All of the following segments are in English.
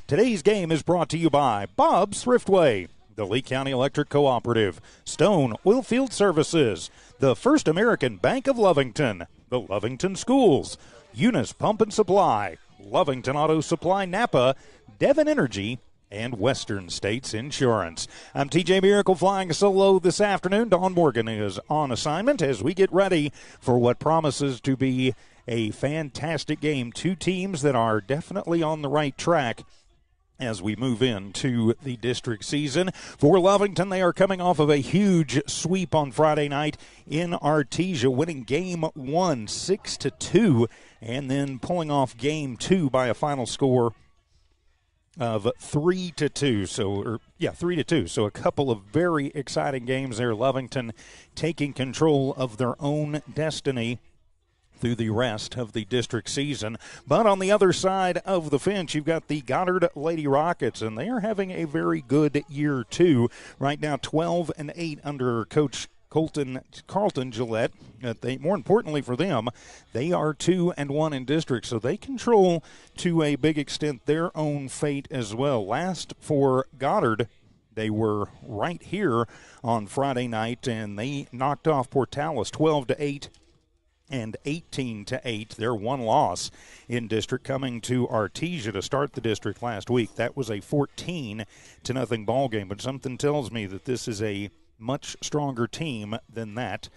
Today's game is brought to you by Bob's Thriftway, the Lee County Electric Cooperative, Stone Oilfield Services, the First American Bank of Lovington, the Lovington Schools, Eunice Pump and Supply, Lovington Auto Supply Napa, Devon Energy, and Western States Insurance. I'm TJ Miracle flying solo this afternoon. Dawn Morgan is on assignment as we get ready for what promises to be a fantastic game. Two teams that are definitely on the right track as we move into the district season. For Lovington, they are coming off of a huge sweep on Friday night in Artesia, winning game 1 6-2, and then pulling off game 2 by a final score of 3-2. 3-2. So a couple of very exciting games there. Lovington taking control of their own destiny through the rest of the district season. But on the other side of the fence, you've got the Goddard Lady Rockets, and they are having a very good year, too. Right now, 12-8 under Coach Carlton Gillette. More importantly for them, they are 2-1 in district, so they control, to a big extent, their own fate as well. Last for Goddard, they were right here on Friday night, and they knocked off Portales 12-8. And 18-8, their one loss in district, coming to Artesia to start the district last week. That was a 14-0 ball game, but something tells me that this is a much stronger team than that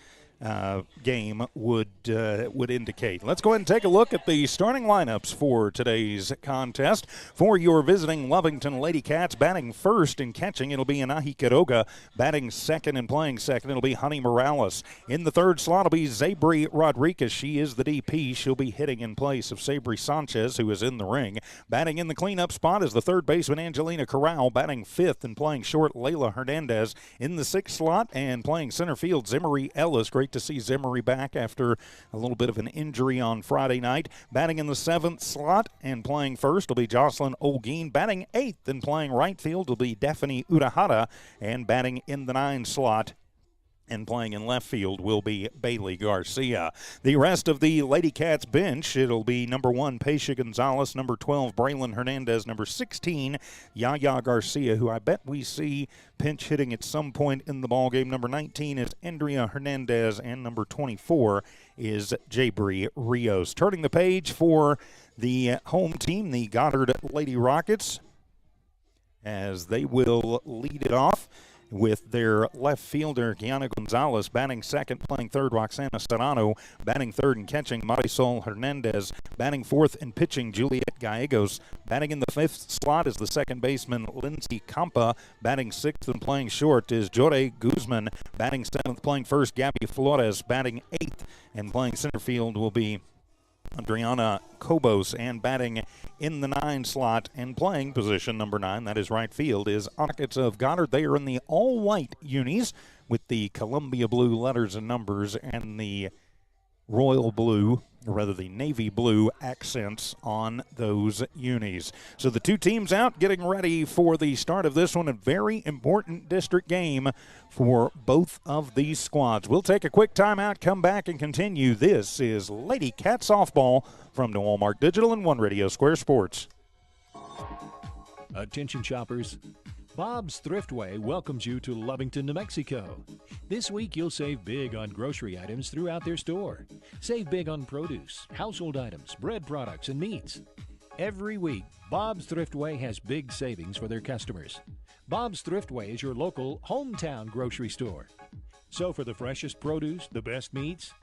game would indicate. Let's go ahead and take a look at the starting lineups for today's contest. For your visiting Lovington Lady Cats, batting first and catching, it'll be Anahi Quiroga. Batting second and playing second, it'll be Honey Morales. In the third slot will be Zabri Rodriguez. She is the DP. She'll be hitting in place of Sabri Sanchez, who is in the ring. Batting in the cleanup spot is the third baseman Angelina Corral. Batting fifth and playing short, Layla Hernandez. In the sixth slot and playing center field, Zimmery Ellis. Great to see Zimmery back after a little bit of an injury on Friday night. Batting in the seventh slot and playing first will be Jocelyn Olguin. Batting eighth and playing right field will be Daphne Urahara. And batting in the 9 slot and playing in left field will be Bailey Garcia. The rest of the Lady Cats bench, it'll be number 1, Paisha Gonzalez, number 12, Braylon Hernandez, number 16, Yaya Garcia, who I bet we see pinch hitting at some point in the ballgame. Number 19 is Andrea Hernandez, and number 24 is Jabri Rios. Turning the page for the home team, the Goddard Lady Rockets, as they will lead it off with their left fielder, Gianna Gonzalez, batting second, playing third, Roxana Serrano, batting third and catching, Marisol Hernandez, batting fourth and pitching, Juliet Gallegos, batting in the fifth slot is the second baseman, Lindsay Campa, batting sixth and playing short is Jore Guzman, batting seventh, playing first, Gabby Flores, batting eighth and playing center field will be Adriana Cobos, and batting in the 9 slot and playing position number 9, that is right field, is Rockets of Goddard. They are in the all-white unis with the Columbia blue letters and numbers and the royal blue, or rather the navy blue accents on those unis. So the two teams out getting ready for the start of this one, a very important district game for both of these squads. We'll take a quick timeout, come back and continue. This is Lady Cat Softball from New Walmart Digital and One Radio Square Sports. Attention shoppers. Bob's Thriftway welcomes you to Lovington, New Mexico. This week you'll save big on grocery items throughout their store. Save big on produce, household items, bread products, and meats. Every week, Bob's Thriftway has big savings for their customers. Bob's Thriftway is your local hometown grocery store. So for the freshest produce, the best meats,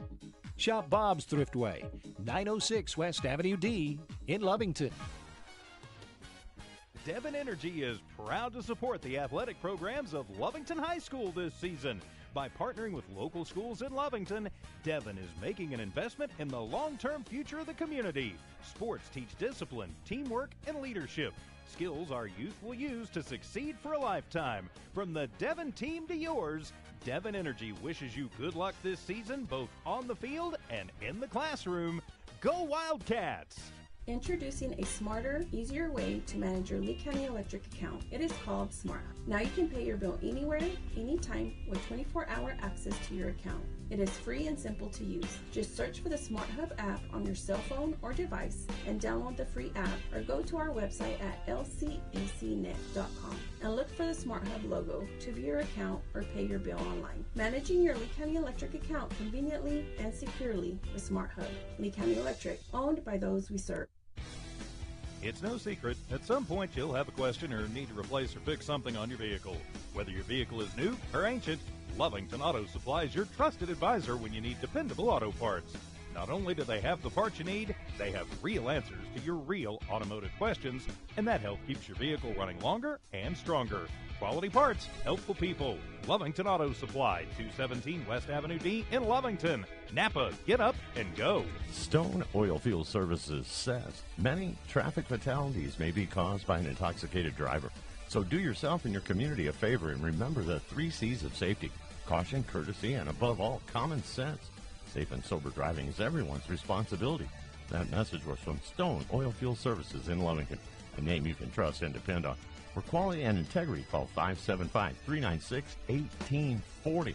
shop Bob's Thriftway, 906 West Avenue D in Lovington. Devon Energy is proud to support the athletic programs of Lovington High School this season. By partnering with local schools in Lovington, Devon is making an investment in the long-term future of the community. Sports teach discipline, teamwork, and leadership. Skills our youth will use to succeed for a lifetime. From the Devon team to yours, Devon Energy wishes you good luck this season, both on the field and in the classroom. Go Wildcats! Introducing a smarter, easier way to manage your Lee County Electric account. It is called Smart. Now you can pay your bill anywhere, anytime with 24-hour access to your account. It is free and simple to use. Just search for the Smart Hub app on your cell phone or device and download the free app, or go to our website at lcecnet.com and look for the Smart Hub logo to view your account or pay your bill online. Managing your Lee County Electric account conveniently and securely with Smart Hub. Lee County Electric, owned by those we serve. It's no secret, at some point you'll have a question or need to replace or fix something on your vehicle. Whether your vehicle is new or ancient, Lovington Auto Supply is your trusted advisor when you need dependable auto parts. Not only do they have the parts you need, they have real answers to your real automotive questions, and that help keeps your vehicle running longer and stronger. Quality parts, helpful people. Lovington Auto Supply, 217 West Avenue D in Lovington. Napa, get up and go. Stone Oilfield Services says many traffic fatalities may be caused by an intoxicated driver. So do yourself and your community a favor and remember the 3 C's of safety: caution, courtesy, and above all, common sense. Safe and sober driving is everyone's responsibility. That message was from Stone Oilfield Services in Lovington, a name you can trust and depend on. For quality and integrity, call 575-396-1840.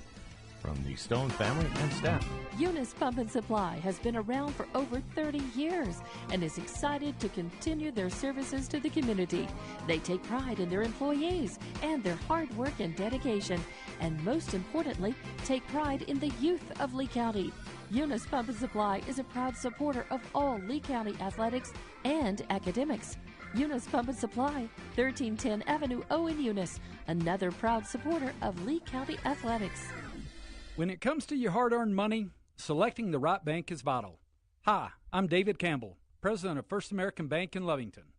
From the Stone family and staff. Eunice Pump and Supply has been around for over 30 years and is excited to continue their services to the community. They take pride in their employees and their hard work and dedication, and most importantly, take pride in the youth of Lee County. Eunice Pump and Supply is a proud supporter of all Lee County athletics and academics. Eunice Pump and Supply, 1310 Avenue O in Eunice, another proud supporter of Lee County athletics. When it comes to your hard-earned money, selecting the right bank is vital. Hi, I'm David Campbell, president of First American Bank in Lovington.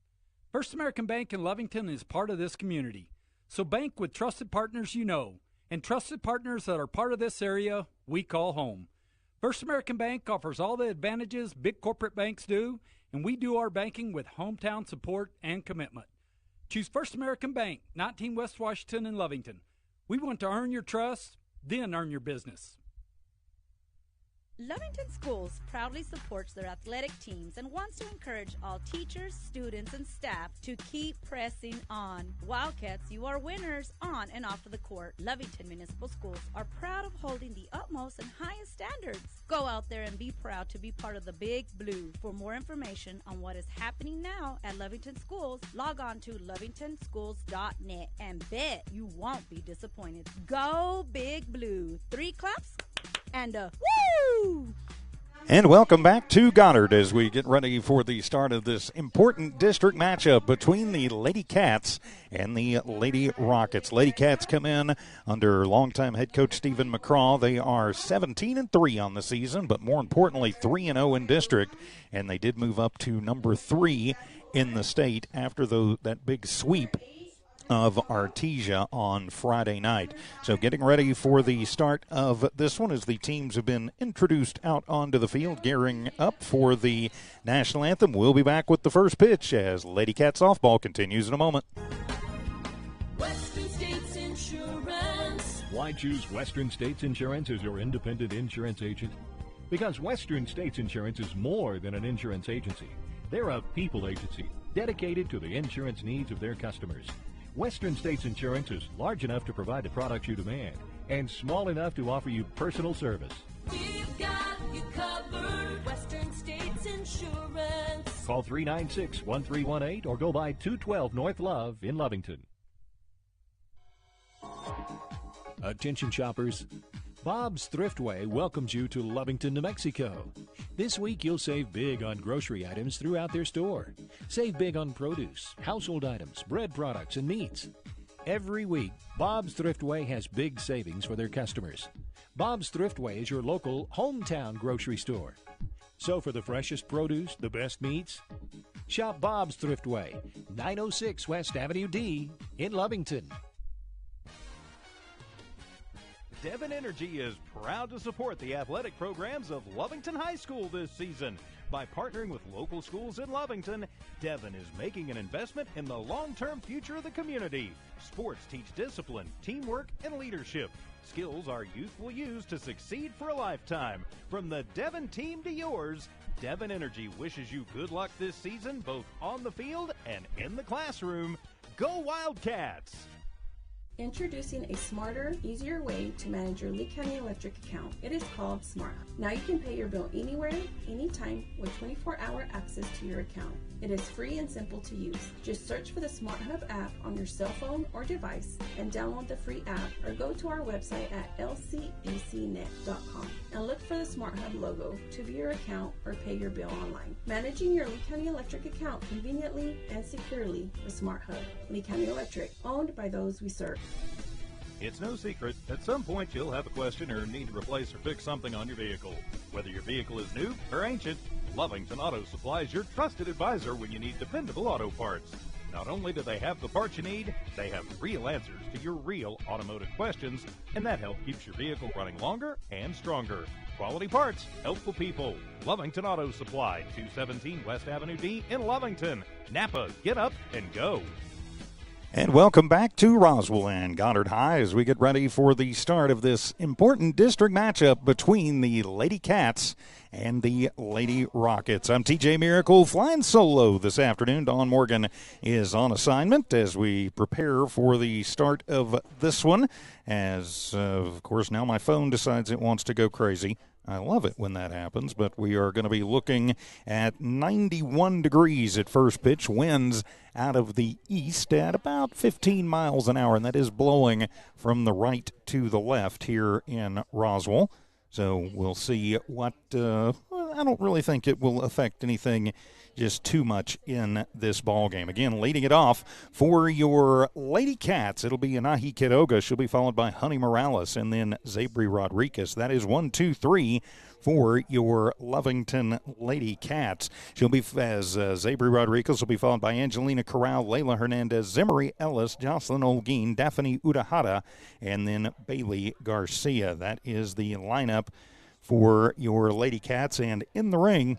First American Bank in Lovington is part of this community, so bank with trusted partners you know, and trusted partners that are part of this area we call home. First American Bank offers all the advantages big corporate banks do, and we do our banking with hometown support and commitment. Choose First American Bank, 19 West Washington in Lovington. We want to earn your trust, then earn your business. Lovington Schools proudly supports their athletic teams and wants to encourage all teachers, students, and staff to keep pressing on. Wildcats, you are winners on and off of the court. Lovington Municipal Schools are proud of holding the utmost and highest standards. Go out there and be proud to be part of the Big Blue. For more information on what is happening now at Lovington Schools, log on to lovingtonschools.net and bet you won't be disappointed. Go Big Blue. 3 claps and a woo! And welcome back to Goddard as we get ready for the start of this important district matchup between the Lady Cats and the Lady Rockets. Lady Cats come in under longtime head coach Stephen McCraw. They are 17-3 on the season, but more importantly 3-0 in district, and they did move up to number 3 in the state after that big sweep of Artesia on Friday night. So getting ready for the start of this one as the teams have been introduced out onto the field, gearing up for the national anthem. We'll be back with the first pitch as Lady Cat softball continues in a moment. Western States Insurance. Why choose Western States Insurance as your independent insurance agent? Because Western States Insurance is more than an insurance agency. They're a people agency dedicated to the insurance needs of their customers. Western States Insurance is large enough to provide the products you demand and small enough to offer you personal service. We've got you covered. Western States Insurance. Call 396-1318 or go by 212 North Love in Lovington. Attention shoppers. Bob's Thriftway welcomes you to Lovington, New Mexico. This week you'll save big on grocery items throughout their store. Save big on produce, household items, bread products, and meats. Every week, Bob's Thriftway has big savings for their customers. Bob's Thriftway is your local hometown grocery store. So for the freshest produce, the best meats, shop Bob's Thriftway, 906 West Avenue D in Lovington. Devon Energy is proud to support the athletic programs of Lovington High School this season. By partnering with local schools in Lovington, Devon is making an investment in the long-term future of the community. Sports teach discipline, teamwork, and leadership. Skills our youth will use to succeed for a lifetime. From the Devon team to yours, Devon Energy wishes you good luck this season, both on the field and in the classroom. Go Wildcats! Introducing a smarter, easier way to manage your Lee County Electric account. It is called Smart Hub. Now you can pay your bill anywhere, anytime, with 24-hour access to your account. It is free and simple to use. Just search for the Smart Hub app on your cell phone or device and download the free app, or go to our website at lcecnet.com and look for the Smart Hub logo to view your account or pay your bill online. Managing your Lee County Electric account conveniently and securely with Smart Hub. Lee County Electric, owned by those we serve. It's no secret, at some point you'll have a question or need to replace or fix something on your vehicle. Whether your vehicle is new or ancient, Lovington Auto Supply is your trusted advisor when you need dependable auto parts. Not only do they have the parts you need, they have real answers to your real automotive questions, and that help keeps your vehicle running longer and stronger. Quality parts, helpful people. Lovington Auto Supply, 217 West Avenue D in Lovington. Napa, get up and go. And welcome back to Roswell and Goddard High as we get ready for the start of this important district matchup between the Lady Cats and the Lady Rockets. I'm TJ Miracle, flying solo this afternoon. Dawn Morgan is on assignment as we prepare for the start of this one. As, of course, now my phone decides it wants to go crazy. I love it when that happens, but we are going to be looking at 91 degrees at first pitch, winds out of the east at about 15 miles an hour, and that is blowing from the right to the left here in Roswell. So we'll see what, I don't really think it will affect anything just too much in this ball game. Again, leading it off for your Lady Cats, it'll be Anahi Quiroga. She'll be followed by Honey Morales and then Zabri Rodriguez. That is 1, 2, 3 for your Lovington Lady Cats. She'll be, as Zabri Rodriguez will be followed by Angelina Corral, Layla Hernandez, Zimmery Ellis, Jocelyn Olguin, Daphne Udahara, and then Bailey Garcia. That is the lineup for your Lady Cats, and in the ring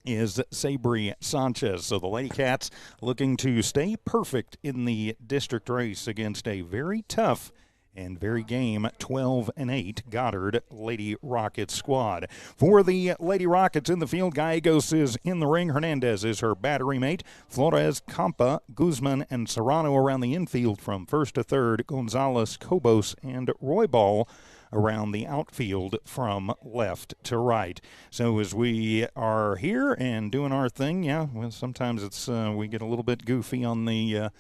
is Sabri Sanchez. So the Lady Cats looking to stay perfect in the district race against a very tough and very game 12-8 Goddard Lady Rockets squad. For the Lady Rockets in the field, Gallegos is in the ring. Hernandez is her battery mate. Flores, Campa, Guzman, and Serrano around the infield from first to third. Gonzalez, Cobos, and Roybal around the outfield from left to right. So as we are here and doing our thing, well, sometimes it's we get a little bit goofy on the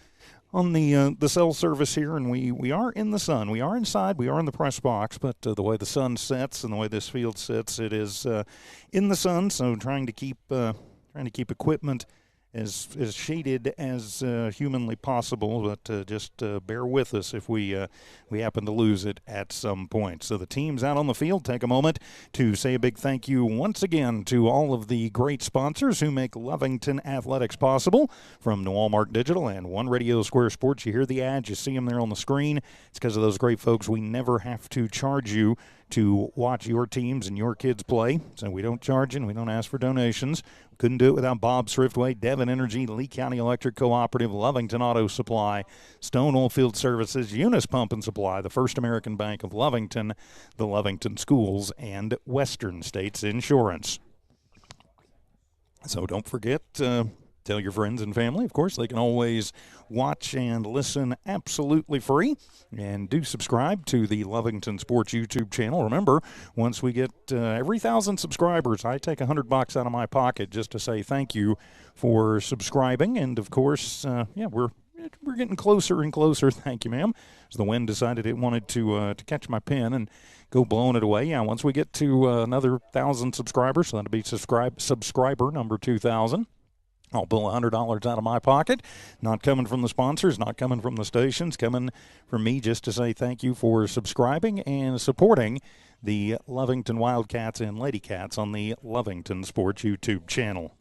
cell service here, and we are in the sun. We are inside. We are in the press box, but the way the sun sets and the way this field sits, it is in the sun. So trying to keep equipment as shaded as humanly possible, but just bear with us if we happen to lose it at some point. So the teams out on the field, take a moment to say a big thank you once again to all of the great sponsors who make Lovington Athletics possible, from Walmart Digital and One Radio Square Sports. You hear the ads, you see them there on the screen. It's because of those great folks. We never have to charge you to watch your teams and your kids play, so we don't charge and we don't ask for donations. Couldn't do it without Bob Thriftway, Devon Energy, Lee County Electric Cooperative, Lovington Auto Supply, Stone Oilfield Services, Eunice Pump and Supply, the First American Bank of Lovington, the Lovington Schools, and Western States Insurance. So don't forget, tell your friends and family. Of course, they can always watch and listen absolutely free. And do subscribe to the Lovington Sports YouTube channel. Remember, once we get every 1,000 subscribers, I take $100 out of my pocket just to say thank you for subscribing. And, of course, we're getting closer and closer. Thank you, ma'am. As the wind decided it wanted to catch my pen and go blowing it away. Yeah, once we get to another 1,000 subscribers, so that'll be subscriber number 2,000. I'll pull $100 out of my pocket. Not coming from the sponsors, not coming from the stations, coming from me just to say thank you for subscribing and supporting the Lovington Wildcats and Lady Cats on the Lovington Sports YouTube channel.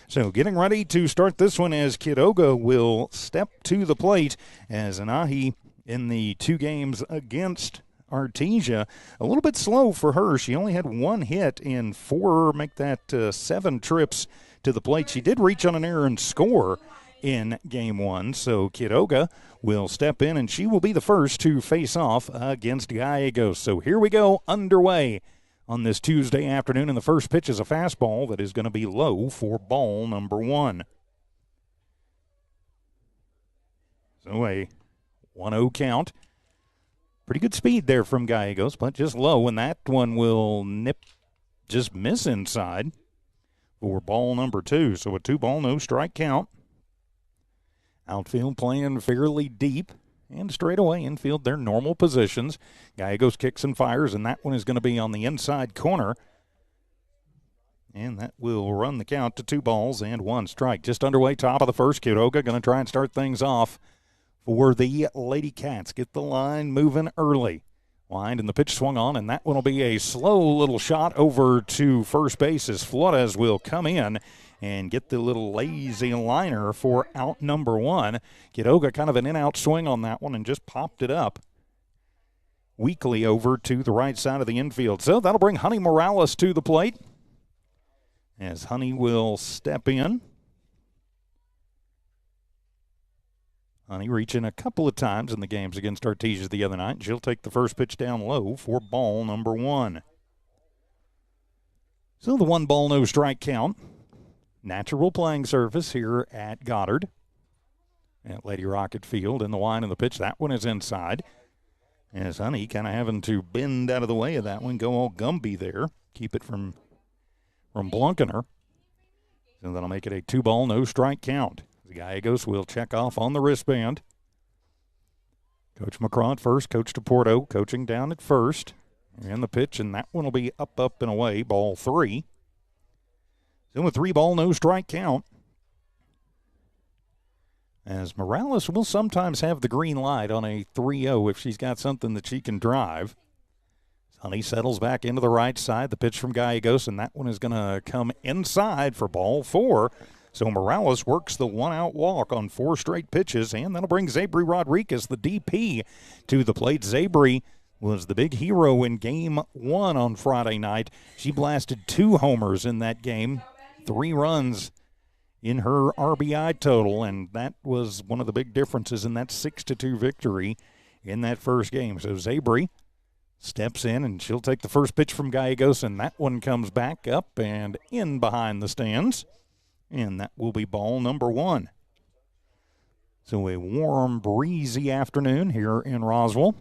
So getting ready to start this one as Quiroga will step to the plate as Anahi in the 2 games against Artesia. A little bit slow for her. She only had 1 hit in 7 trips to the plate. She did reach on an error and score in game 1, so Quiroga will step in, and she will be the first to face off against Gallegos. So here we go, underway on this Tuesday afternoon, and the first pitch is a fastball that is going to be low for ball number 1. So a 1-0 count. Pretty good speed there from Gallegos, but just low, and that one will just miss inside for ball number 2. So a 2-ball, no strike count. Outfield playing fairly deep, and straight away infield, their normal positions. Gallegos kicks and fires, and that one is going to be on the inside corner. And that will run the count to 2 balls and 1 strike. Just underway, top of the first. Quiroga going to try and start things off for the Lady Cats. Get the line moving early. Wind and the pitch swung on, and that one will be a slow little shot over to first base as Flores will come in and get the little lazy liner for out number 1. Quiroga kind of an in-out swing on that one and just popped it up weakly over to the right side of the infield. So that'll bring Honey Morales to the plate as Honey will step in. Honey reaching a couple of times in the games against Artesia the other night. She'll take the first pitch down low for ball number 1. So the 1-ball, no strike count. Natural playing surface here at Goddard at Lady Rocket Field. In the line of the pitch, that one is inside. As Honey kind of having to bend out of the way of that one, go all Gumby there, keep it from blunking her. So that'll make it a 2-ball, no strike count. Gallegos will check off on the wristband. Coach McCraw at first, Coach DePorto coaching down at first. And the pitch, and that one will be up, and away, ball 3. So a 3-ball, no strike count. As Morales will sometimes have the green light on a 3-0 if she's got something that she can drive. Honey settles back into the right side. The pitch from Gallegos, and that one is going to come inside for ball 4. So Morales works the 1-out walk on 4 straight pitches, and that'll bring Zabri Rodriguez, the DP, to the plate. Zabri was the big hero in Game 1 on Friday night. She blasted 2 homers in that game, 3 runs in her RBI total, and that was one of the big differences in that 6-2 victory in that first game. So Zabri steps in, and she'll take the first pitch from Gallegos, and that one comes back up and in behind the stands. And that will be ball number 1. So a warm, breezy afternoon here in Roswell.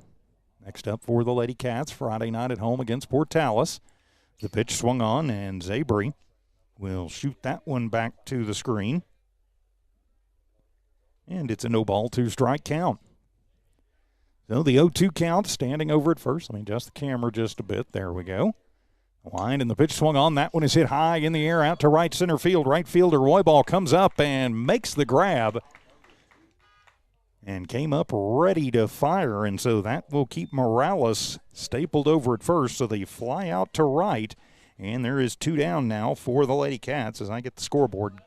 Next up for the Lady Cats, Friday night at home against Portales. The pitch swung on, and Zabri will shoot that one back to the screen. And it's a no-ball, 2-strike count. So the 0-2 count, standing over at first. Let me adjust the camera just a bit. There we go. Line and the pitch swung on. That one is hit high in the air out to right center field. Right fielder Roybal comes up and makes the grab and came up ready to fire. And so that will keep Morales stapled over at first. So they fly out to right. And there is 2 down now for the Lady Cats as I get the scoreboard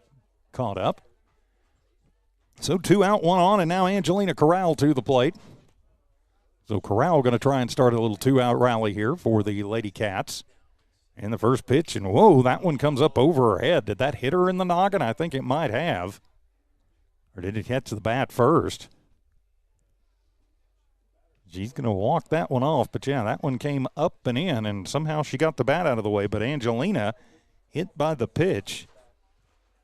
caught up. So 2 out, 1 on, and now Angelina Corral to the plate. So Corral going to try and start a little 2-out rally here for the Lady Cats. And the first pitch, and whoa, that one comes up over her head. Did that hit her in the noggin? I think it might have. Or did it hit to the bat first? She's going to walk that one off. But, yeah, that one came up and in, and somehow she got the bat out of the way. But Angelina hit by the pitch.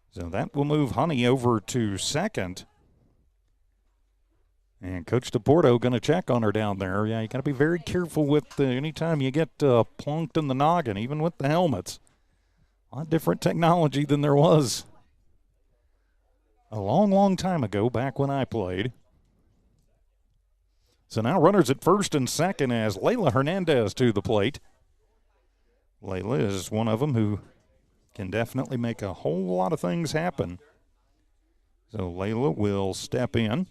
So that will move Honey over to second. And Coach DePorto going to check on her down there. Yeah, you got to be very careful with anytime you get plunked in the noggin, even with the helmets. A lot different technology than there was a long, long time ago back when I played. So now runners at first and second as Layla Hernandez to the plate. Layla is one of them who can definitely make a whole lot of things happen. So Layla will step in.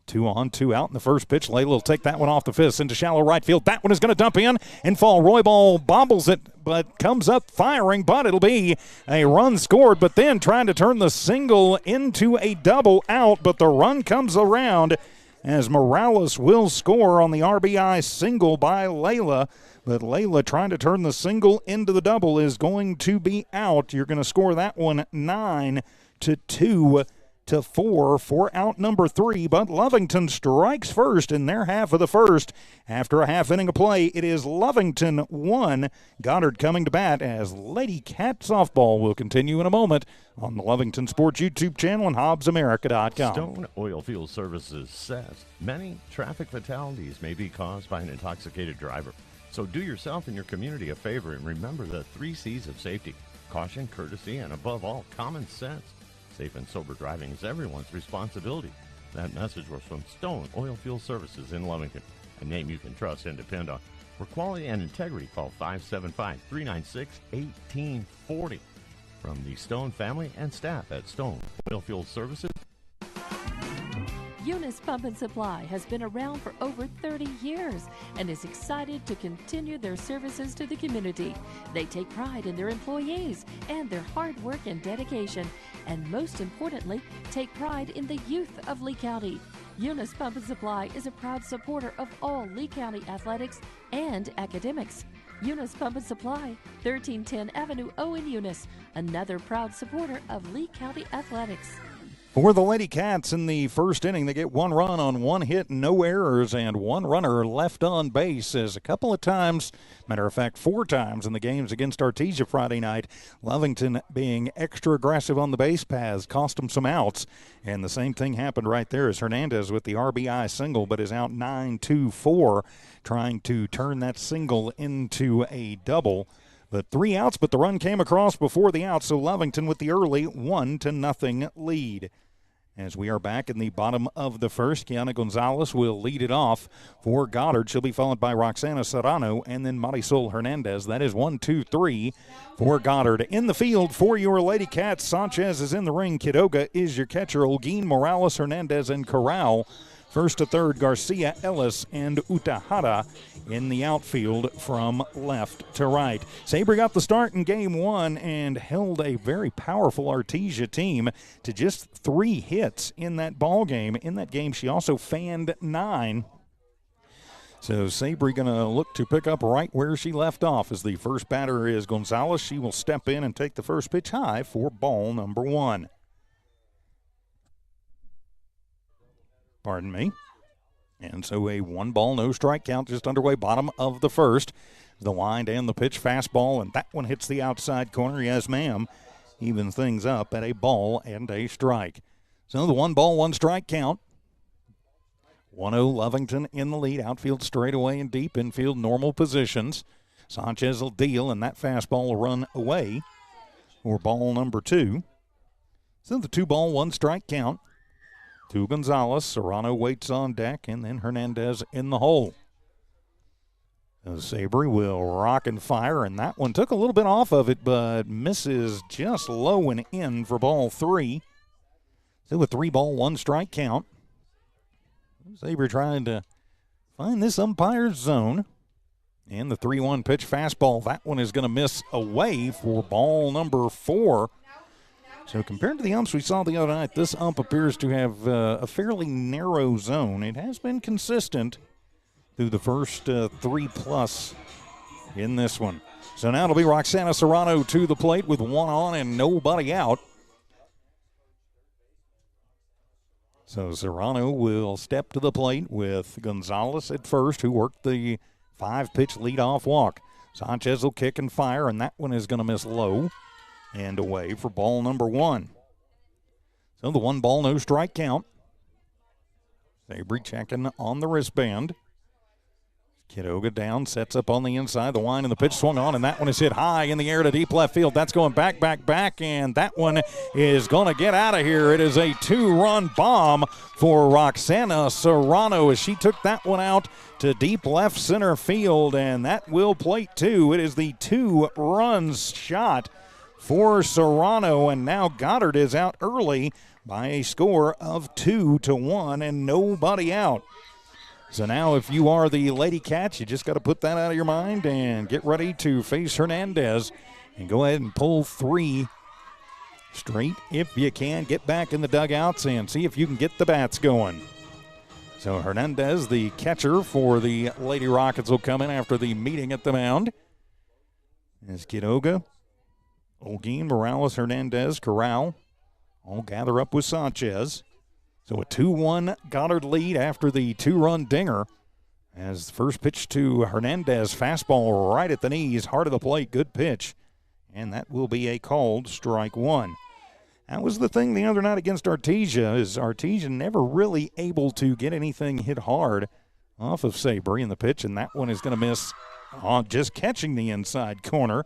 2 on, 2 out in the first pitch. Layla will take that one off the fist into shallow right field. That one is going to dump in and fall. Roybal bobbles it, but comes up firing, but it'll be a run scored. But then trying to turn the single into a double out, but the run comes around as Morales will score on the RBI single by Layla. But Layla trying to turn the single into the double is going to be out. You're going to score that one 9-2. 4 for out number 3, but Lovington strikes first in their half of the first. After a half inning of play, it is Lovington 1. Goddard coming to bat as Lady Cat Softball will continue in a moment on the Lovington Sports YouTube channel and HobbsAmerica.com. Stone Oilfield Services says many traffic fatalities may be caused by an intoxicated driver. So do yourself and your community a favor and remember the 3 C's of safety: caution, courtesy, and above all, common sense. Safe and sober driving is everyone's responsibility. That message was from Stone Oilfield Services in Lovington, a name you can trust and depend on. For quality and integrity, call 575-396-1840. From the Stone family and staff at Stone Oilfield Services. Eunice Pump and Supply has been around for over 30 years and is excited to continue their services to the community. They take pride in their employees and their hard work and dedication, and most importantly, take pride in the youth of Lee County. Eunice Pump and Supply is a proud supporter of all Lee County athletics and academics. Eunice Pump and Supply, 1310 Avenue O in Eunice, another proud supporter of Lee County athletics. For the Lady Cats in the first inning, they get 1 run on 1 hit, no errors, and 1 runner left on base. As a couple of times, matter of fact, 4 times in the games against Artesia Friday night, Lovington being extra aggressive on the base paths cost them some outs. And the same thing happened right there as Hernandez with the RBI single, but is out 9-2-4, trying to turn that single into a double. But 3 outs, but the run came across before the out, so Lovington with the early 1-0 lead. As we are back in the bottom of the first, Kiana Gonzalez will lead it off for Goddard. She'll be followed by Roxana Serrano and then Marisol Hernandez. That is 1-2-3 for Goddard. In the field for your Lady Cats, Sanchez is in the ring. Quiroga is your catcher. Olguin, Morales, Hernandez, and Corral. First to third, Garcia, Ellis, and Utahara in the outfield from left to right. Sabre got the start in game 1 and held a very powerful Artesia team to just 3 hits in that ball game. In that game, she also fanned 9. So Sabre going to look to pick up right where she left off. As the first batter is Gonzalez, she will step in and take the first pitch high for ball number 1. Pardon me. And so a 1-ball, no strike count just underway, bottom of the first. The wind and the pitch, fastball, and that one hits the outside corner. Yes, ma'am. Evens things up at a ball and a strike. So the 1-ball, 1-strike count. 1-0 Lovington in the lead. Outfield straightaway and deep. Infield normal positions. Sanchez will deal, and that fastball will run away for ball number 2. So the 2-ball, 1-strike count. To Gonzalez. Serrano waits on deck, and then Hernandez in the hole. Sabre will rock and fire, and that one took a little bit off of it, but misses just low and in for ball 3. So a 3-ball, 1-strike count. Sabre trying to find this umpire's zone. And the 3-1 pitch fastball, that one is going to miss away for ball number 4. So compared to the umps we saw the other night, this ump appears to have a fairly narrow zone. It has been consistent through the first 3+ in this one. So now it'll be Roxana Serrano to the plate with 1 on and nobody out. So Serrano will step to the plate with Gonzalez at first, who worked the 5-pitch leadoff walk. Sanchez will kick and fire, and that one is going to miss low and away for ball number 1. So the 1-ball, no strike count. Sabre checking on the wristband. Quiroga down, sets up on the inside. The wind and the pitch swung on, and that one is hit high in the air to deep left field. That's going back, and that one is going to get out of here. It is a 2-run bomb for Roxana Serrano as she took that one out to deep left center field, and that will plate 2. It is the 2-run shot for Serrano, and now Goddard is out early by a score of 2-1 and nobody out. So now if you are the Lady Cats, you just got to put that out of your mind and get ready to face Hernandez and go ahead and pull 3 straight if you can. Get back in the dugouts and see if you can get the bats going. So Hernandez, the catcher for the Lady Rockets, will come in after the meeting at the mound. As Quiroga, Olguin, Morales, Hernandez, Corral all gather up with Sanchez. So a 2-1 Goddard lead after the 2-run dinger. As the first pitch to Hernandez, fastball right at the knees, heart of the plate, good pitch. And that will be a called strike one. That was the thing the other night against Artesia, is Artesia never really able to get anything hit hard off of Sabry in the pitch, and that one is going to miss on just catching the inside corner.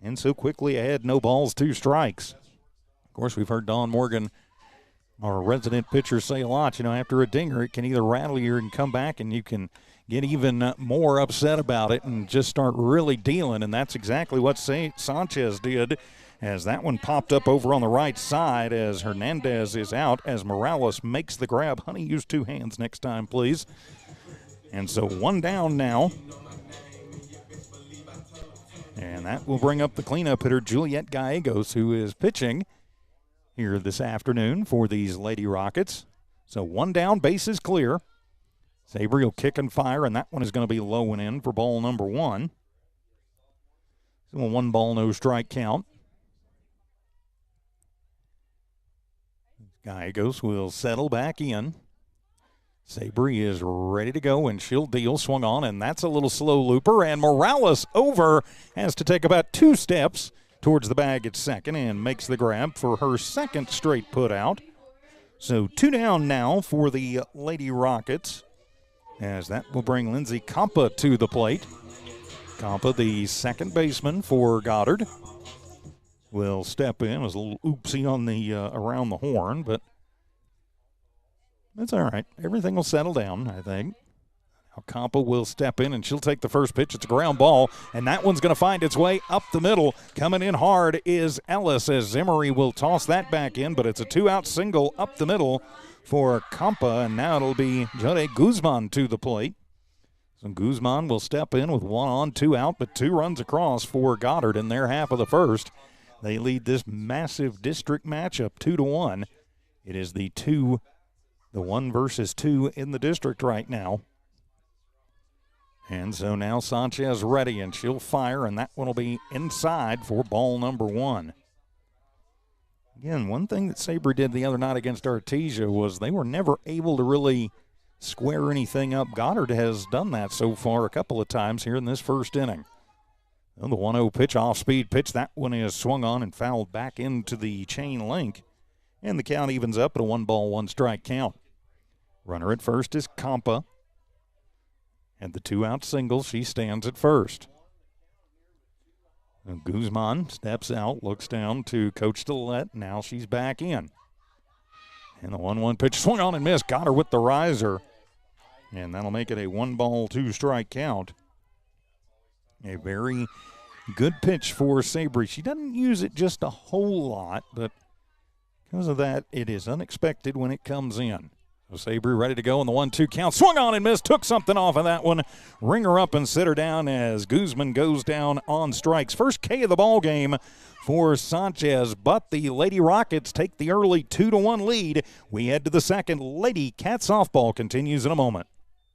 And so quickly ahead, no balls, 2 strikes. Of course, we've heard Don Morgan, our resident pitcher, say a lot, after a dinger, it can either rattle you and come back and you can get even more upset about it and just start really dealing, and that's exactly what Sanchez did as that one popped up over on the right side as Hernandez is out, as Morales makes the grab. Honey, use 2 hands next time, please. And so 1 down now. And that will bring up the cleanup hitter, Juliet Gallegos, who is pitching here this afternoon for these Lady Rockets. So 1 down, bases clear. Sabry will kick and fire, and that one is going to be low and in for ball number 1. So a 1 ball, no strike count. Gallegos will settle back in. Sabry is ready to go, and she'll deal. Swung on, and that's a little slow looper. And Morales over, has to take about 2 steps towards the bag at second and makes the grab for her second straight put out. So 2 down now for the Lady Rockets, as that will bring Lindsay Compa to the plate. Compa, the second baseman for Goddard, will step in. It was a little oopsie on the around the horn, but that's all right. Everything will settle down, I think. Now Compa will step in, and she'll take the first pitch. It's a ground ball, and that one's going to find its way up the middle. Coming in hard is Ellis, as Zimmery will toss that back in, but it's a 2-out single up the middle for Compa, and now it'll be Jode Guzman to the plate. So Guzman will step in with 1 on, 2 out, but 2 runs across for Goddard in their half of the first. They lead this massive district matchup 2-1. It is the 1 versus 2 in the district right now. And so now Sanchez ready, and she'll fire, and that one will be inside for ball number 1. Again, one thing that Sabry did the other night against Artesia was they were never able to really square anything up. Goddard has done that so far a couple of times here in this first inning. Well, the 1-0 pitch, off-speed pitch, that one is swung on and fouled back into the chain link. And the count evens up at a 1 ball, 1 strike count. Runner at first is Compa. And the 2-out single, she stands at first. And Guzman steps out, looks down to Coach Dillette. Now she's back in. And the 1-1 pitch swung on and missed. Got her with the riser. And that'll make it a 1 ball, 2 strike count. A very good pitch for Sabry. She doesn't use it just a whole lot, but because of that, it is unexpected when it comes in. So Sabry ready to go on the 1-2 count. Swung on and missed. Took something off of that one. Ring her up and sit her down as Guzman goes down on strikes. First K of the ball game for Sanchez, but the Lady Rockets take the early 2-1 lead. We head to the second. Lady Cat Softball continues in a moment.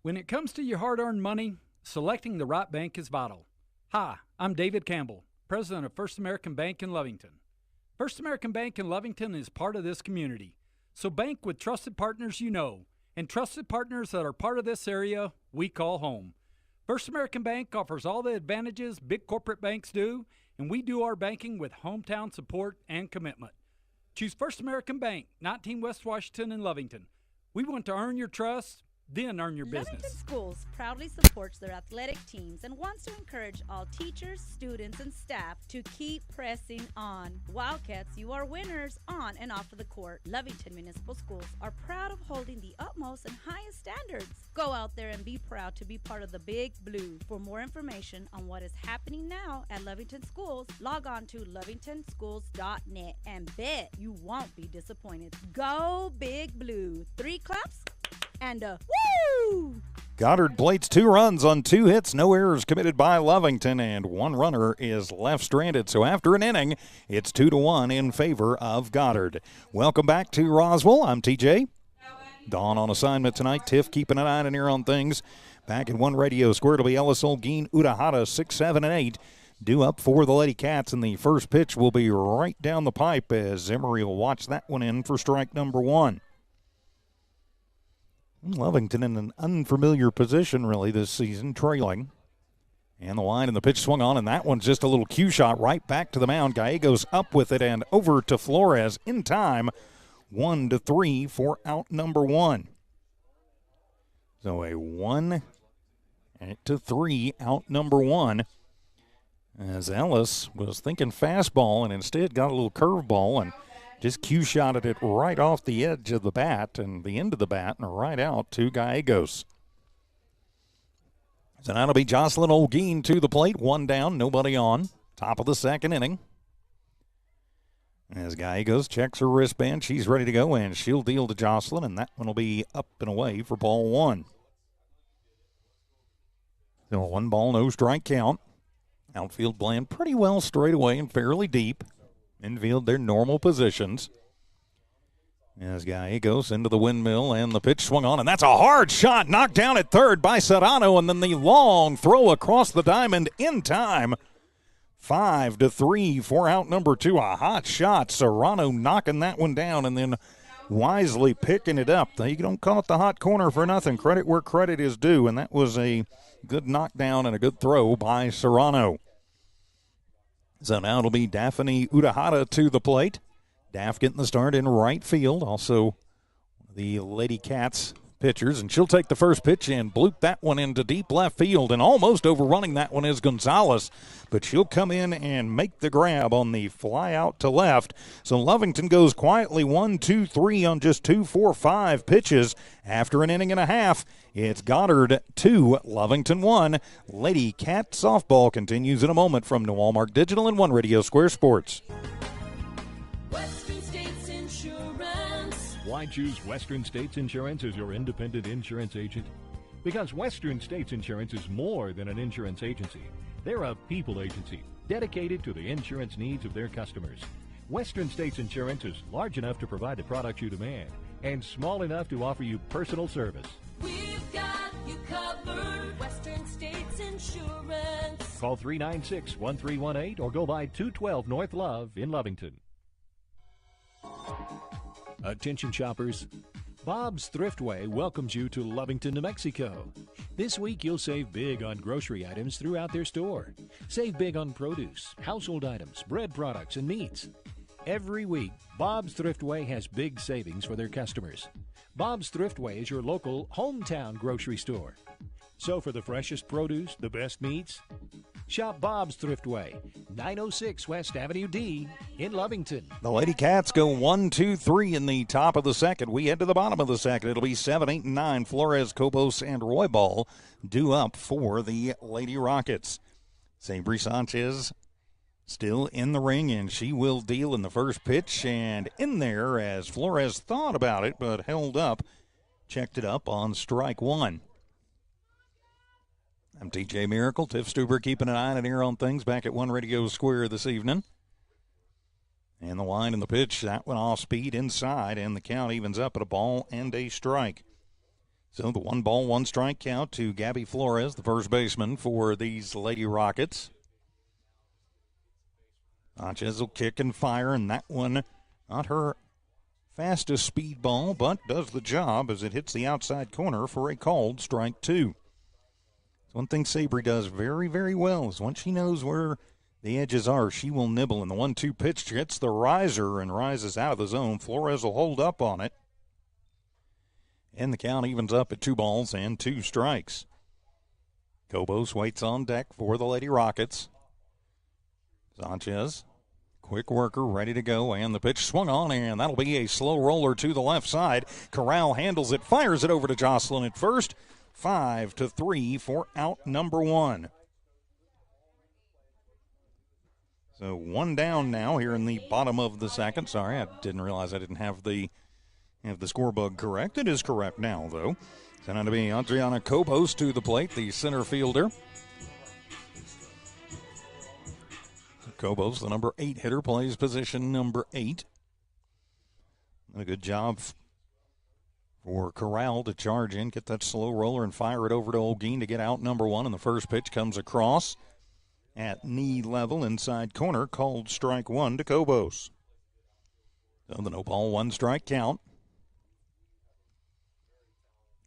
When it comes to your hard-earned money, selecting the right bank is vital. Hi, I'm David Campbell, president of First American Bank in Lovington. First American Bank in Lovington is part of this community. So bank with trusted partners you know, and trusted partners that are part of this area we call home. First American Bank offers all the advantages big corporate banks do, and we do our banking with hometown support and commitment. Choose First American Bank, 19 West Washington in Lovington. We want to earn your trust, then earn your business. Lovington Schools proudly supports their athletic teams and wants to encourage all teachers, students, and staff to keep pressing on. Wildcats, you are winners on and off of the court. Lovington Municipal Schools are proud of holding the utmost and highest standards. Go out there and be proud to be part of the Big Blue. For more information on what is happening now at Lovington Schools, log on to lovingtonschools.net and bet you won't be disappointed. Go Big Blue. 3 claps and a woo! Goddard plates 2 runs on 2 hits, no errors committed by Lovington, and 1 runner is left stranded. So after an inning, it's 2-1 in favor of Goddard. Welcome back to Roswell. I'm TJ. Dawn on assignment tonight. Tiff keeping an eye on things. Back at 1 Radio Square, it'll be Ellis Olguin, Utahada 6, 7, and 8. due up for the Lady Cats, and the first pitch will be right down the pipe as Emery will watch that one in for strike number one. Lovington in an unfamiliar position, really, this season, trailing. And the line and the pitch swung on, and that one's just a little cue shot right back to the mound. Gallegos up with it and over to Flores in time. 1-3 for out number one. So a 1-3 out number one. As Ellis was thinking fastball and instead got a little curveball and just cue shotted it right off the edge of the bat and the end of the bat and right out to Gallegos. So now it'll be Jocelyn Olguin to the plate. One down, nobody on. Top of the second inning. As Gallegos checks her wristband, she's ready to go, and she'll deal to Jocelyn, and that one will be up and away for ball one. So a 1 ball, no strike count. Outfield playing pretty well straight away and fairly deep. Infield, their normal positions. As Gallegos into the windmill, and the pitch swung on, and that's a hard shot knocked down at third by Serrano, and then the long throw across the diamond in time. 5-3 for out number two. A hot shot. Serrano knocking that one down and then wisely picking it up. They don't call it the hot corner for nothing. Credit where credit is due, and that was a good knockdown and a good throw by Serrano. So now it'll be Daphne Udahara to the plate. Daff getting the start in right field. Also the Lady Cats pitchers, and she'll take the first pitch and bloop that one into deep left field, and almost overrunning that one is Gonzalez, but she'll come in and make the grab on the fly out to left. So Lovington goes quietly 1-2-3 on just 2, 4, 5 pitches after an inning and a half. It's Goddard 2, Lovington 1. Lady Cat softball continues in a moment from New Walmark Digital and One Radio Square Sports. Western States Insurance. Why choose Western States Insurance as your independent insurance agent? Because Western States Insurance is more than an insurance agency. They're a people agency dedicated to the insurance needs of their customers. Western States Insurance is large enough to provide the products you demand and small enough to offer you personal service. We've got you covered. Western States Insurance. Call 396-1318 or go by 212 North Love in Lovington. Attention shoppers, Bob's Thriftway welcomes you to Lovington, New Mexico. This week you'll save big on grocery items throughout their store. Save big on produce, household items, bread products, and meats. Every week, Bob's Thriftway has big savings for their customers. Bob's Thriftway is your local hometown grocery store. So for the freshest produce, the best meats, shop Bob's Thriftway, 906 West Avenue D in Lovington. The Lady Cats go 1-2-3 in the top of the second. We head to the bottom of the second. It'll be 7, 8, and 9. Flores, Cobos, and Roybal due up for the Lady Rockets. Sabri Sanchez still in the ring, and she will deal in the first pitch. And in there as Flores thought about it but held up, checked it up on strike one. I'm TJ Miracle. Tiff Stuber keeping an eye and an ear on things back at One Radio Square this evening. And the line and the pitch, that went off speed inside, and the count evens up at a ball and a strike. So the 1 ball, 1 strike count to Gabby Flores, the first baseman for these Lady Rockets. Sanchez will kick and fire, and that one, not her fastest speed ball, but does the job as it hits the outside corner for a called strike two. One thing Sabri does very, very well is once she knows where the edges are, she will nibble. And the 1-2 pitch gets the riser and rises out of the zone. Flores will hold up on it. And the count evens up at 2 balls and 2 strikes. Cobos waits on deck for the Lady Rockets. Sanchez, quick worker, ready to go. And the pitch swung on, and that'll be a slow roller to the left side. Corral handles it, fires it over to Jocelyn at first. 5-3 for out number one. So 1 down now here in the bottom of the second. Sorry, I didn't realize I didn't have the score bug correct. It is correct now, though. So now to be Adriana Cobos to the plate, the center fielder. Cobos, the number 8 hitter, plays position number 8. A good job for Corral to charge in, get that slow roller and fire it over to Olguin to get out number 1. And the first pitch comes across. at knee level, inside corner, called strike one to Cobos. So the no ball, 1 strike count.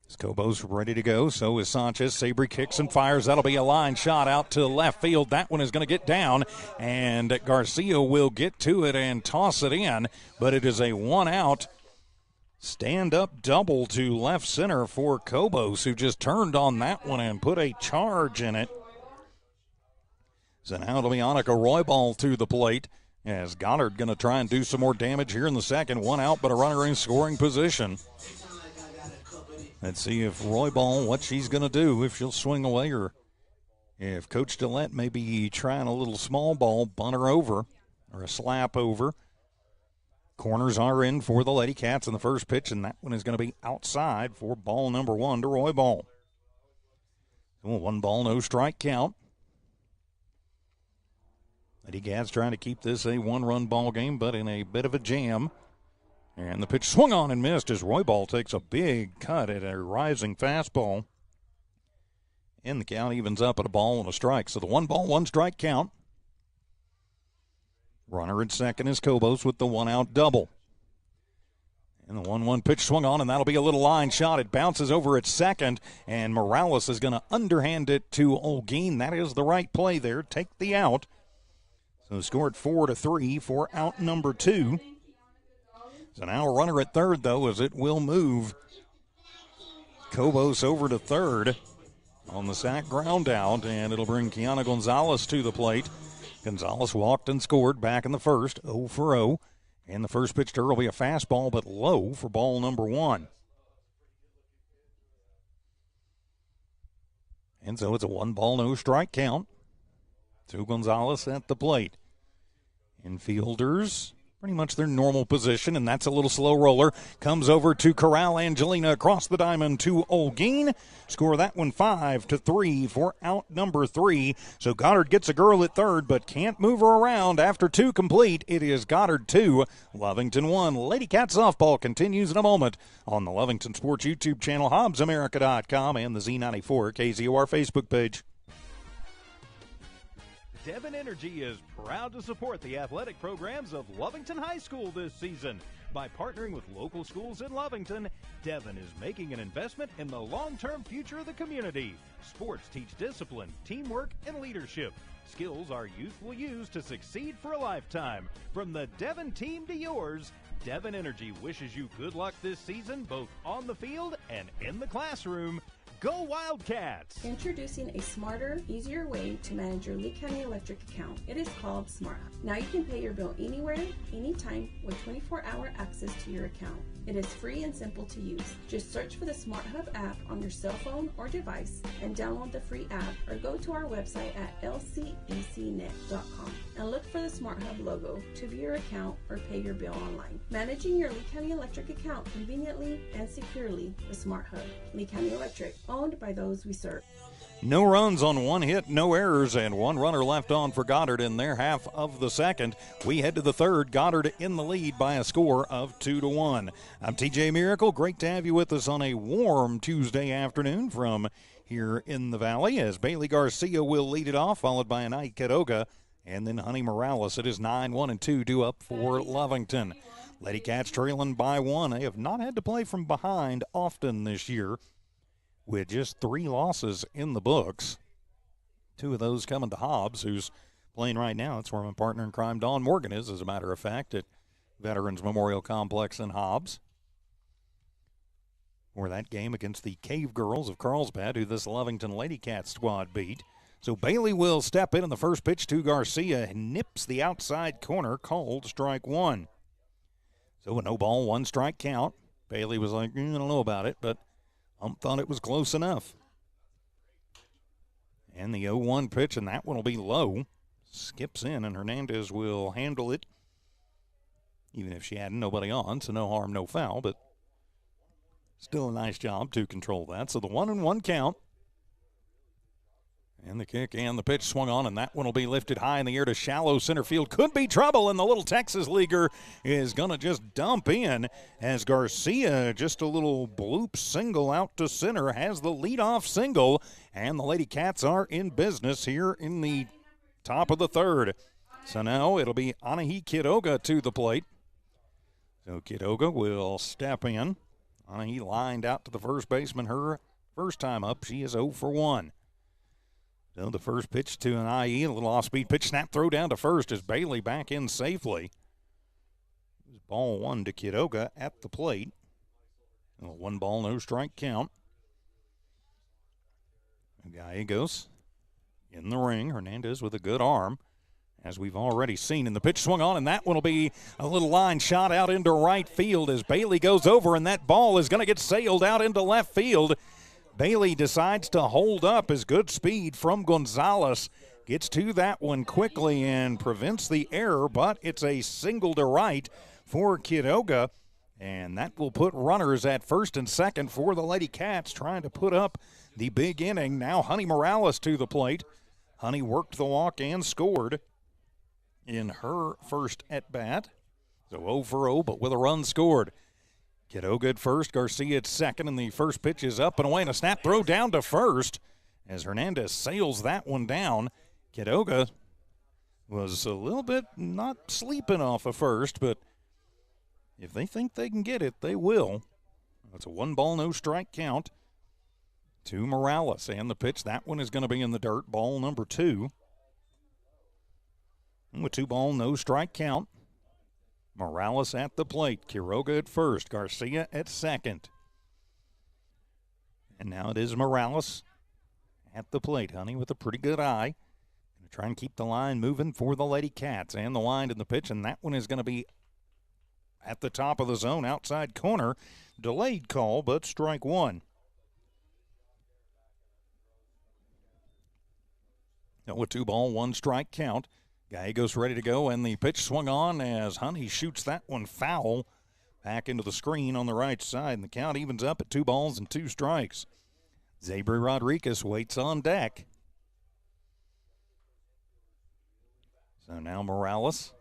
Is Cobos ready to go? So is Sanchez. Sabry kicks and fires. That'll be a line shot out to left field. That one is going to get down, and Garcia will get to it and toss it in, but it is a 1-out stand-up double to left center for Cobos, who just turned on that one and put a charge in it. So now it'll be Annika Roybal to the plate, as Goddard going to try and do some more damage here in the second. 1 out, but a runner in scoring position. Let's see if Roybal, what she's going to do, if she'll swing away or if Coach Dillette may be trying a little small ball, bunt her over, or a slap over. Corners are in for the Lady Cats in the first pitch, and that one is going to be outside for ball number 1 to Roybal. So 1 ball, no strike count. Lady Cats trying to keep this a 1-run ball game, but in a bit of a jam. And the pitch swung on and missed as Roybal takes a big cut at a rising fastball. And the count evens up at a ball and a strike. So the 1 ball, 1 strike count. Runner at second is Cobos with the 1-out double. And the 1-1 pitch swung on, and that'll be a little line shot. It bounces over at second, and Morales is going to underhand it to Olguin. That is the right play there. Take the out. So scored 4-3 for out number 2. So now a runner at third, though, as it will move Cobos over to third on the sac ground out, and it'll bring Kiana Gonzalez to the plate. Gonzalez walked and scored back in the first, 0 for 0. And the first pitch to her will be a fastball, but low for ball number 1. And so it's a 1 ball, no strike count to Gonzalez at the plate. Infielders, pretty much their normal position, and that's a little slow roller. Comes over to Corral Angelina across the diamond to Olguin. Score that one 5-3 for out number 3. So Goddard gets a girl at third, but can't move her around after 2 complete. It is Goddard 2, Lovington 1. Lady Cat softball continues in a moment on the Lovington Sports YouTube channel, HobbsAmerica.com, and the Z94 KZOR Facebook page. Devon Energy is proud to support the athletic programs of Lovington High School this season. By partnering with local schools in Lovington, Devon is making an investment in the long-term future of the community. Sports teach discipline, teamwork, and leadership. Skills our youth will use to succeed for a lifetime. From the Devon team to yours, Devon Energy wishes you good luck this season, both on the field and in the classroom. Go Wildcats! Introducing a smarter, easier way to manage your Lee County Electric account. It is called SmartHub. Now you can pay your bill anywhere, anytime, with 24-hour access to your account. It is free and simple to use. Just search for the SmartHub app on your cell phone or device and download the free app, or go to our website at lcecnet.com and look for the SmartHub logo to view your account or pay your bill online. Managing your Lee County Electric account conveniently and securely with SmartHub. Lee County Electric, owned by those we serve. No runs on 1 hit, no errors, and 1 runner left on for Goddard in their half of the second. We head to the third. Goddard in the lead by a score of 2-1. I'm TJ Miracle. Great to have you with us on a warm Tuesday afternoon from here in the Valley, as Bailey Garcia will lead it off, followed by Anai Kadoga, and then Honey Morales. It is 9-1-2 due up for Lovington. Lady Cats trailing by 1. They have not had to play from behind often this year, with just 3 losses in the books. 2 of those coming to Hobbs, who's playing right now. That's where my partner in crime, Dawn Morgan, is, as a matter of fact, at Veterans Memorial Complex in Hobbs. For that game against the Cave Girls of Carlsbad, who this Lovington Lady Cat squad beat. So Bailey will step in the first pitch to Garcia, nips the outside corner, called strike 1. So a no ball, 1 strike count. Bailey was like, I don't know about it, but thought it was close enough. And the 0-1 pitch, and that one will be low. Skips in, and Hernandez will handle it, even if she had nobody on, so no harm, no foul, but still a nice job to control that. So the 1-1 count. And the kick and the pitch swung on, and that one will be lifted high in the air to shallow center field. Could be trouble, and the little Texas leaguer is going to just dump in as Garcia, just a little bloop single out to center, has the leadoff single, and the Lady Cats are in business here in the top of the third. So now it'll be Anahi Kidoga to the plate. So Kidoga will step in. Anahi lined out to the first baseman her first time up. She is 0 for 1. So the first pitch to an IE, a little off-speed pitch, snap throw down to first as Bailey back in safely. Ball 1 to Kidoga at the plate. A 1-ball, no strike count. Gallegos in the ring. Hernandez with a good arm, as we've already seen. And the pitch swung on, and that one will be a little line shot out into right field as Bailey goes over, and that ball is going to get sailed out into left field. Bailey decides to hold up as good speed from Gonzalez gets to that one quickly and prevents the error, but it's a single to right for Kidoga, and that will put runners at first and second for the Lady Cats, trying to put up the big inning. Now Honey Morales to the plate. Honey worked the walk and scored in her first at-bat. So 0 for 0, but with a run scored. Kidoga at first, Garcia at second, and the first pitch is up and away, and a snap throw down to first as Hernandez sails that one down. Kidoga was a little bit not sleeping off of first, but if they think they can get it, they will. That's a 1-ball, no strike count to Morales, and the pitch, that one is going to be in the dirt, ball number 2. And with 2-ball, no strike count. Morales at the plate. Quiroga at first. Garcia at second. And now it is Morales at the plate. Honey with a pretty good eye. Going to try and keep the line moving for the Lady Cats. And the line in the pitch. And that one is going to be at the top of the zone, outside corner. Delayed call, but strike 1. Now with 2-ball, 1 strike count. Gallegos ready to go, and the pitch swung on as Honey shoots that one foul back into the screen on the right side, and the count evens up at 2 balls and 2 strikes. Zabri Rodriguez waits on deck. So now Morales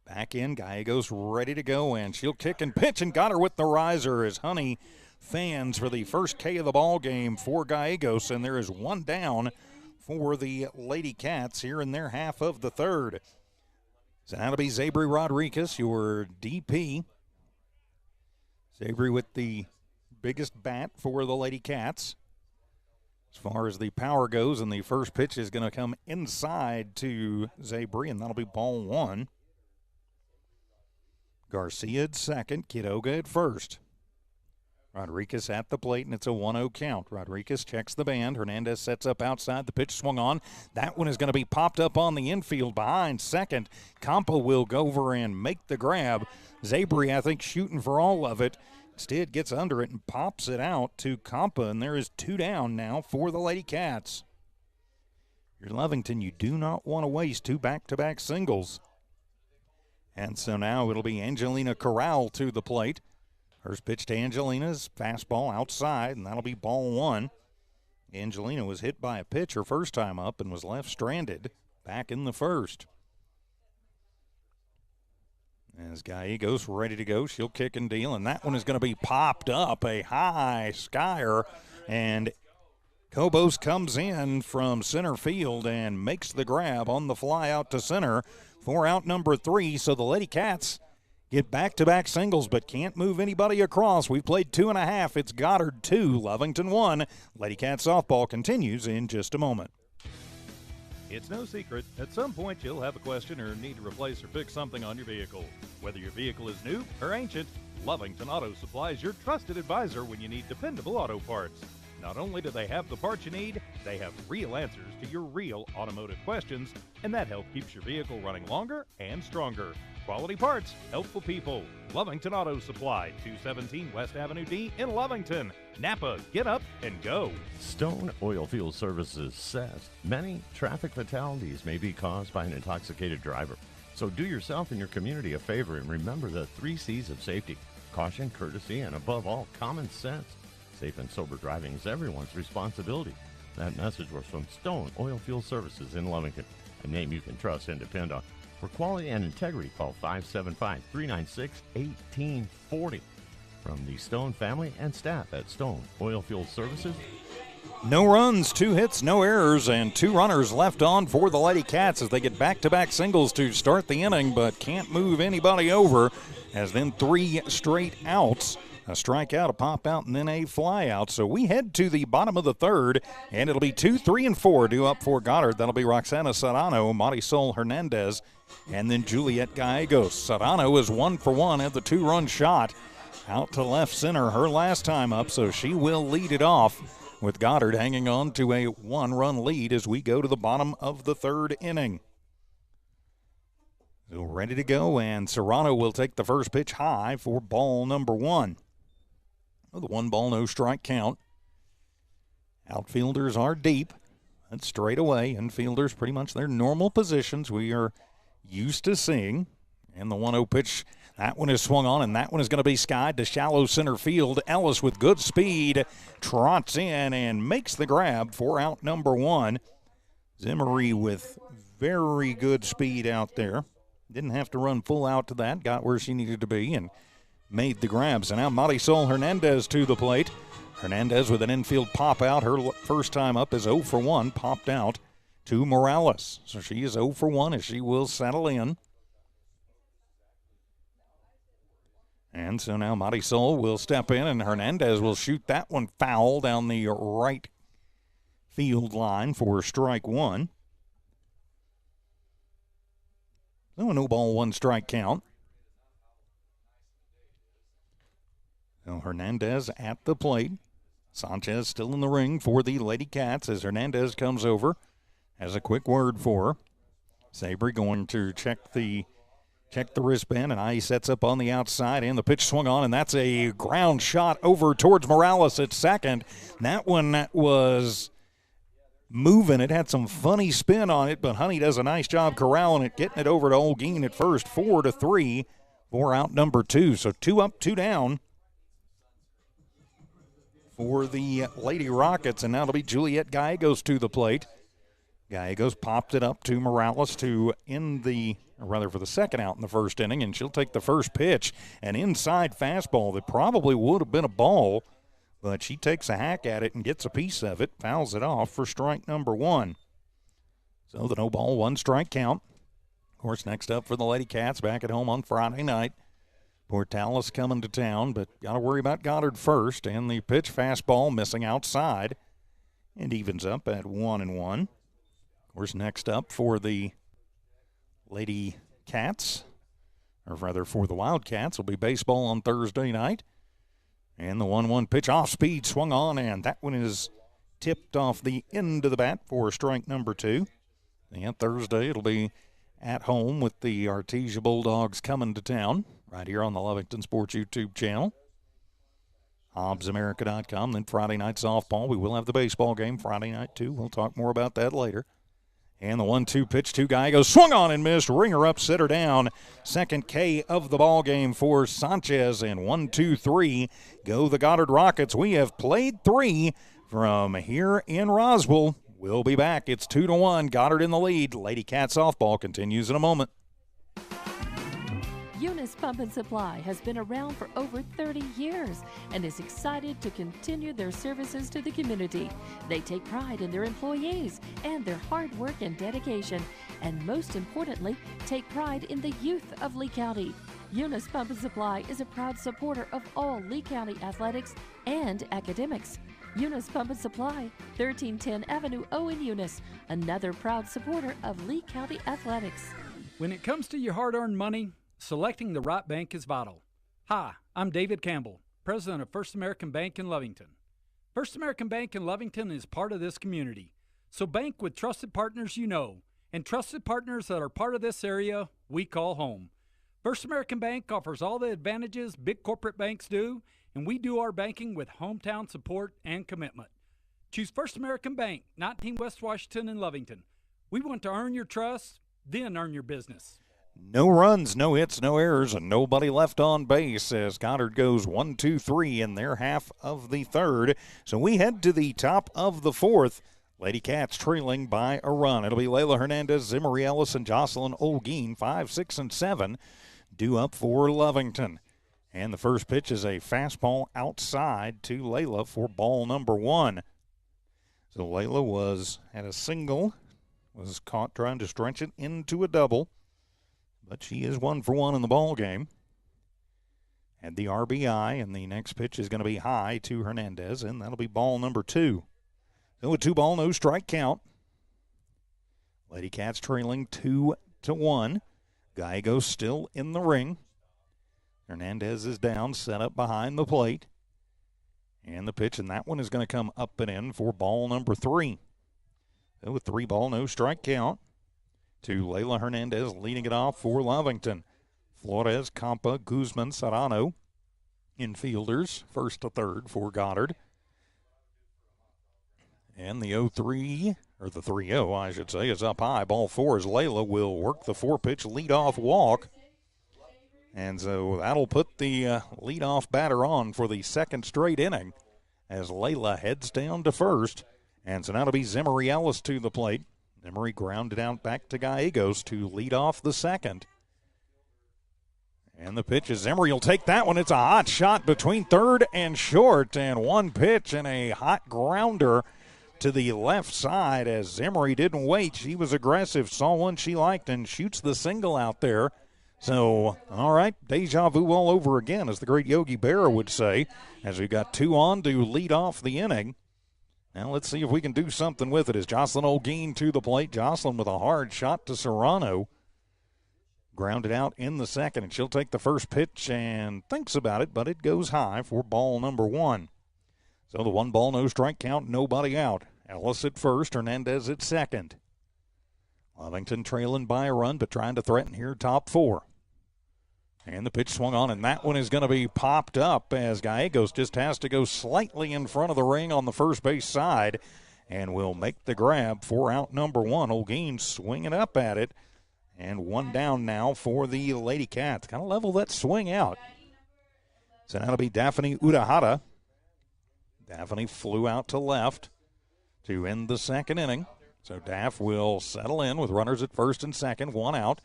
back in. Gallegos ready to go, and she'll kick and pitch, and got her with the riser as Honey fans for the first K of the ball game for Gallegos, and there is 1 down for the Lady Cats here in their half of the third. So that'll be Zabri Rodriguez, your DP. Zabri with the biggest bat for the Lady Cats. As far as the power goes, and the first pitch is going to come inside to Zabri, and that'll be ball 1. Garcia at second, Kidoga at first. Rodriguez at the plate, and it's a 1-0 count. Rodriguez checks the band. Hernandez sets up outside. The pitch swung on. That one is going to be popped up on the infield behind second. Campa will go over and make the grab. Zabri, I think, shooting for all of it. Instead gets under it and pops it out to Campa, and there is 2 down now for the Lady Cats. You're Lovington, you do not want to waste 2 back-to-back singles. And so now it'll be Angelina Corral to the plate. First pitch to Angelina's fastball outside, and that'll be ball 1. Angelina was hit by a pitch her first time up and was left stranded back in the first. As Gallegos ready to go, she'll kick and deal, and that one is going to be popped up, a high skyer, and Cobos comes in from center field and makes the grab on the fly out to center for out number 3, so the Lady Cats get back-to-back singles, but can't move anybody across. We've played 2.5. It's Goddard 2, Lovington 1. Lady Cat softball continues in just a moment. It's no secret, at some point you'll have a question or need to replace or fix something on your vehicle. Whether your vehicle is new or ancient, Lovington Auto Supply is your trusted advisor when you need dependable auto parts. Not only do they have the parts you need, they have real answers to your real automotive questions, and that help keeps your vehicle running longer and stronger. Quality parts, helpful people. Lovington Auto Supply, 217 West Avenue D in Lovington. Napa, get up and go. Stone Oilfield Services says many traffic fatalities may be caused by an intoxicated driver. So do yourself and your community a favor and remember the 3 C's of safety: caution, courtesy, and above all, common sense. Safe and sober driving is everyone's responsibility. That message was from Stone Oilfield Services in Lovington, a name you can trust and depend on. For quality and integrity, call 575-396-1840. From the Stone family and staff at Stone Oilfield Services, No runs, 2 hits, no errors, and 2 runners left on for the Lady Cats as they get back-to-back singles to start the inning, but can't move anybody over, as then 3 straight outs. A strikeout, a pop-out, and then a fly-out. So we head to the bottom of the third, and it'll be 2, 3, and 4 due up for Goddard. That'll be Roxana Serrano, Marisol Hernandez, and then Juliet Gallegos. Serrano is 1 for 1 at the 2-run shot out to left center her last time up, so she will lead it off, with Goddard hanging on to a 1-run lead as we go to the bottom of the third inning. So ready to go, and Serrano will take the first pitch high for ball number 1. The 1-ball, no strike count. Outfielders are deep. That's straight away. Infielders pretty much their normal positions we are used to seeing. And the 1-0 pitch, that one is swung on, and that one is going to be skied to shallow center field. Ellis with good speed trots in and makes the grab for out number 1. Zimmery with very good speed out there. Didn't have to run full out to that. Got where she needed to be and made the grab. So now Marisol Hernandez to the plate. Hernandez with an infield pop out. Her first time up is 0 for 1, popped out to Morales. So she is 0 for 1 as she will settle in. And so now Marisol will step in, and Hernandez will shoot that one foul down the right field line for strike 1. So a 0-ball, 1-strike count. So Hernandez at the plate. Sanchez still in the ring for the Lady Cats as Hernandez comes over. Has a quick word for her. Sabry going to check the wristband, and he sets up on the outside, and the pitch swung on, and that's a ground shot over towards Morales at second. That one was moving. It had some funny spin on it, but Honey does a nice job corralling it, getting it over to Olguin at first, 4-3 for out number 2. So 2 up, 2 down for the Lady Rockets, and now it'll be Juliet Gallegos to the plate. Gallegos popped it up to Morales to end for the second out in the first inning, and she'll take the first pitch, an inside fastball that probably would have been a ball, but she takes a hack at it and gets a piece of it, fouls it off for strike number 1. So the 0-ball, 1-strike count. Of course, next up for the Lady Cats back at home on Friday night. Portales coming to town, but got to worry about Goddard first, and the pitch fastball missing outside, and evens up at 1-1. Of course, next up for the Lady Cats, or rather for the Wildcats, will be baseball on Thursday night. And the 1-1 pitch off speed swung on, and that one is tipped off the end of the bat for strike number 2. And Thursday it'll be at home with the Artesia Bulldogs coming to town right here on the Lovington Sports YouTube channel. HobbsAmerica.com. Then Friday night softball. We will have the baseball game Friday night too. We'll talk more about that later. And the 1-2 pitch to Gallegos, swung on and missed. Ringer up, sitter down. Second K of the ball game for Sanchez. And 1-2-3 go the Goddard Rockets. We have played 3 from here in Roswell. We'll be back. It's 2-1. Goddard in the lead. Lady Cat softball continues in a moment. Eunice Pump and Supply has been around for over 30 years and is excited to continue their services to the community. They take pride in their employees and their hard work and dedication, and most importantly, take pride in the youth of Lee County. Eunice Pump and Supply is a proud supporter of all Lee County athletics and academics. Eunice Pump and Supply, 1310 Avenue O in Eunice, another proud supporter of Lee County athletics. When it comes to your hard-earned money, selecting the right bank is vital. Hi, I'm David Campbell, president of First American Bank in Lovington. First American Bank in Lovington is part of this community, so bank with trusted partners you know, and trusted partners that are part of this area we call home. First American Bank offers all the advantages big corporate banks do, and we do our banking with hometown support and commitment. Choose First American Bank, 19 West Washington in Lovington. We want to earn your trust, then earn your business. No runs, no hits, no errors, and nobody left on base as Goddard goes 1-2-3 in their half of the third. So we head to the top of the fourth. Lady Cats trailing by a run. It'll be Layla Hernandez, Zimmery Ellis, and Jocelyn Olguin, 5, 6, and 7, due up for Lovington. And the first pitch is a fastball outside to Layla for ball number 1. So Layla had a single, was caught trying to stretch it into a double, but she is 1 for 1 in the ball game. Had the RBI, and the next pitch is going to be high to Hernandez, and that'll be ball number 2. So a 2-ball, no strike count. Lady Cats trailing 2-1. Gallegos still in the ring. Hernandez is down, set up behind the plate. And the pitch, and that one is going to come up and in for ball number 3. So a 3-ball, no strike count to Layla Hernandez, leading it off for Lovington. Flores, Campa, Guzman, Serrano, infielders, first to third for Goddard. And the 0-3, or the 3-0, I should say, is up high. Ball 4 as Layla will work the 4-pitch leadoff walk. And so that'll put the leadoff batter on for the second straight inning as Layla heads down to first. And so now it'll be Zimmery Ellis to the plate. Zimmery grounded out back to Gallegos to lead off the second. And the pitch is Zimmery will take that one. It's a hot shot between third and short. And one pitch and a hot grounder to the left side as Zimmery didn't wait. She was aggressive, saw one she liked, and shoots the single out there. So, all right, deja vu all over again, as the great Yogi Berra would say, as we got 2 on to lead off the inning. Now let's see if we can do something with it. As Jocelyn Olguin to the plate. Jocelyn with a hard shot to Serrano. Grounded out in the second, and she'll take the first pitch and thinks about it, but it goes high for ball number 1. So the 1-ball, no strike count, nobody out. Ellis at first, Hernandez at second. Lovington trailing by a run, but trying to threaten here top 4. And the pitch swung on, and that one is going to be popped up as Gallegos just has to go slightly in front of the ring on the first base side and will make the grab for out number 1. Olguin swinging up at it, and 1 down now for the Lady Cats. Kind of level that swing out. So that'll be Daphne Udahara. Daphne flew out to left to end the second inning. So Daff will settle in with runners at first and second, 1 out.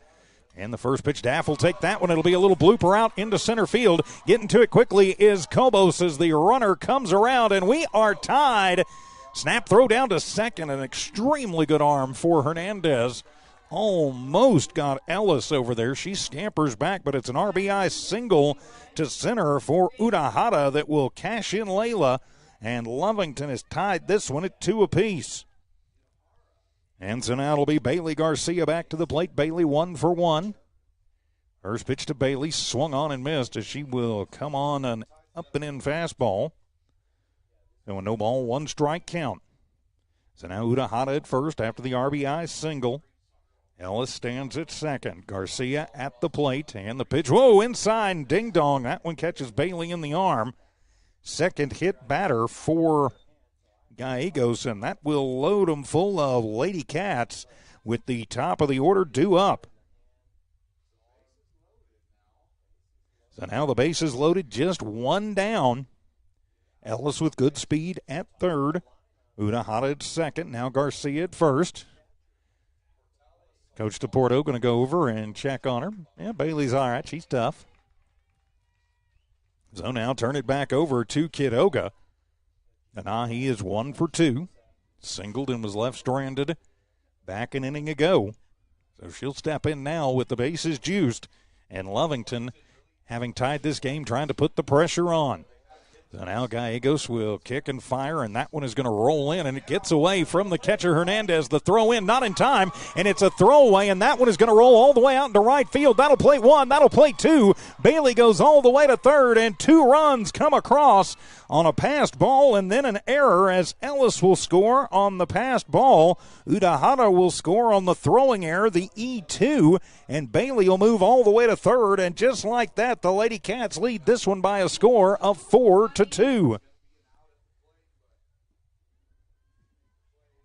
And the first pitch, Daff will take that one. It'll be a little blooper out into center field. Getting to it quickly is Cobos as the runner comes around, and we are tied. Snap throw down to second, an extremely good arm for Hernandez. Almost got Ellis over there. She scampers back, but it's an RBI single to center for Udahara that will cash in Layla. And Lovington has tied this one at 2 apiece. And so now it'll be Bailey Garcia back to the plate. Bailey 1 for 1. First pitch to Bailey swung on and missed as she will come on an up and in fastball. So a no ball, 1 strike count. So now Udahara at first after the RBI single. Ellis stands at second. Garcia at the plate. And the pitch, whoa, inside, ding dong. That one catches Bailey in the arm. Second hit batter for Gallegos, and that will load them full of Lady Cats with the top of the order due up. So now the base is loaded, just 1 down. Ellis with good speed at third. Udahara at second. Now Garcia at first. Coach DePorto going to go over and check on her. Yeah, Bailey's all right. She's tough. So now turn it back over to Kidoga. And he is 1 for 2. Singled and was left stranded back an inning ago. So she'll step in now with the bases juiced. And Lovington, having tied this game, trying to put the pressure on. So now Gallegos will kick and fire, and that one is going to roll in, and it gets away from the catcher Hernandez. The throw in, not in time, and it's a throwaway, and that one is going to roll all the way out into right field. That'll play 1, that'll play 2. Bailey goes all the way to third, and 2 runs come across on a passed ball, and then an error as Ellis will score on the passed ball. Udahara will score on the throwing error, the E2, and Bailey will move all the way to third, and just like that, the Lady Cats lead this one by a score of 4-2.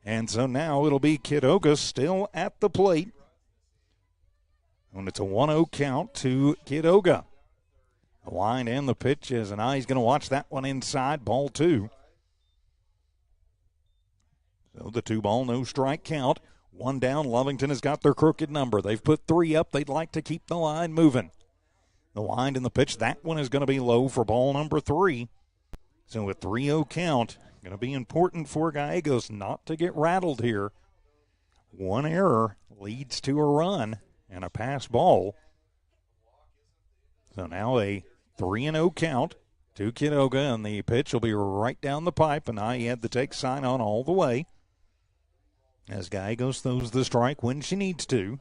And so now it'll be Kidoga still at the plate. And it's a 1-0 count to Kidoga. The line and the pitch is, and he's going to watch that one inside, ball 2. So the 2-ball, no strike count. 1 down, Lovington has got their crooked number. They've put 3 up. They'd like to keep the line moving. The wind and the pitch, that one is going to be low for ball number 3. So a 3-0 count. Going to be important for Gallegos not to get rattled here. One error leads to a run and a pass ball. So now a 3-0 count to Quiroga, and the pitch will be right down the pipe, and I had the take sign on all the way. As Gallegos throws the strike when she needs to.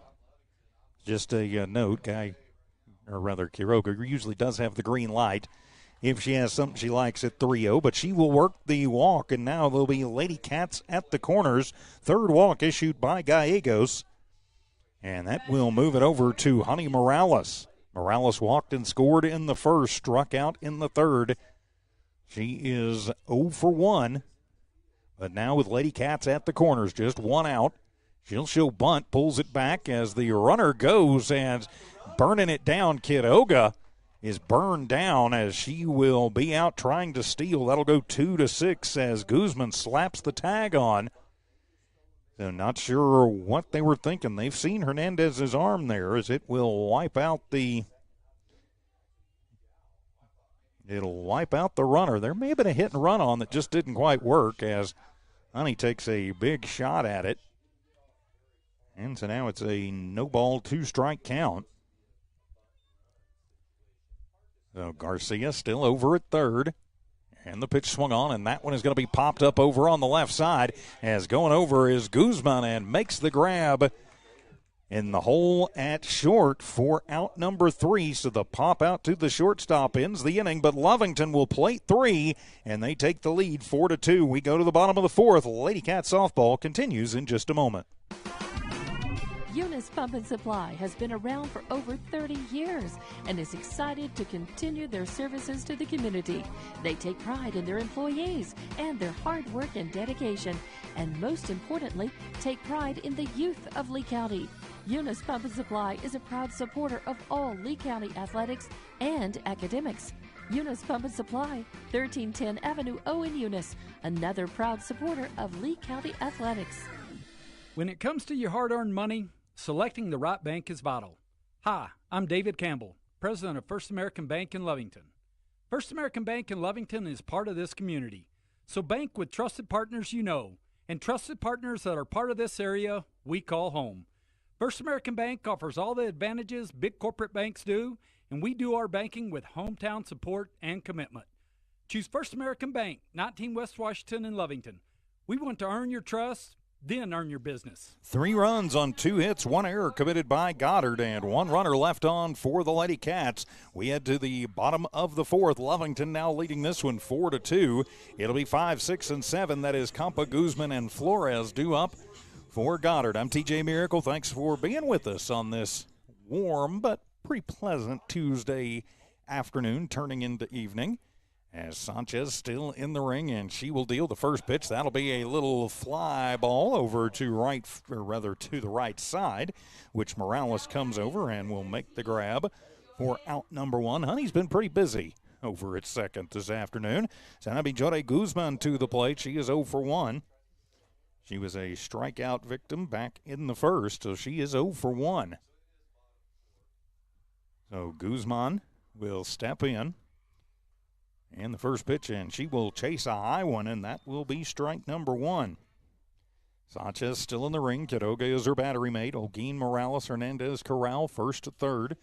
Just a note, Quiroga usually does have the green light if she has something she likes at 3-0, but she will work the walk, and now there'll be Lady Cats at the corners. Third walk issued by Gallegos, and that will move it over to Honey Morales. Morales walked and scored in the first, struck out in the third. She is 0 for 1, but now with Lady Cats at the corners, just one out. She'll show bunt, pulls it back as the runner goes, and burning it down. Quiroga is burned down as she will be out trying to steal. That'll go 2-6 as Guzman slaps the tag on. So not sure what they were thinking. They've seen Hernandez's arm there as it will wipe out the runner. There may have been a hit and run on that just didn't quite work as Honey takes a big shot at it. And so now it's a no ball, 2-strike count. So Garcia still over at third. And the pitch swung on, and that one is going to be popped up over on the left side as going over is Guzman and makes the grab in the hole at short for out number 3. So the pop out to the shortstop ends the inning, but Lovington will plate 3, and they take the lead 4-2. We go to the bottom of the fourth. Lady Cat softball continues in just a moment. Eunice Pump and Supply has been around for over 30 years and is excited to continue their services to the community. They take pride in their employees and their hard work and dedication, and most importantly, take pride in the youth of Lee County. Eunice Pump and Supply is a proud supporter of all Lee County athletics and academics. Eunice Pump and Supply, 1310 Avenue O in Eunice, another proud supporter of Lee County athletics. When it comes to your hard-earned money, selecting the right bank is vital. Hi, I'm David Campbell, president of First American Bank in Lovington. First American Bank in Lovington is part of this community. So bank with trusted partners you know, and trusted partners that are part of this area we call home. First American Bank offers all the advantages big corporate banks do, and we do our banking with hometown support and commitment. Choose First American Bank, 19 West Washington in Lovington. We want to earn your trust, then earn your business. 3 runs on 2 hits, 1 error committed by Goddard, and 1 runner left on for the Lady Cats. We head to the bottom of the fourth. Lovington now leading this one 4-2. It'll be 5, 6, and 7. That is Campa, Guzman, and Flores due up for Goddard. I'm TJ Miracle. Thanks for being with us on this warm but pretty pleasant Tuesday afternoon turning into evening. As Sanchez still in the ring, and she will deal the first pitch. That'll be a little fly ball over to the right side, which Morales comes over and will make the grab for out number 1. Honey's been pretty busy over at second this afternoon. Sanabi Jore Guzman to the plate. She is 0 for 1. She was a strikeout victim back in the first, so she is 0 for 1. So Guzman will step in. And the first pitch, and she will chase a high one, and that will be strike number 1. Sanchez still in the ring. Quiroga is her battery mate. Olguin, Morales, Hernandez, Corral, first to third.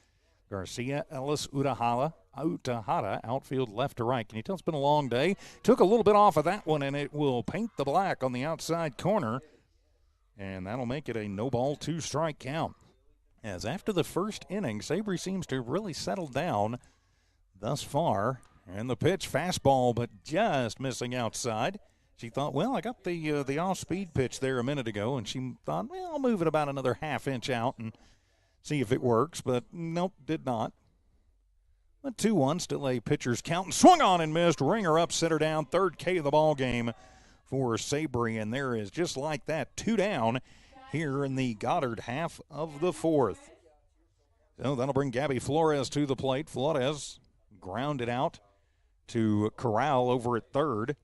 Garcia, Ellis, Utahara, outfield left to right. Can you tell it's been a long day? Took a little bit off of that one, and it will paint the black on the outside corner. And that'll make it a no ball, 2-strike count. As after the first inning, Sabry seems to have really settled down thus far. And the pitch, fastball, but just missing outside. She thought, well, I got the off-speed pitch there a minute ago, and she thought, well, I'll move it about another half-inch out and see if it works. But nope, did not. But 2-1, still a pitcher's count, and swung on and missed. Ringer up, set her down, third K of the ball game for Sabry, and there is just like that, 2 down here in the Goddard half of the fourth. So that'll bring Gabby Flores to the plate. Flores grounded out to Corral over at third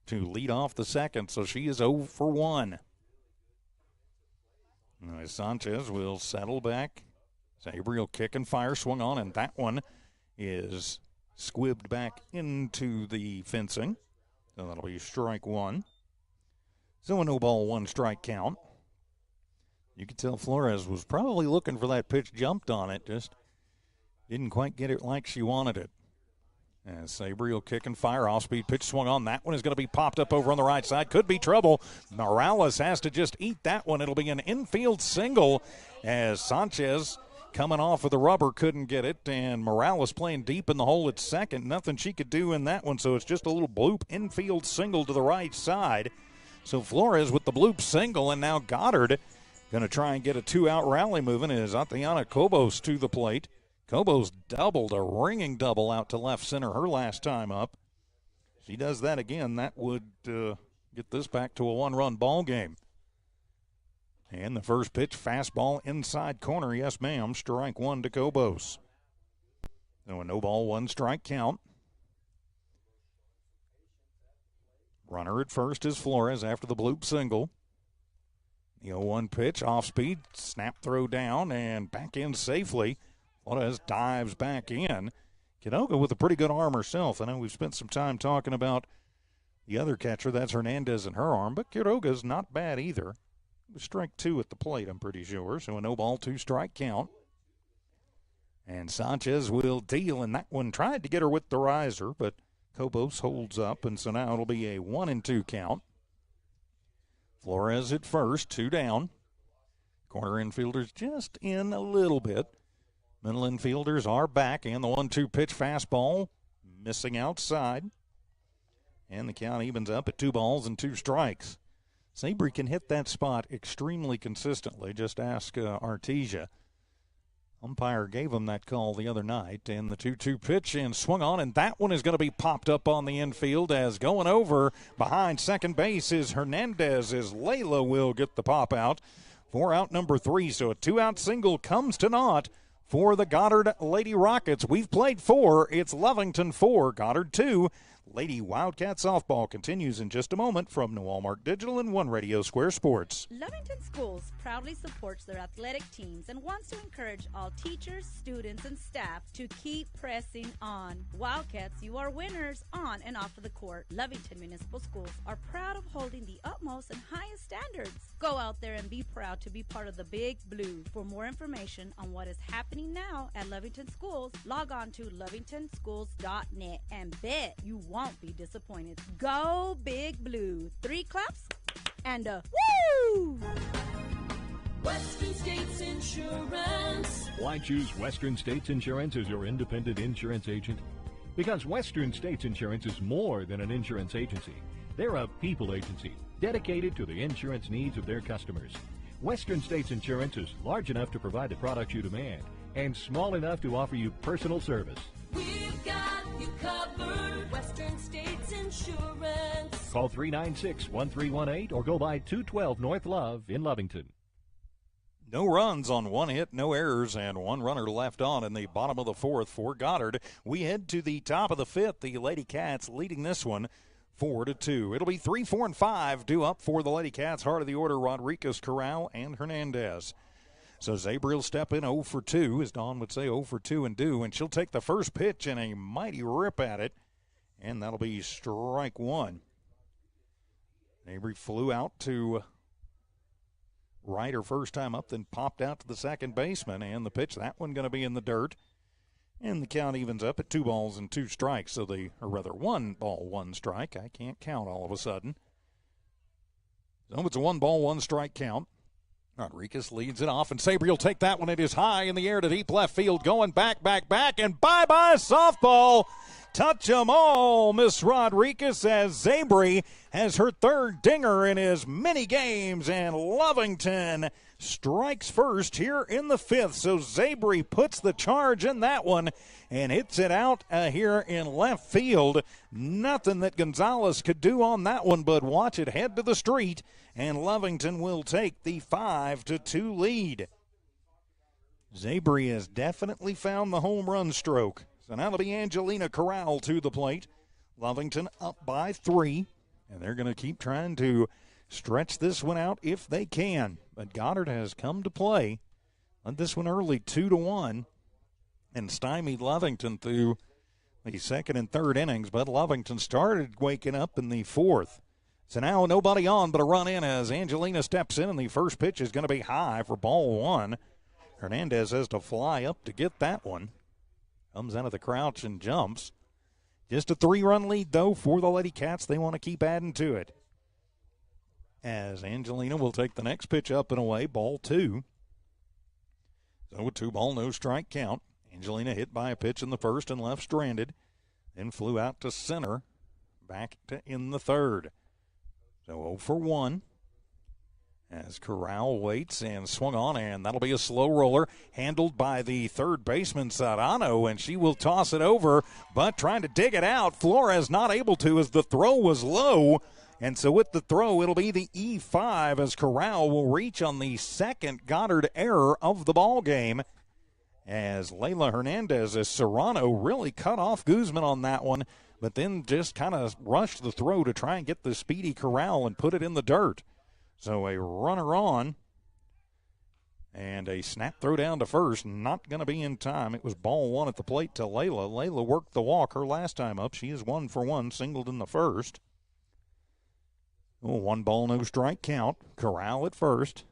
to lead off the second, so she is 0 for 1. Now Sanchez will settle back. Sabry will kick and fire, swung on, and that one is squibbed back into the fencing. So that'll be strike one. So a no ball, one strike count. You could tell Flores was probably looking for that pitch, jumped on it, just didn't quite get it like she wanted it. As Sabry will kick and fire. Off-speed pitch swung on. That one is going to be popped up over on the right side. Could be trouble. Morales has to just eat that one. It'll be an infield single as Sanchez coming off of the rubber couldn't get it. And Morales playing deep in the hole at second. Nothing she could do in that one. So it's just a little bloop infield single to the right side. So Flores with the bloop single. And now Goddard going to try and get a two-out rally moving as Tatiana Cobos to the plate. Cobos doubled, a ringing double out to left center her last time up. She does that again. That would get this back to a one-run ball game. And the first pitch, fastball inside corner. Yes, ma'am. Strike one to Cobos. So a no ball, one strike count. Runner at first is Flores after the bloop single. The 0-1 pitch, off speed, snap throw down, and back in safely. Flores dives back in. Quiroga with a pretty good arm herself. I know we've spent some time talking about the other catcher. That's Hernandez and her arm, but Quiroga's not bad either. Strike two at the plate, I'm pretty sure. So a no ball, two strike count. And Sanchez will deal, and that one tried to get her with the riser, but Cobos holds up, and so now it'll be a 1-2 count. Flores at first, two down. Corner infielders just in a little bit. Middle infielders are back, and the 1-2 pitch fastball missing outside. And the count evens up at 2 balls and 2 strikes. Sabry can hit that spot extremely consistently. Just ask Artesia. Umpire gave him that call the other night. And the 2-2 pitch and swung on, and that one is going to be popped up on the infield as going over behind second base is Hernandez as Layla will get the pop out for out number 3. So a 2-out single comes to naught for the Goddard Lady Rockets. We've played 4. It's Lovington 4, Goddard 2. Lady Wildcat softball continues in just a moment from New Walmart Digital and One Radio Square Sports. Lovington Schools proudly supports their athletic teams and wants to encourage all teachers, students, and staff to keep pressing on. Wildcats, you are winners on and off of the court. Lovington Municipal Schools are proud of holding the utmost and highest standards. Go out there and be proud to be part of the Big Blue. For more information on what is happening now at Lovington Schools, log on to lovingtonschools.net and bet you won't be disappointed. Go Big Blue. 3 claps and a woo! Western States Insurance. Why choose Western States Insurance as your independent insurance agent? Because Western States Insurance is more than an insurance agency. They're a people agency dedicated to the insurance needs of their customers. Western States Insurance is large enough to provide the products you demand and small enough to offer you personal service. We've got you covered. Western States Insurance. Call 396-1318 or go by 212 North Love in Lovington. No runs on 1 hit, no errors, and 1 runner left on in the bottom of the 4th for Goddard. We head to the top of the 5th. The Lady Cats leading this one 4-2. It'll be 3, 4, and 5 due up for the Lady Cats. Heart of the order, Rodriguez, Corral, and Hernandez. So Zabry will step in 0 for 2, as Dawn would say, 0 for 2 and due, and she'll take the first pitch and a mighty rip at it, and that'll be strike 1. Zabry flew out to right her first time up, then popped out to the second baseman, and the pitch, that one going to be in the dirt, and the count evens up at 2 balls and 2 strikes, so or rather 1 ball, 1 strike. I can't count all of a sudden. So it's a 1 ball, 1 strike count. Rodriguez leads it off, and Sabry will take that one. It is high in the air to deep left field, going back, and bye-bye softball. Touch 'em all, Miss Rodriguez, as Zabry has her 3rd dinger in his many games, and Lovington strikes first here in the 5th. So Zabry puts the charge in that one and hits it out here in left field. Nothing that Gonzalez could do on that one but watch it head to the street, and Lovington will take the 5-2 lead. Zabry has definitely found the home run stroke. So now it'll be Angelina Corral to the plate. Lovington up by 3, and they're going to keep trying to stretch this one out if they can. But Goddard has come to play. Led this one early 2-1 and stymied Lovington through the second and third innings, but Lovington started waking up in the fourth. So now nobody on but a run in as Angelina steps in, and the first pitch is going to be high for ball one. Hernandez has to fly up to get that one. Comes out of the crouch and jumps. Just a 3-run lead, though, for the Lady Cats. They want to keep adding to it. As Angelina will take the next pitch up and away, ball two. So a 2-ball, no strike count. Angelina hit by a pitch in the first and left stranded. Then flew out to center, back to in the third. So 0 for 1. As Corral waits and swung on, and that'll be a slow roller handled by the third baseman, Serrano, and she will toss it over, but trying to dig it out. Flores not able to as the throw was low, and so with the throw, it'll be the E5 as Corral will reach on the second Goddard error of the ball game. As Layla Hernandez, as Serrano really cut off Guzman on that one, but then just kind of rushed the throw to try and get the speedy Corral and put it in the dirt. So a runner on and a snap throw down to first. Not going to be in time. It was ball one at the plate to Layla. Layla worked the walk her last time up. She is 1 for 1, singled in the first. 1 ball, no strike count. Corral at first.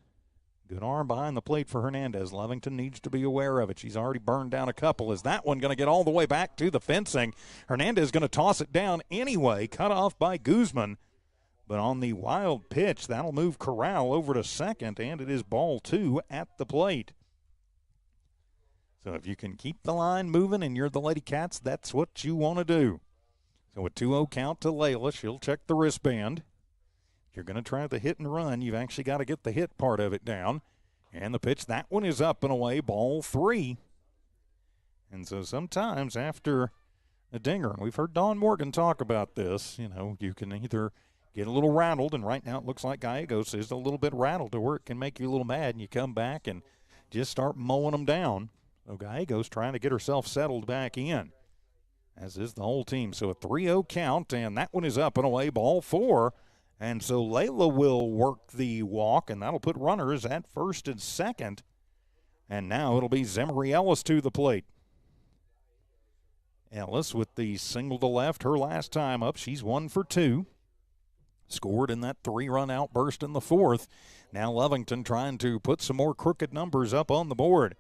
Good arm behind the plate for Hernandez. Lovington needs to be aware of it. She's already burned down a couple. Is that one going to get all the way back to the fencing? Hernandez is going to toss it down anyway. Cut off by Guzman. But on the wild pitch, that'll move Corral over to second, and it is ball two at the plate. So if you can keep the line moving and you're the Lady Cats, that's what you want to do. So a 2-0 count to Layla. She'll check the wristband. If you're going to try the hit and run, you've actually got to get the hit part of it down. And the pitch, that one is up and away, ball three. And so sometimes after a dinger, and we've heard Dawn Morgan talk about this, you can either get a little rattled, and right now it looks like Gallegos is a little bit rattled to where it can make you a little mad, and you come back and just start mowing them down. So Gallegos trying to get herself settled back in, as is the whole team. So a 3-0 count, and that one is up and away, ball four. And so Layla will work the walk, and that'll put runners at first and second. And now it'll be Zemery Ellis to the plate. Ellis with the single to left her last time up. She's 1 for 2. Scored in that 3-run outburst in the fourth. Now Lovington trying to put some more crooked numbers up on the board.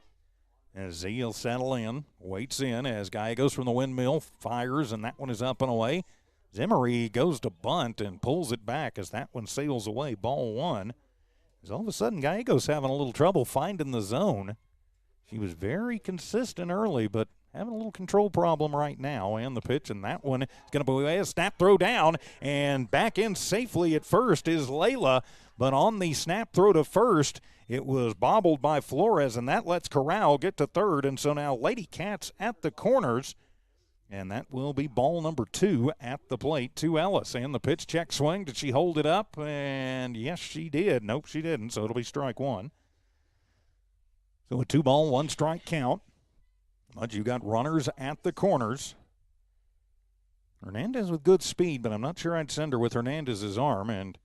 As Z will settle in, waits in as Gallegos from the windmill fires, and that one is up and away. Zemery goes to bunt and pulls it back as that one sails away, ball one. As all of a sudden Gallegos having a little trouble finding the zone. She was very consistent early, but having a little control problem right now. And the pitch, and that one is going to be a snap throw down, and back in safely at first is Layla. But on the snap throw to first, it was bobbled by Flores, and that lets Corral get to third. And so now Lady Cats at the corners, and that will be ball number 2 at the plate to Ellis. And the pitch, check swing. Did she hold it up? And yes, she did. Nope, she didn't. So it'll be strike one. So a 2-ball, 1 strike count. But you got runners at the corners. Hernandez with good speed, but I'm not sure I'd send her with Hernandez's arm. And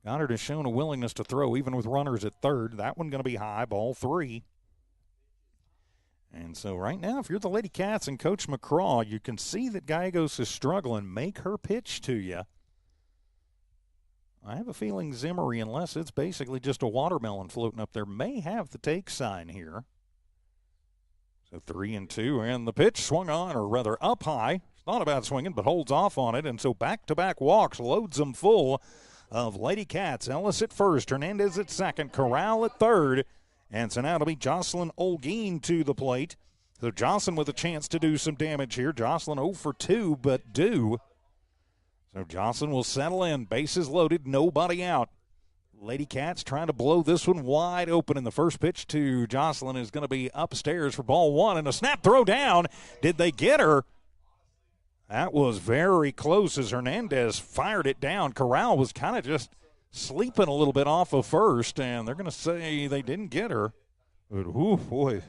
Goddard has shown a willingness to throw even with runners at third. That one going to be high, ball 3. And so right now, if you're the Lady Cats and Coach McCraw, you can see that Gallegos is struggling. Make her pitch to you. I have a feeling Zemery, unless it's basically just a watermelon floating up there, may have the take sign here. So 3-2, and the pitch swung on, or rather up high. Thought about swinging, but holds off on it. And so back-to-back walks, loads them full of Lady Cats. Ellis at first, Hernandez at second, Corral at third. And so now it'll be Jocelyn Olguin to the plate. So Jocelyn with a chance to do some damage here. Jocelyn 0 for 2, but due. So Jocelyn will settle in. Bases loaded, nobody out. Lady Cats trying to blow this one wide open, and the first pitch to Jocelyn is going to be upstairs for ball 1, and a snap throw down. Did they get her? That was very close as Hernandez fired it down. Corral was kind of just sleeping a little bit off of first, and they're going to say they didn't get her. But, ooh, boy,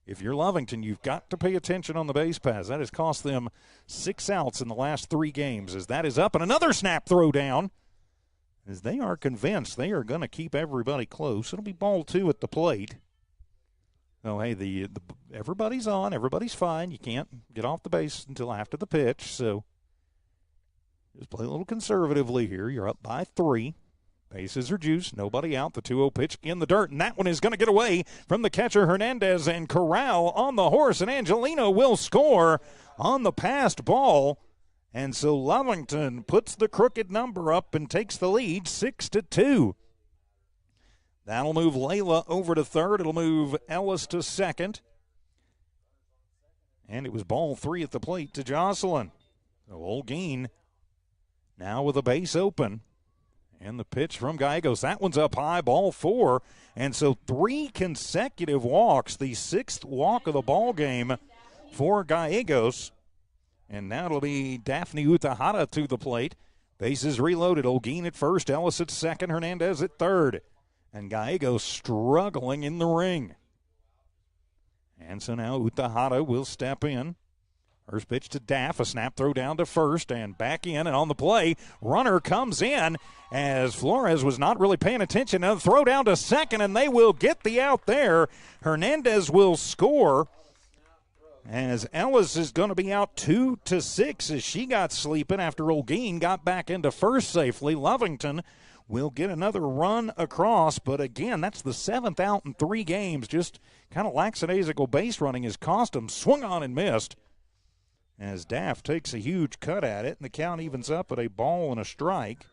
if you're Lovington, you've got to pay attention on the base paths. That has cost them 6 outs in the last 3 games as that is up, and another snap throw down. As they are convinced they are going to keep everybody close. It'll be ball 2 at the plate. Oh, hey, everybody's on. Everybody's fine. You can't get off the base until after the pitch. So just play a little conservatively here. You're up by 3. Bases are juiced. Nobody out. The 2-0 pitch in the dirt. And that one is going to get away from the catcher Hernandez, and Corral on the horse. And Angelino will score on the passed ball. And so Lovington puts the crooked number up and takes the lead 6-2. That'll move Layla over to third. It'll move Ellis to second. And it was ball 3 at the plate to Jocelyn. So Olguin now with a base open. And the pitch from Gallegos. That one's up high, ball 4. And so 3 consecutive walks, the 6th walk of the ball game for Gallegos. And now it'll be Daphne Utahara to the plate. Bases reloaded. Olguin at first, Ellis at second, Hernandez at third. And Gallegos struggling in the ring. And so now Utahara will step in. First pitch to Daff, a snap throw down to first and back in, and on the play, runner comes in as Flores was not really paying attention. Now throw down to second, and they will get the out there. Hernandez will score as Ellis is going to be out 2-6 as she got sleeping after Olguin got back into first safely. Lovington will get another run across, but again, that's the 7th out in 3 games. Just kind of lackadaisical base running has cost them. Swung on and missed as Daff takes a huge cut at it, and the count evens up at a ball and a strike.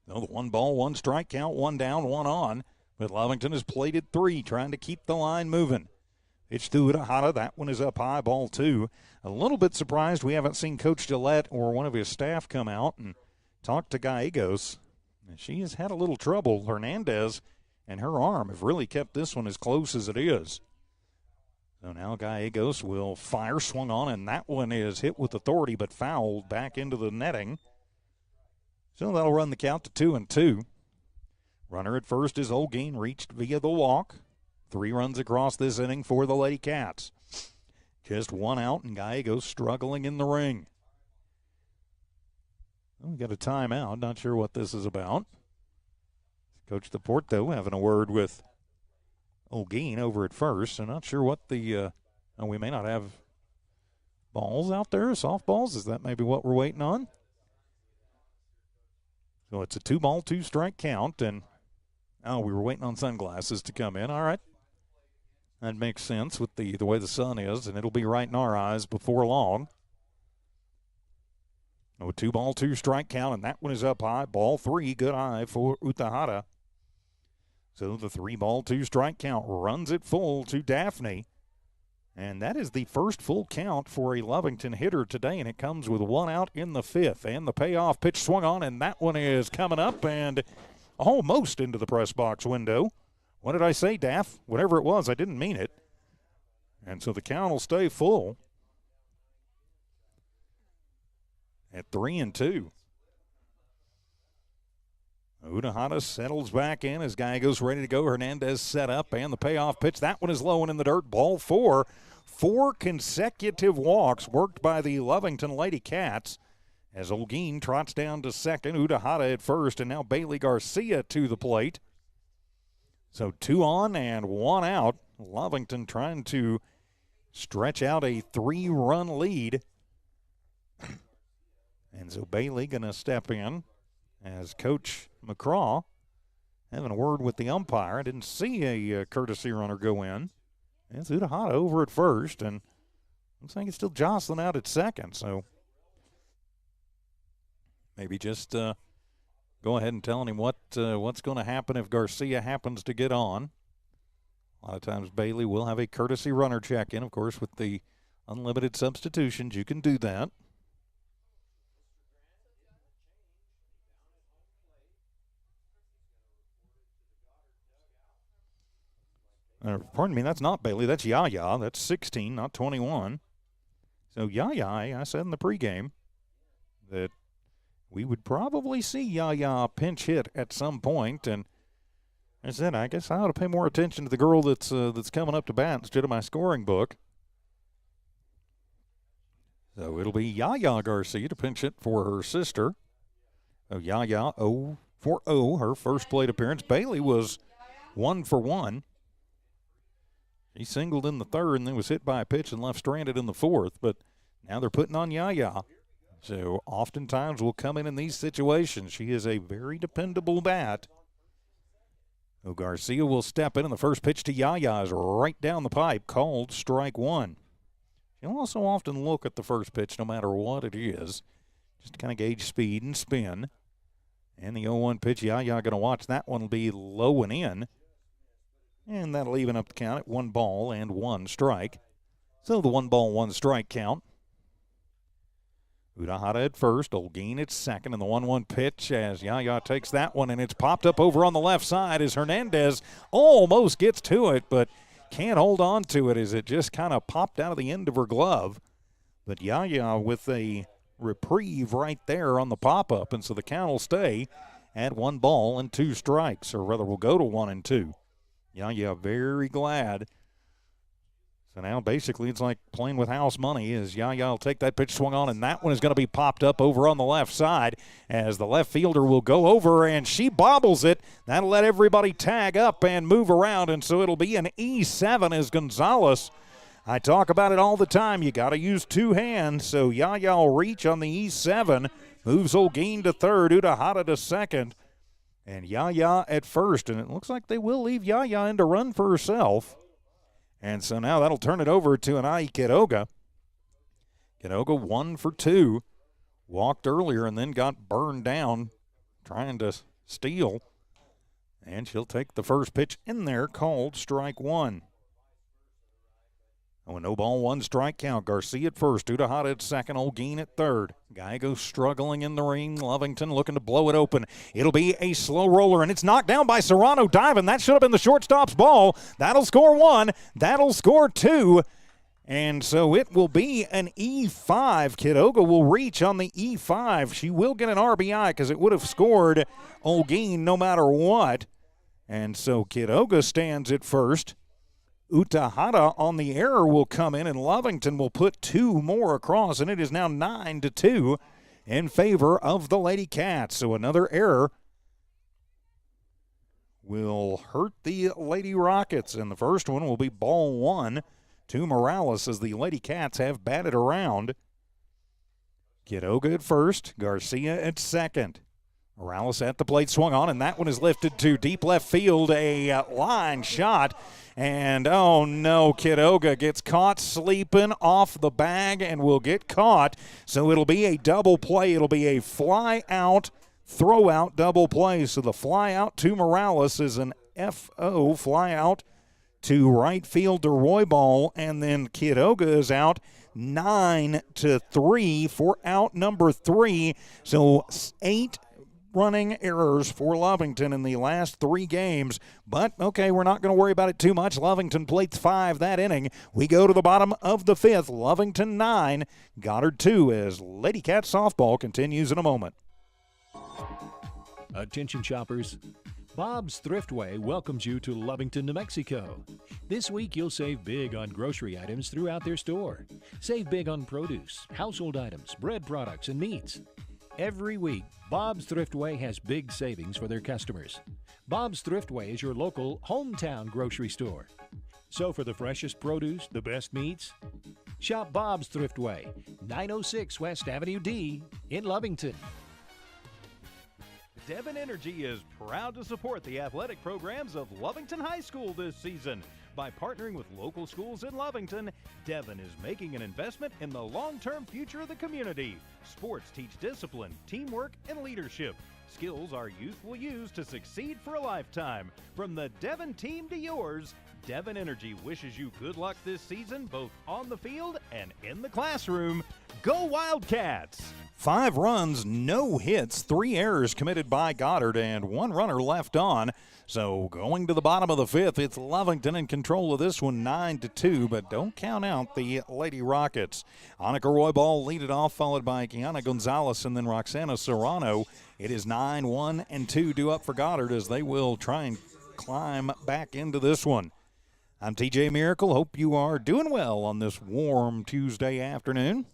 No, the 1-1 strike count, 1 down, 1 on, but Lovington has played at 3, trying to keep the line moving. Pitch to Utahara. That one is up high, ball 2. A little bit surprised we haven't seen Coach Gillette or one of his staff come out and talk to Gallegos. She has had a little trouble. Hernandez and her arm have really kept this one as close as it is. So now Gallegos will fire, swung on, and that one is hit with authority but fouled back into the netting. So that'll run the count to 2-2. Runner at first is Olguin, reached via the walk. 3 runs across this inning for the Lady Cats. Just 1 out, and Gallegos struggling in the ring. Well, we got a timeout. Not sure what this is about. Coach Deporto having a word with Olguin over at first. So not sure what the we may not have balls out there, softballs. Is that maybe what we're waiting on? So it's a 2-ball, 2-strike count, and we were waiting on sunglasses to come in. All right. That makes sense with the way the sun is, and it'll be right in our eyes before long. A 2-ball, 2-strike count, and that one is up high. Ball 3, good eye for Utahara. So the 3-ball, 2-strike count runs it full to Daphne. And that is the first full count for a Lovington hitter today, and it comes with 1 out in the 5th. And the payoff pitch swung on, and that one is coming up and almost into the press box window. What did I say, Daff? Whatever it was, I didn't mean it. And so the count will stay full at 3-2. Utahara settles back in as Gallegos ready to go. Hernandez set up, and the payoff pitch. That one is low and in the dirt. Ball 4. 4 consecutive walks worked by the Lovington Lady Cats as Olguin trots down to second. Utahara at first, and now Bailey Garcia to the plate. So 2 on and 1 out. Lovington trying to stretch out a 3-run lead. And so Bailey going to step in as Coach McCraw having a word with the umpire. I didn't see a courtesy runner go in. It's Utahara over at first, and looks like it's still Jocelyn out at second. So maybe just go ahead and telling him what's going to happen if Garcia happens to get on. A lot of times Bailey will have a courtesy runner check in. Of course, with the unlimited substitutions, you can do that. Pardon me, that's not Bailey. That's Yaya. That's 16, not 21. So Yaya, I said in the pregame that we would probably see Yaya pinch hit at some point, and I said I guess I ought to pay more attention to the girl that's coming up to bat instead of my scoring book. So it'll be Yaya Garcia to pinch hit for her sister. So Yaya 0 for 0, her first plate appearance. Bailey was 1 for 1. He singled in the third and then was hit by a pitch and left stranded in the fourth, but now they're putting on Yaya. So oftentimes will come in these situations. She is a very dependable bat. So Garcia will step in, and the first pitch to Yaya is right down the pipe, called strike one. She'll also often look at the first pitch no matter what it is, just to kind of gauge speed and spin. And the 0-1 pitch, Yaya going to watch that one will be low and in. And that'll even up the count at 1 ball and 1 strike. So the 1 ball, 1 strike count. Udahara at first, Olguin at second, and the 1-1 pitch as Yaya takes that one, and it's popped up over on the left side as Hernandez almost gets to it, but can't hold on to it as it just kind of popped out of the end of her glove. But Yaya with a reprieve right there on the pop-up, and so the count will stay at 1 ball and 2 strikes, or rather will go to 1 and 2. Yaya very glad. So now basically it's like playing with house money as Yaya will take that pitch swung on, and that one is going to be popped up over on the left side as the left fielder will go over, and she bobbles it. That'll let everybody tag up and move around, and so it'll be an E7 as Gonzalez. I talk about it all the time. You got to use 2 hands, so Yaya will reach on the E7, moves Olguin to third, Udahara to second, and Yaya at first, and it looks like they will leave Yaya in to run for herself. And so now that'll turn it over to Anai Quiroga. Quiroga 1 for 2. Walked earlier and then got burned down trying to steal. And she'll take the first pitch in there, called strike 1. Oh, 0 ball, 1 strike count. Garcia at first, Udahara at second, Olguin at third. Geigo struggling in the ring. Lovington looking to blow it open. It'll be a slow roller, and it's knocked down by Serrano diving. That should have been the shortstop's ball. That'll score 1. That'll score 2. And so it will be an E5. Quiroga will reach on the E5. She will get an RBI because it would have scored Olguin no matter what. And so Quiroga stands at first. Utahara on the error will come in, and Lovington will put 2 more across, and it is now 9-2 in favor of the Lady Cats. So another error will hurt the Lady Rockets, and the first one will be ball 1 to Morales as the Lady Cats have batted around. Quiroga at first, Garcia at second. Morales at the plate, swung on, and that one is lifted to deep left field, a line shot. And, oh, no, Quiroga gets caught sleeping off the bag and will get caught. So it'll be a double play. It'll be a fly-out, throw-out double play. So the fly-out to Morales is an FO, fly-out to right fielder Roybal, and then Quiroga is out 9-3 for out number 3. So 8 running errors for Lovington in the last 3 games. But, okay, we're not going to worry about it too much. Lovington plates 5 that inning. We go to the bottom of the 5th. Lovington 9, Goddard 2 as Lady Cat softball continues in a moment. Attention shoppers. Bob's Thriftway welcomes you to Lovington, New Mexico. This week you'll save big on grocery items throughout their store. Save big on produce, household items, bread products, and meats. Every week, Bob's Thriftway has big savings for their customers. Bob's Thriftway is your local hometown grocery store. So for the freshest produce, the best meats, shop Bob's Thriftway, 906 West Avenue D in Lovington. Devon Energy is proud to support the athletic programs of Lovington High School this season. By partnering with local schools in Lovington, Devon is making an investment in the long-term future of the community. Sports teach discipline, teamwork, and leadership. Skills our youth will use to succeed for a lifetime. From the Devon team to yours, Devon Energy wishes you good luck this season, both on the field and in the classroom. Go Wildcats! 5 runs, no hits, 3 errors committed by Goddard, and 1 runner left on. So going to the bottom of the 5th, it's Lovington in control of this one, 9-2, but don't count out the Lady Rockets. Annika Roybal lead it off, followed by Kiana Gonzalez and then Roxana Serrano. It is 9-1-2 due up for Goddard as they will try and climb back into this one. I'm TJ Miracle. Hope you are doing well on this warm Tuesday afternoon.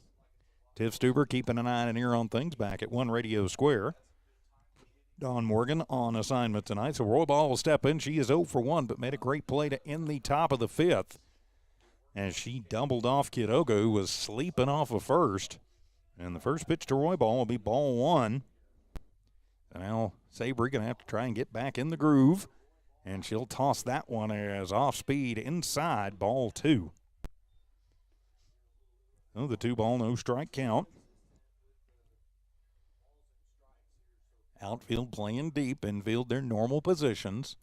Tiff Stuber keeping an eye and ear on things back at One Radio Square. Dawn Morgan on assignment tonight, so Roybal will step in. She is 0 for 1, but made a great play to end the top of the 5th. as she doubled off Kidoga, who was sleeping off of first. And the first pitch to Roy Ball will be ball 1. And now Sabry going to have to try and get back in the groove. And she'll toss that one as off speed inside ball 2. So the 2-ball, no strike count. Outfield playing deep, infield their normal positions.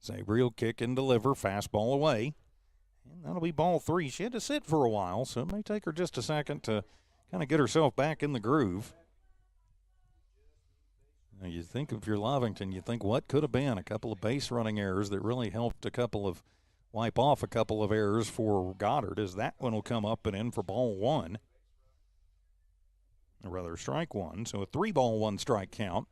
Sabry will kick and deliver, fastball away. And that'll be ball 3. She had to sit for a while, so it may take her just a second to kind of get herself back in the groove. Now you think if you're Lovington, you think what could have been a couple of base running errors that really helped wipe off a couple of errors for Goddard, as that one will come up and in for ball 1. Or rather, strike 1. So a 3-ball, 1 strike count.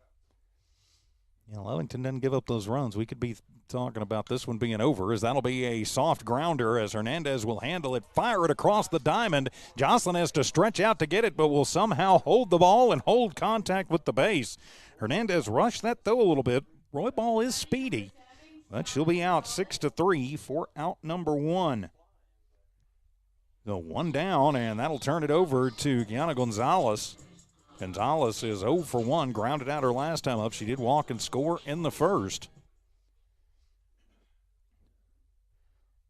Yeah, Lovington doesn't give up those runs. We could be talking about this one being over, as that'll be a soft grounder as Hernandez will handle it, fire it across the diamond. Jocelyn has to stretch out to get it, but will somehow hold the ball and hold contact with the base. Hernandez rushed that though a little bit. Roy Ball is speedy, but she'll be out 6-3 for out number 1. The 1 down, and that'll turn it over to Gianna Gonzalez. Gonzalez is 0 for 1, grounded out her last time up. She did walk and score in the first.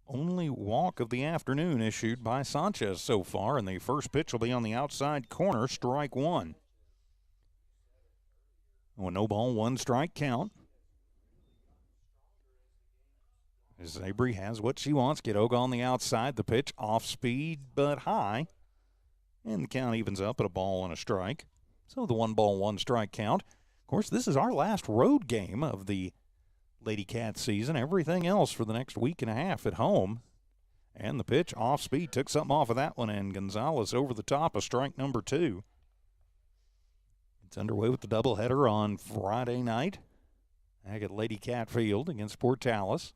Only walk of the afternoon issued by Sanchez so far, and the first pitch will be on the outside corner, strike 1. Well, no ball, 1 strike count. Sabry has what she wants. Kidoga on the outside. The pitch off speed but high. And the count evens up at a ball and a strike. So the 1-ball, 1 strike count. Of course, this is our last road game of the Lady Cat season. Everything else for the next week and a half at home. And the pitch off speed took something off of that one, and Gonzalez over the top of strike number 2. It's underway with the doubleheader on Friday night. Back at Lady Cat Field against Portales.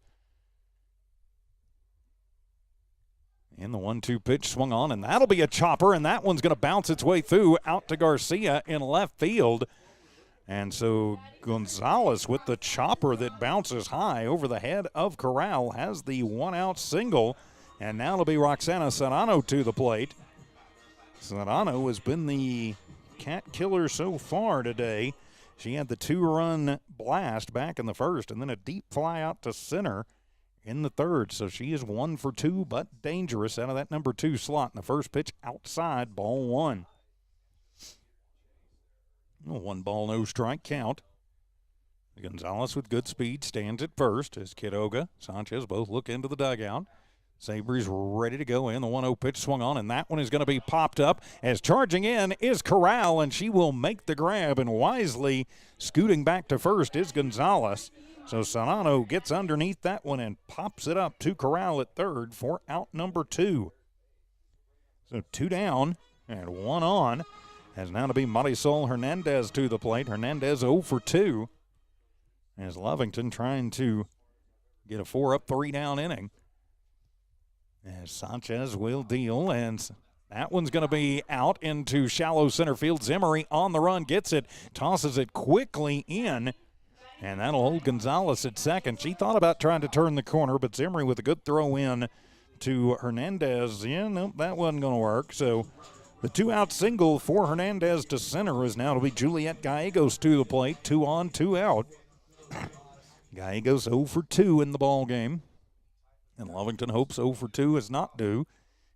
And the 1-2 pitch swung on, and that'll be a chopper, and that one's going to bounce its way through out to Garcia in left field. And so Gonzalez with the chopper that bounces high over the head of Corral has the 1-out single. And now it'll be Roxana Serrano to the plate. Serrano has been the cat killer so far today. She had the 2-run blast back in the first, and then a deep fly out to center in the third. So she is 1 for 2, but dangerous out of that number 2 slot. And the first pitch outside, ball 1. 1-ball, no strike count. Gonzalez with good speed stands at first as Kidoga, Sanchez both look into the dugout. Sabry's ready to go in. The 1-0 pitch swung on, and that one is going to be popped up as charging in is Corral, and she will make the grab, and wisely scooting back to first is Gonzalez. So Serrano gets underneath that one and pops it up to Corral at third for out number 2. So 2 down and 1 on. Has now to be Marisol Hernandez to the plate. Hernandez 0 for 2. As Lovington trying to get a 4-up, 3-down inning. As Sanchez will deal, and that one's going to be out into shallow center field. Zimmery on the run, gets it, tosses it quickly in, and that'll hold Gonzalez at second. She thought about trying to turn the corner, but Zimmery with a good throw in to Hernandez. Yeah, nope, that wasn't going to work. So the 2-out single for Hernandez to center is now to be Juliet Gallegos to the plate. 2 on, 2 out. Gallegos 0 for 2 in the ball game. And Lovington hopes 0 for 2 is not due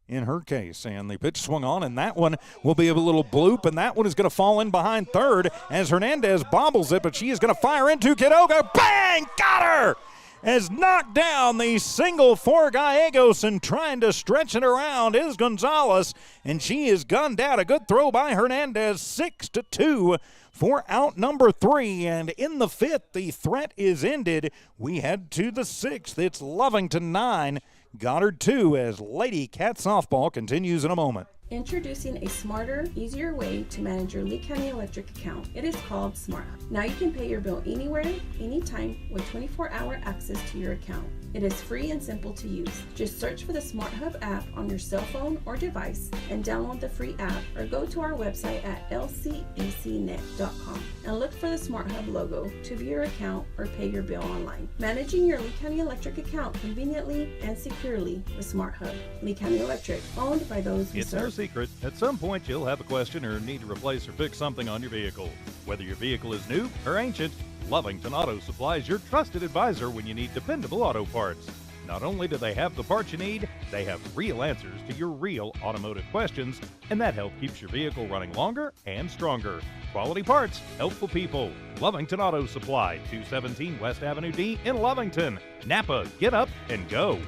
in her case. And the pitch swung on, and that one will be a little bloop, and that one is going to fall in behind third as Hernandez bobbles it, but she is going to fire into Kidoga. Bang! Got her! Has knocked down the single for Gallegos, and trying to stretch it around is Gonzalez, and she is gunned out. A good throw by Hernandez, 6-2 for out number 3. And in the 5th, the threat is ended. We head to the 6th. It's Lovington 9, Goddard 2, as Lady Cat Softball continues in a moment. Introducing a smarter, easier way to manage your Lee County Electric account. It is called Smart Hub. Now you can pay your bill anywhere, anytime, with 24-hour access to your account. It is free and simple to use. Just search for the Smart Hub app on your cell phone or device and download the free app, or go to our website at lcecnet.com and look for the Smart Hub logo to view your account or pay your bill online. Managing your Lee County Electric account conveniently and securely with Smart Hub. Lee County Electric, owned by those who It's serve. no secret, at some point you'll have a question or need to replace or fix something on your vehicle. Whether your vehicle is new or ancient, Lovington Auto Supply is your trusted advisor when you need dependable auto parts. Not only do they have the parts you need, they have real answers to your real automotive questions, and that help keeps your vehicle running longer and stronger. Quality parts, helpful people. Lovington Auto Supply, 217 West Avenue D in Lovington. Napa, get up and go.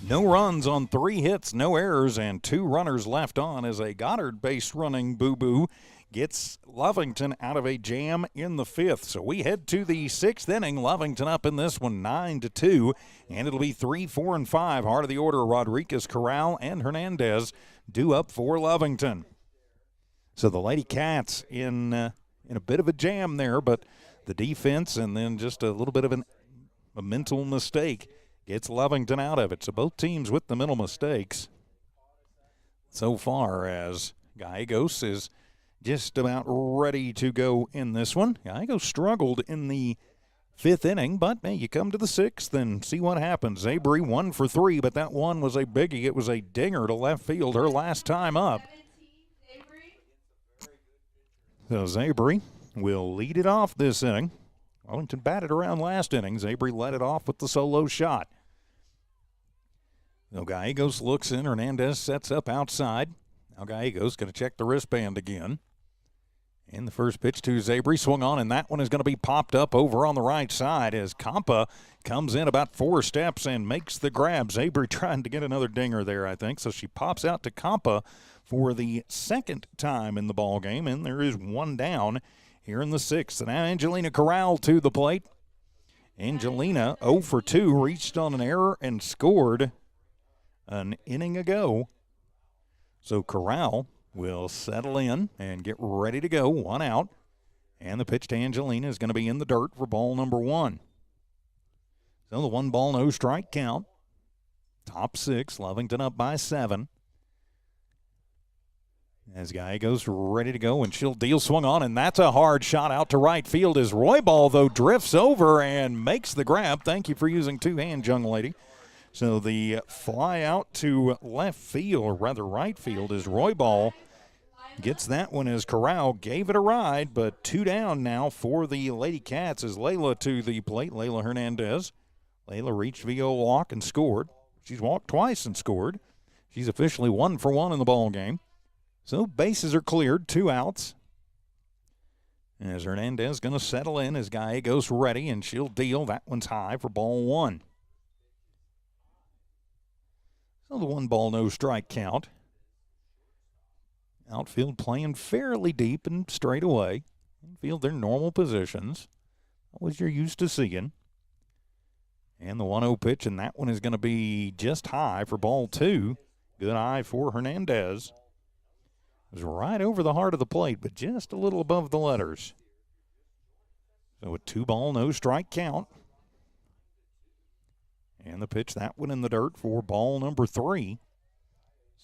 No runs on 3 hits, no errors, and 2 runners left on as a Goddard base running boo-boo gets Lovington out of a jam in the 5th. So we head to the 6th inning. Lovington up in this one 9-2, and it'll be 3, 4, and 5. Heart of the order, Rodriguez, Corral, and Hernandez due up for Lovington. So the Lady Cats in a bit of a jam there, but the defense and then just a little bit of a mental mistake gets Lovington out of it. So both teams with the mental mistakes so far, as Gallegos is just about ready to go in this one. Gallegos struggled in the 5th inning, but hey, you come to the 6th and see what happens. Zabry 1 for 3, but that one was a biggie. It was a dinger to left field her last time up. So Zabry will lead it off this inning. Wellington batted around last inning. Zabry led it off with the solo shot. So Gallegos looks in. Hernandez sets up outside. Now Gallegos going to check the wristband again. And the first pitch to Zabry swung on, and that one is going to be popped up over on the right side as Compa comes in about 4 steps and makes the grab. Zabry trying to get another dinger there, I think. So she pops out to Compa for the 2nd time in the ball game, and there is 1 down here in the 6th. And now Angelina Corral to the plate. Angelina 0 for 2, reached on an error and scored an inning ago. So Corral will settle in and get ready to go. 1 out. And the pitch to Angelina is going to be in the dirt for ball number 1. So the 1 ball, no strike count. Top 6, Lovington up by 7. As Gallegos ready to go, and she'll deal, swung on, and that's a hard shot out to right field as Roybal, though, drifts over and makes the grab. Thank you for using 2 hands, young lady. So the fly out to left field, or rather right field, as Roybal gets that one as Corral gave it a ride, but 2 down now for the Lady Cats as Layla to the plate. Layla Hernandez. Layla reached via a walk and scored. She's walked twice and scored. She's officially 1 for 1 in the ball game. So bases are cleared, 2 outs. As Hernandez going to settle in as Gallegos ready, and she'll deal. That one's high for ball 1. So the 1 ball, no strike count. Outfield playing fairly deep and straight away. Infield, their normal positions. That was you're used to seeing. And the 1-0 pitch, and that one is going to be just high for ball 2. Good eye for Hernandez. It was right over the heart of the plate, but just a little above the letters. So a 2 ball, no strike count. And the pitch, that one in the dirt for ball number 3.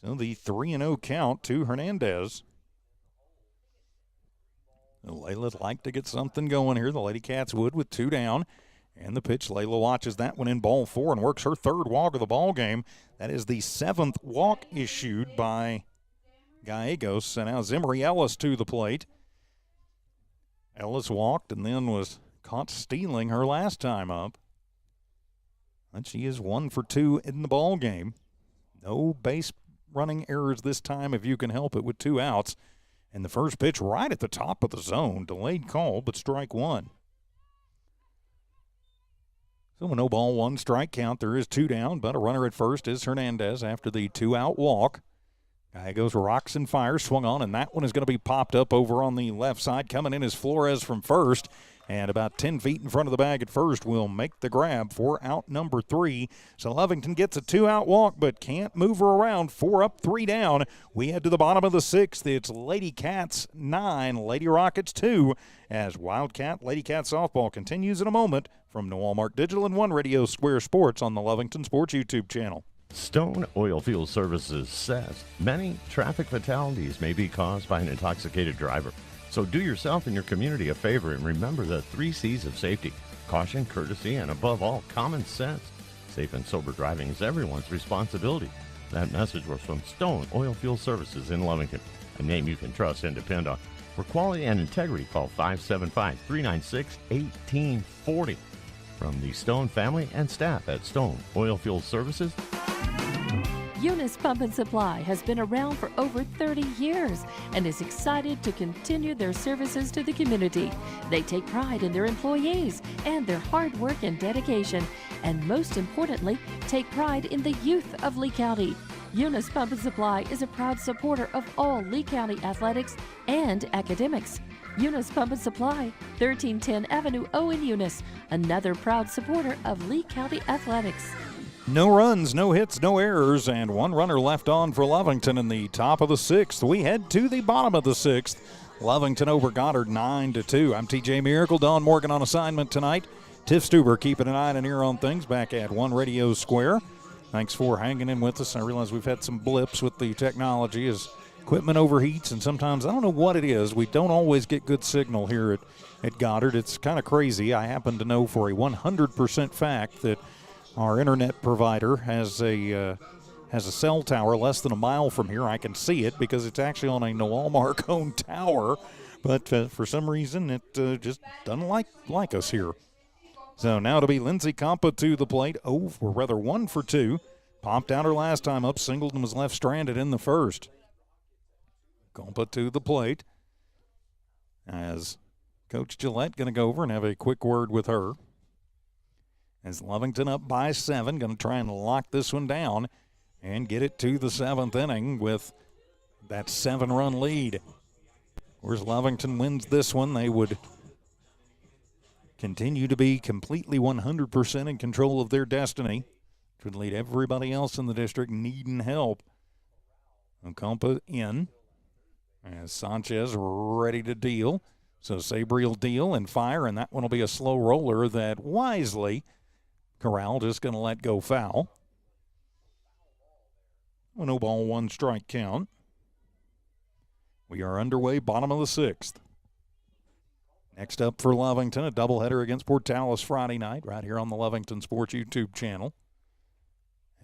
So the 3-0 count to Hernandez. Layla's like to get something going here. The Lady Cats would with 2 down. And the pitch, Layla watches that one in ball 4 and works her 3rd walk of the ball game. That is the 7th walk issued by Gallegos. And now Zimri Ellis to the plate. Ellis walked and then was caught stealing her last time up. And she is 1 for 2 in the ball game. No base running errors this time if you can help it with 2 outs. And the first pitch right at the top of the zone. Delayed call, but strike 1. So a no ball, 1 strike count. There is 2 down, but a runner at first is Hernandez after the 2-out walk. Gallegos rocks and fires, swung on, and that one is going to be popped up over on the left side. Coming in is Flores from first. And about 10 feet in front of the bag at first will make the grab for out number 3. So Lovington gets a 2-out walk but can't move her around. 4 up, 3 down. We head to the bottom of the 6th. It's Lady Cats 9, Lady Rockets 2, as Wildcat Lady Cat softball continues in a moment from the Walmart Digital and One Radio Square Sports on the Lovington Sports YouTube channel. Stone Oilfield Services says many traffic fatalities may be caused by an intoxicated driver. So do yourself and your community a favor and remember the 3 C's of safety: caution, courtesy, and above all, common sense. Safe and sober driving is everyone's responsibility. That message was from Stone Oilfield Services in Lovington, a name you can trust and depend on. For quality and integrity, call 575-396-1840. From the Stone family and staff at Stone Oilfield Services. Eunice Pump and Supply has been around for over 30 years and is excited to continue their services to the community. They take pride in their employees and their hard work and dedication, and most importantly, take pride in the youth of Lee County. Eunice Pump and Supply is a proud supporter of all Lee County athletics and academics. Eunice Pump and Supply, 1310 Avenue O in Eunice, another proud supporter of Lee County athletics. No runs, no hits, no errors, and 1 runner left on for Lovington in the top of the 6th. We head to the bottom of the 6th. Lovington over Goddard 9-2. I'm TJ Miracle. Don Morgan on assignment tonight. Tiff Stuber keeping an eye and an ear on things back at One Radio Square. Thanks for hanging in with us. I realize we've had some blips with the technology as equipment overheats, and sometimes, I don't know what it is, we don't always get good signal here at Goddard. It's kind of crazy. I happen to know for a 100% fact that our internet provider has a cell tower less than a mile from here. I can see it because it's actually on a Walmart-owned tower, but for some reason it just doesn't like us here. So now to be Lindsay Compa to the plate. 1 for 2. Popped out her last time up, singled, and was left stranded in the first. Compa to the plate as Coach Gillette going to go over and have a quick word with her. As Lovington up by 7, going to try and lock this one down and get it to the 7th inning with that 7-run lead. Of course, Lovington wins this one, they would continue to be completely 100% in control of their destiny, which would lead everybody else in the district needing help. Ocampa in as Sanchez ready to deal. So Sabri will deal and fire, and that one will be a slow roller that wisely Corral just going to let go foul. No ball, 1 strike count. We are underway, bottom of the 6th. Next up for Lovington, a doubleheader against Portales Friday night, right here on the Lovington Sports YouTube channel.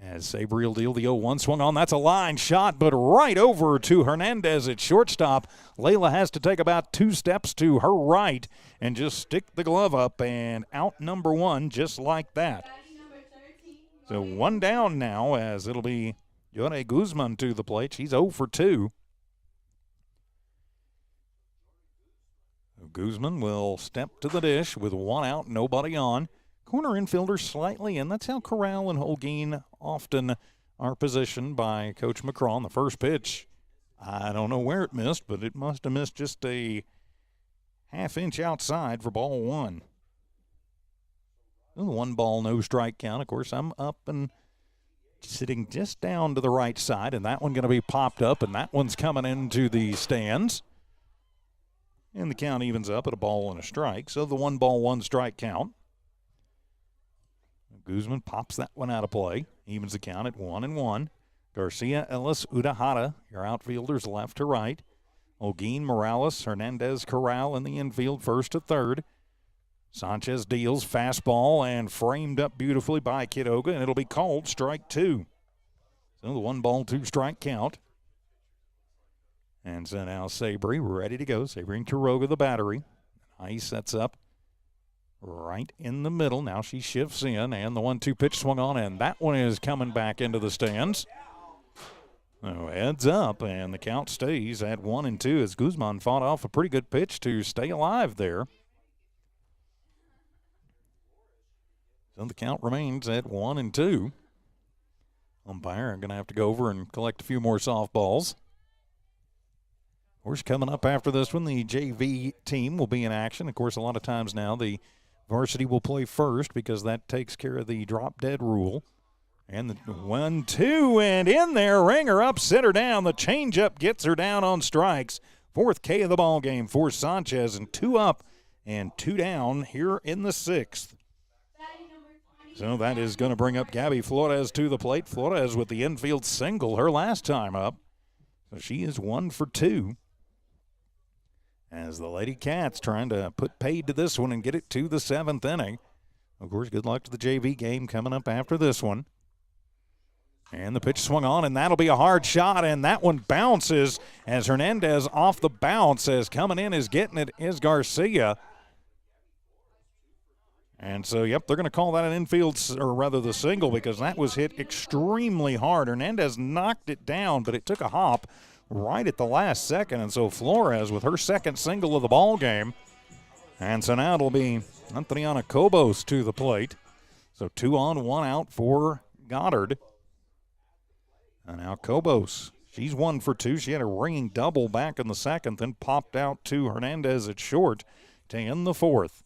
As Sabri will deal the 0-1 swung on. That's a line shot, but right over to Hernandez at shortstop. Layla has to take about 2 steps to her right and just stick the glove up, and out number 1 just like that. So 1 down now as it'll be Yone Guzman to the plate. She's 0 for 2. Guzman will step to the dish with 1 out, nobody on. Corner infielder slightly in. That's how Corral and Holguin often are positioned by Coach McCraw. The first pitch, I don't know where it missed, but it must have missed just a half-inch outside for ball 1. 1 ball, no strike count. Of course, I'm up and sitting just down to the right side, and that one going to be popped up, and that one's coming into the stands. And the count evens up at a ball and a strike. So the 1 ball, 1 strike count. Guzman pops that one out of play. Evens the count at 1-1. Garcia, Ellis, Udahara, your outfielders left to right. Holguin, Morales, Hernandez, Corral in the infield, 1st to 3rd. Sanchez deals fastball and framed up beautifully by Kidoga, and it'll be called strike 2. So the 1 ball, 2 strike count. And so now Sabri ready to go. Sabri and Quiroga, the battery. He sets up right in the middle. Now she shifts in, and the 1-2 pitch swung on, and that one is coming back into the stands. So heads up, and the count stays at 1-2 as Guzman fought off a pretty good pitch to stay alive there. So the count remains at 1-2. Umpire, I'm going to have to go over and collect a few more softballs. Of course, coming up after this one, the JV team will be in action. Of course, a lot of times now the varsity will play first because that takes care of the drop-dead rule. And the 1-2, and in there, Ringer up, center down. The changeup gets her down on strikes. Fourth K of the ball game for Sanchez, and 2 up and 2 down here in the 6th. So that is going to bring up Gabby Flores to the plate. Flores with the infield single her last time up. So she is 1 for 2. As the Lady Cats trying to put paid to this one and get it to the 7th inning. Of course, good luck to the JV game coming up after this one. And the pitch swung on, and that'll be a hard shot, and that one bounces as Hernandez off the bounce, as coming in is getting it is Garcia. And so, yep, they're going to call that an infield, or rather the single, because that was hit extremely hard. Hernandez knocked it down, but it took a hop right at the last second, and so Flores with her second single of the ball game. And so now it'll be Antriana Cobos to the plate. So 2 on, 1 out for Goddard. And now Cobos, she's 1 for 2. She had a ringing double back in the 2nd, then popped out to Hernandez at short to end the 4th.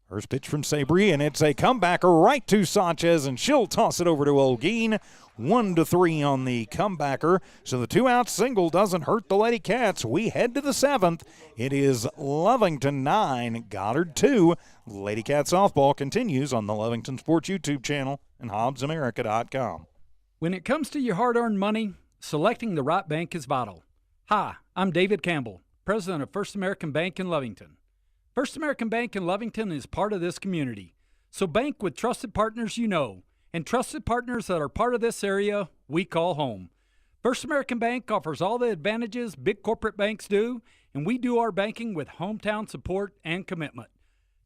First pitch from Sabri, and it's a comebacker right to Sanchez, and she'll toss it over to Olguin. 1-3 on the comebacker. So the 2-out single doesn't hurt the Lady Cats. We head to the 7th. It is Lovington 9, Goddard 2. Lady Cats softball continues on the Lovington Sports YouTube channel and HobbsAmerica.com. When it comes to your hard-earned money, selecting the right bank is vital. Hi, I'm David Campbell, president of First American Bank in Lovington. First American Bank in Lovington is part of this community. So bank with trusted partners you know, and trusted partners that are part of this area we call home. First American Bank offers all the advantages big corporate banks do, and we do our banking with hometown support and commitment.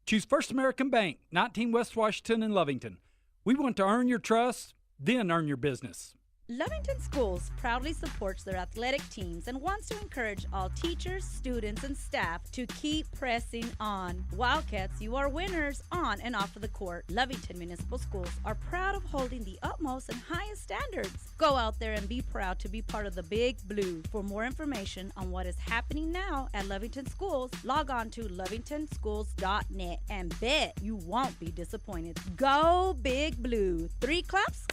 Choose First American Bank, 19 West Washington in Lovington. We want to earn your trust, then earn your business. Lovington Schools proudly supports their athletic teams and wants to encourage all teachers, students, and staff to keep pressing on. Wildcats, you are winners on and off of the court. Lovington Municipal Schools are proud of holding the utmost and highest standards. Go out there and be proud to be part of the Big Blue. For more information on what is happening now at Lovington Schools, log on to lovingtonschools.net and bet you won't be disappointed. Go Big Blue. 3 claps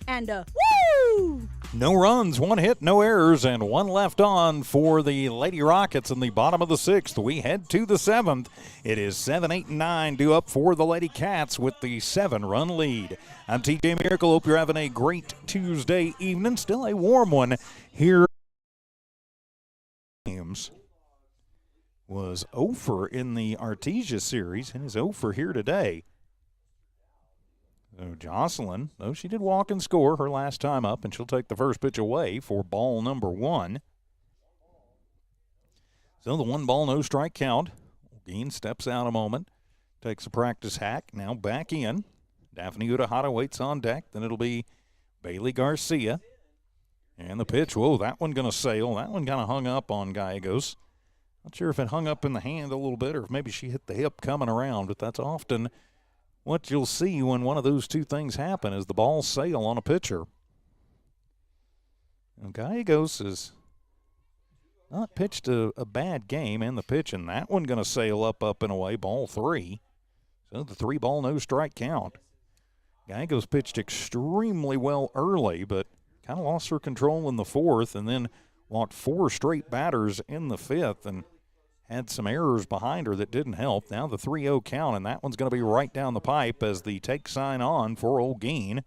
and a woo! No runs, 1 hit, no errors, and 1 left on for the Lady Rockets in the bottom of the 6th. We head to the 7th. It is 7, 8, and 9 due up for the Lady Cats with the 7-run lead. I'm TJ Miracle. Hope you're having a great Tuesday evening. Still a warm one here. James was 0 in the Artesia series and is 0 here today. So Jocelyn, though she did walk and score her last time up, and she'll take the first pitch away for ball number 1. So the 1 ball, no strike count. Dean steps out a moment, takes a practice hack, now back in. Daphne Utahara waits on deck. Then it'll be Bailey Garcia. And the pitch, whoa, that one going to sail. That one kind of hung up on Gallegos. Not sure if it hung up in the hand a little bit or if maybe she hit the hip coming around, but that's often what you'll see when one of those two things happen is the ball sail on a pitcher. And Gallegos has not pitched a bad game in the pitch, and that one going to sail up and away, ball 3. So the 3 ball, no strike count. Gallegos pitched extremely well early, but kind of lost her control in the 4th and then walked 4 straight batters in the 5th and had some errors behind her that didn't help. Now the 3-0 count, and that one's going to be right down the pipe as the take sign on for Olguin.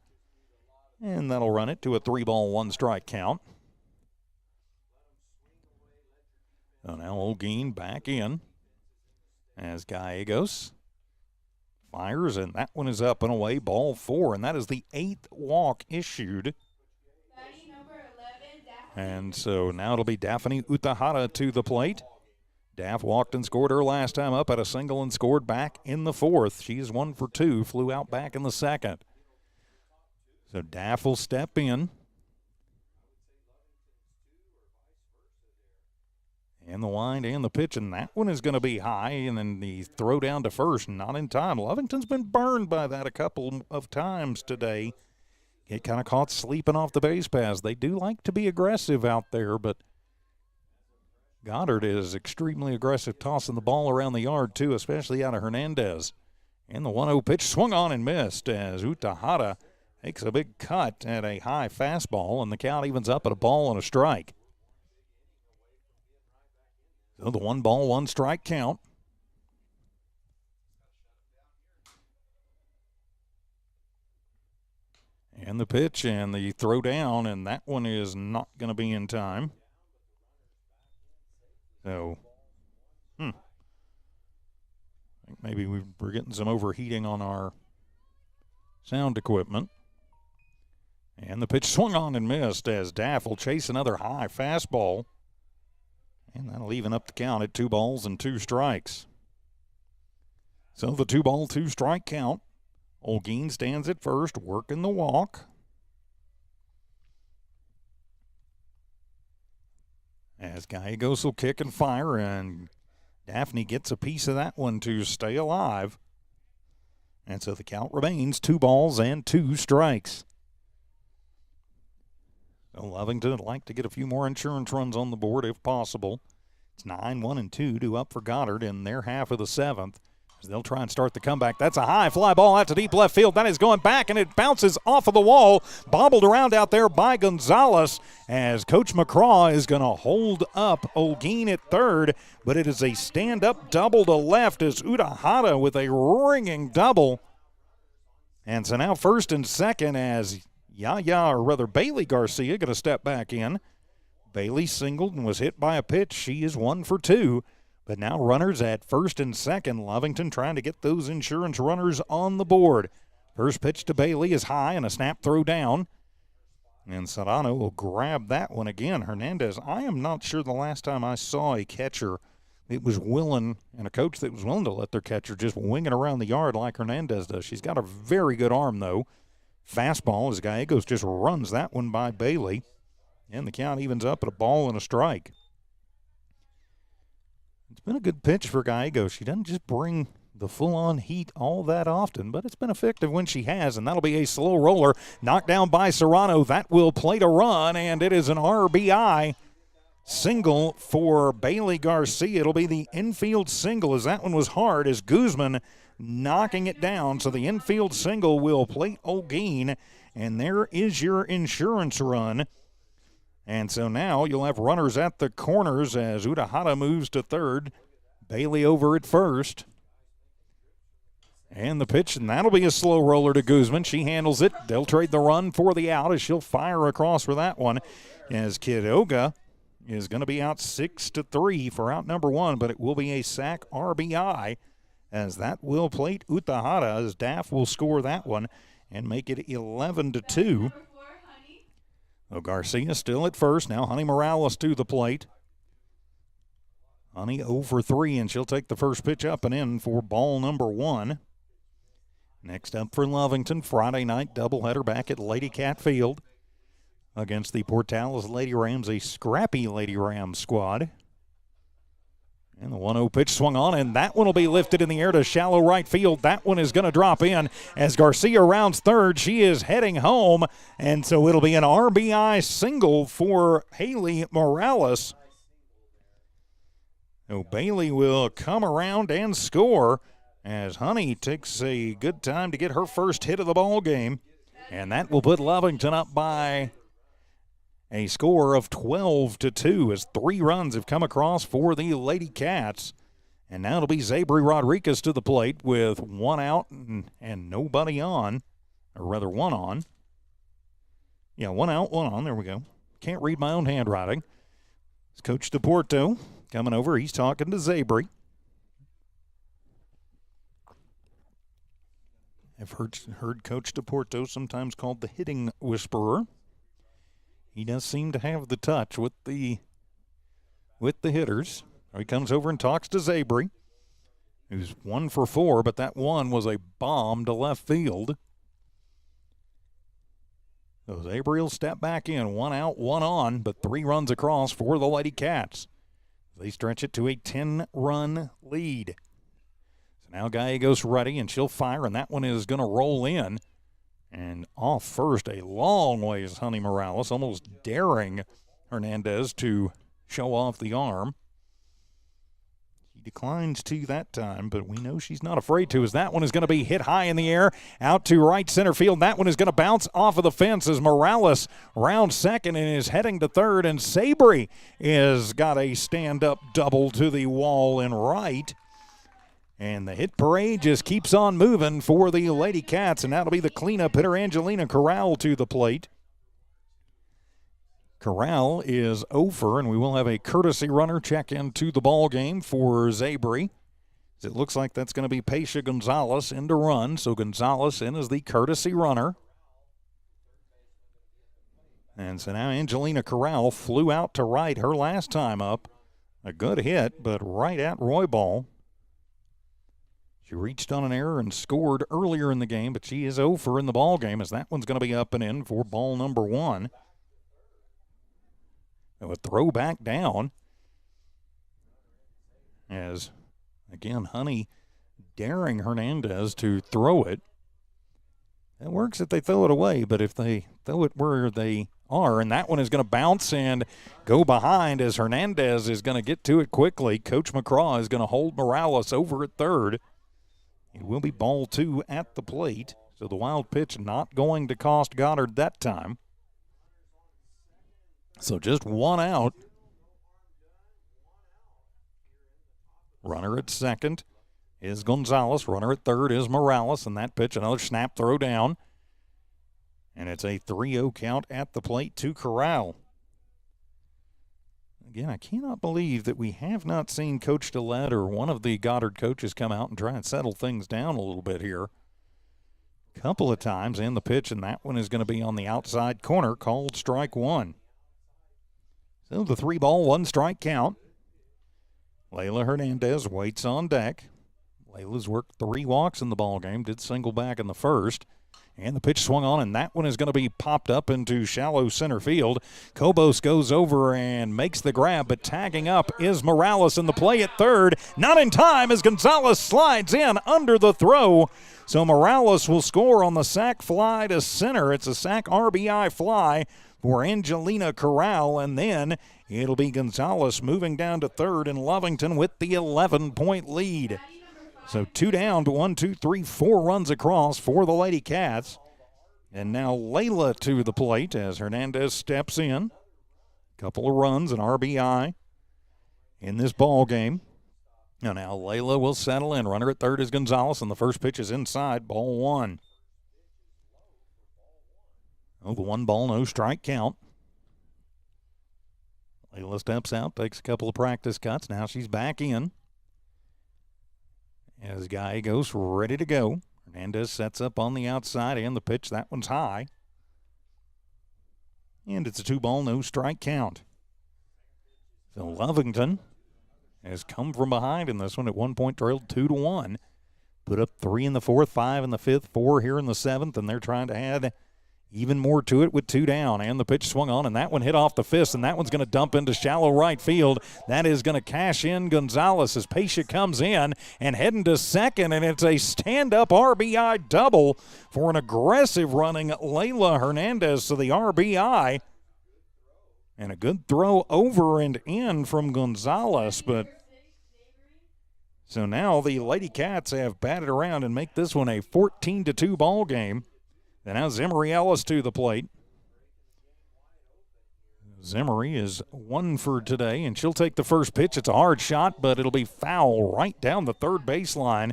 And that'll run it to a 3 ball, 1 strike count. So now Olguin back in as Gallegos fires, and that one is up and away, ball 4, and that is the 8th walk issued. And so now it'll be Daphne Utahara to the plate. Daff walked and scored her last time up, at a single and scored back in the 4th. She's 1 for 2, flew out back in the 2nd. So Daff will step in. And the wind and the pitch, and that one is going to be high, and then the throw down to first, not in time. Lovington's been burned by that a couple of times today. It kind of caught sleeping off the base paths. They do like to be aggressive out there, but Goddard is extremely aggressive, tossing the ball around the yard, too, especially out of Hernandez. And the 1-0 pitch swung on and missed as Utahara takes a big cut at a high fastball, and the count evens up at a ball and a strike. So the 1-ball, 1-strike count. And the pitch and the throw down, and that one is not going to be in time. So, I think maybe we're getting some overheating on our sound equipment. And the pitch swung on and missed as Daff will chase another high fastball. And that'll even up the count at 2 balls and 2 strikes. So the 2-ball, 2-strike count. Olguin stands at first, working the walk. As Gallegos will kick and fire, and Daphne gets a piece of that one to stay alive. And so the count remains 2 balls and 2 strikes. So Lovington would like to get a few more insurance runs on the board if possible. It's 9-1-2 due up for Goddard in their half of the 7th. As they'll try and start the comeback. That's a high fly ball out to deep left field. That is going back, and it bounces off of the wall. Bobbled around out there by Gonzalez as Coach McCraw is going to hold up Olguin at third. But it is a stand-up double to left as Utahara with a ringing double. And so now first and second as Bailey Garcia going to step back in. Bailey singled and was hit by a pitch. She is 1 for 2. But now runners at first and second. Lovington trying to get those insurance runners on the board. First pitch to Bailey is high and a snap throw down. And Serrano will grab that one again. Hernandez, I am not sure the last time I saw a catcher that was willing, and a coach that was willing to let their catcher just wing it around the yard like Hernandez does. She's got a very good arm, though. Fastball as Gallegos just runs that one by Bailey. And the count evens up at a ball and a strike. It's been a good pitch for Gallegos. She doesn't just bring the full-on heat all that often, but it's been effective when she has, and that'll be a slow roller. Knocked down by Serrano. That will plate a run, and it is an RBI single for Bailey Garcia. It'll be the infield single as that one was hard as Guzman knocking it down. So the infield single will plate Olguin, and there is your insurance run. And so now you'll have runners at the corners as Utahara moves to third. Bailey over at first. And the pitch, and that'll be a slow roller to Guzman. She handles it. They'll trade the run for the out as she'll fire across for that one. As Quiroga is going to be out 6-3 for out number 1, but it will be a sac RBI as that will plate Utahara as Daff will score that one and make it 11-2. So Garcia still at first. Now Honey Morales to the plate. Honey 0 for 3, and she'll take the first pitch up and in for ball number 1. Next up for Lovington, Friday night doubleheader back at Lady Cat Field against the Portales Lady Rams, a scrappy Lady Rams squad. And the 1-0 pitch swung on, and that one will be lifted in the air to shallow right field. That one is going to drop in as Garcia rounds third. She is heading home, and so it'll be an RBI single for Haley Morales. So Bailey will come around and score as Honey takes a good time to get her first hit of the ball game, and that will put Lovington up by a score of 12-2 as 3 runs have come across for the Lady Cats. And now it'll be Zabri Rodriguez to the plate with 1 out and nobody on, or rather 1 on. Yeah, 1 out, 1 on. There we go. Can't read my own handwriting. It's Coach DePorto coming over. He's talking to Zabri. I've heard Coach DePorto sometimes called the hitting whisperer. He does seem to have the touch with the hitters. He comes over and talks to Zabri, who's 1 for 4, but that one was a bomb to left field. So Zabri will step back in, 1 out, 1 on, but 3 runs across for the Lady Cats. They stretch it to a 10-run lead. So now Gallegos ready, and she'll fire, and that one is going to roll in. And off first, a long ways, Honey Morales, almost daring Hernandez to show off the arm. declines to that time, but we know she's not afraid to, as that one is going to be hit high in the air out to right center field. That one is going to bounce off of the fence as Morales rounds second and is heading to third, and Sabry is got a stand-up double to the wall in right. And the hit parade just keeps on moving for the Lady Cats, and that'll be the cleanup hitter, Angelina Corral, to the plate. Corral is over, and we will have a courtesy runner check into the ball game for Zabry. It looks like that's going to be Paisha Gonzalez in to run, so Gonzalez in as the courtesy runner. And so now Angelina Corral flew out to right her last time up. A good hit, but right at Roybal. She reached on an error and scored earlier in the game, but she is over in the ball game, as that one's going to be up and in for ball number 1. A throw back down as, again, Honey daring Hernandez to throw it. It works if they throw it away, but if they throw it where they are, and that one is going to bounce and go behind as Hernandez is going to get to it quickly. Coach McCraw is going to hold Morales over at third. It will be ball 2 at the plate, so the wild pitch not going to cost Goddard that time. So just one out. Runner at second is Gonzalez. Runner at third is Morales. And that pitch, another snap throw down. And it's a 3-0 count at the plate to Corral. Again, I cannot believe that we have not seen Coach DeLette or one of the Goddard coaches come out and try and settle things down a little bit here. Couple of times in the pitch, and that one is going to be on the outside corner, called strike 1. So the 3-ball, 1-strike count. Layla Hernandez waits on deck. Layla's worked 3 walks in the ball game, did single back in the first. And the pitch swung on, and that one is going to be popped up into shallow center field. Cobos goes over and makes the grab, but tagging up is Morales in the play at third. Not in time as Gonzalez slides in under the throw. So Morales will score on the sac fly to center. It's a sac RBI fly for Angelina Corral, and then it'll be Gonzalez moving down to third, and Lovington with the 11-point lead. So 2 down to 1, 2, 3, 4 runs across for the Lady Cats. And now Layla to the plate as Hernandez steps in. Couple of runs, an RBI in this ball game. And now Layla will settle in. Runner at third is Gonzalez, and the first pitch is inside, ball 1. Oh, the 1-ball, no-strike count. Layla steps out, takes a couple of practice cuts. Now she's back in. As Gallegos ready to go. Hernandez sets up on the outside, and the pitch, that one's high. And it's a 2-ball, no-strike count. So Lovington has come from behind in this one. At one point trailed 2-1. Put up 3 in the fourth, 5 in the fifth, 4 here in the seventh, and they're trying to add even more to it with 2 down. And the pitch swung on, and that one hit off the fist, and that one's going to dump into shallow right field. That is going to cash in Gonzalez as Paisha comes in and heading to second, and it's a stand-up RBI double for an aggressive running Layla Hernandez to the RBI. And a good throw over and in from Gonzalez, but so now the Lady Cats have batted around and make this one a 14-2 ball game. And now Zimmery Ellis to the plate. Zimmery is 1 for today, and she'll take the first pitch. It's a hard shot, but it'll be foul right down the third baseline.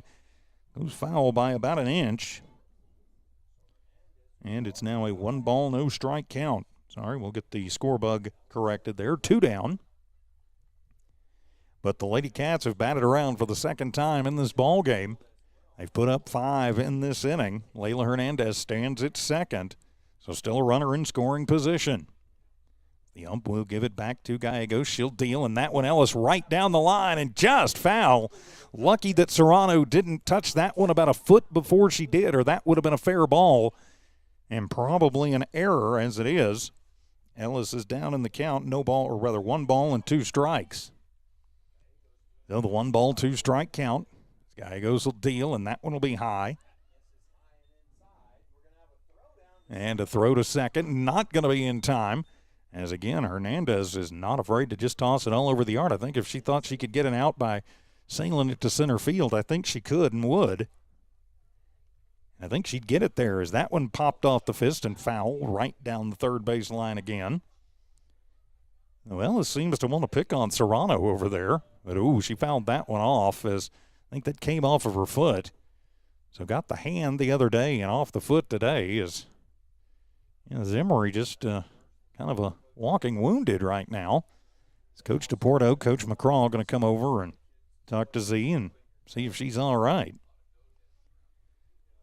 Goes foul by about an inch. And it's now a 1-ball, no-strike count. Sorry, we'll get the score bug corrected there. 2 down. But the Lady Cats have batted around for the second time in this ball game. They've put up 5 in this inning. Layla Hernandez stands at second, so still a runner in scoring position. The ump will give it back to Gallegos. She'll deal, and that one Ellis right down the line and just foul. Lucky that Serrano didn't touch that one about a foot before she did, or that would have been a fair ball, and probably an error as it is. Ellis is down in the count, 1 ball and 2 strikes. So the 1-ball, 2-strike count. Gallegos will deal, and that one will be high. And a throw to second, not going to be in time. As again, Hernandez is not afraid to just toss it all over the yard. I think if she thought she could get an out by sailing it to center field. I think she could and would. I think she'd get it there as that one popped off the fist and foul right down the third base line again. Well, it seems to want to pick on Serrano over there. But, she fouled that one off as I think that came off of her foot. So got the hand the other day and off the foot today is Zimmery just kind of a walking wounded right now. It's Coach DePorto, Coach McCraw going to come over and talk to Z and see if she's all right.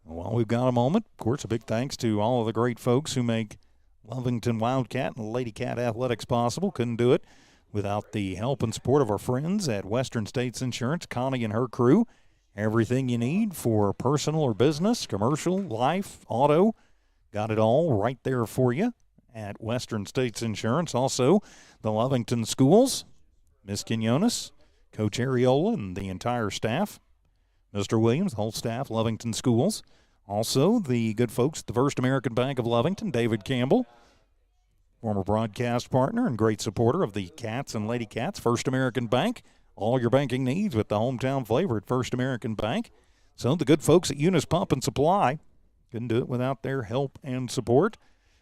While we've got a moment, of course, a big thanks to all of the great folks who make Lovington Wildcat and Lady Cat Athletics possible. Couldn't do it without the help and support of our friends at Western States Insurance, Connie and her crew. Everything you need for personal or business, commercial, life, auto, got it all right there for you at Western States Insurance. Also, the Lovington Schools, Miss Quinones, Coach Areola, and the entire staff. Mr. Williams, the whole staff, Lovington Schools. Also, the good folks at the First American Bank of Lovington, David Campbell, former broadcast partner and great supporter of the Cats and Lady Cats, First American Bank. All your banking needs with the hometown flavor at First American Bank. So the good folks at Eunice Pump and Supply couldn't do it without their help and support.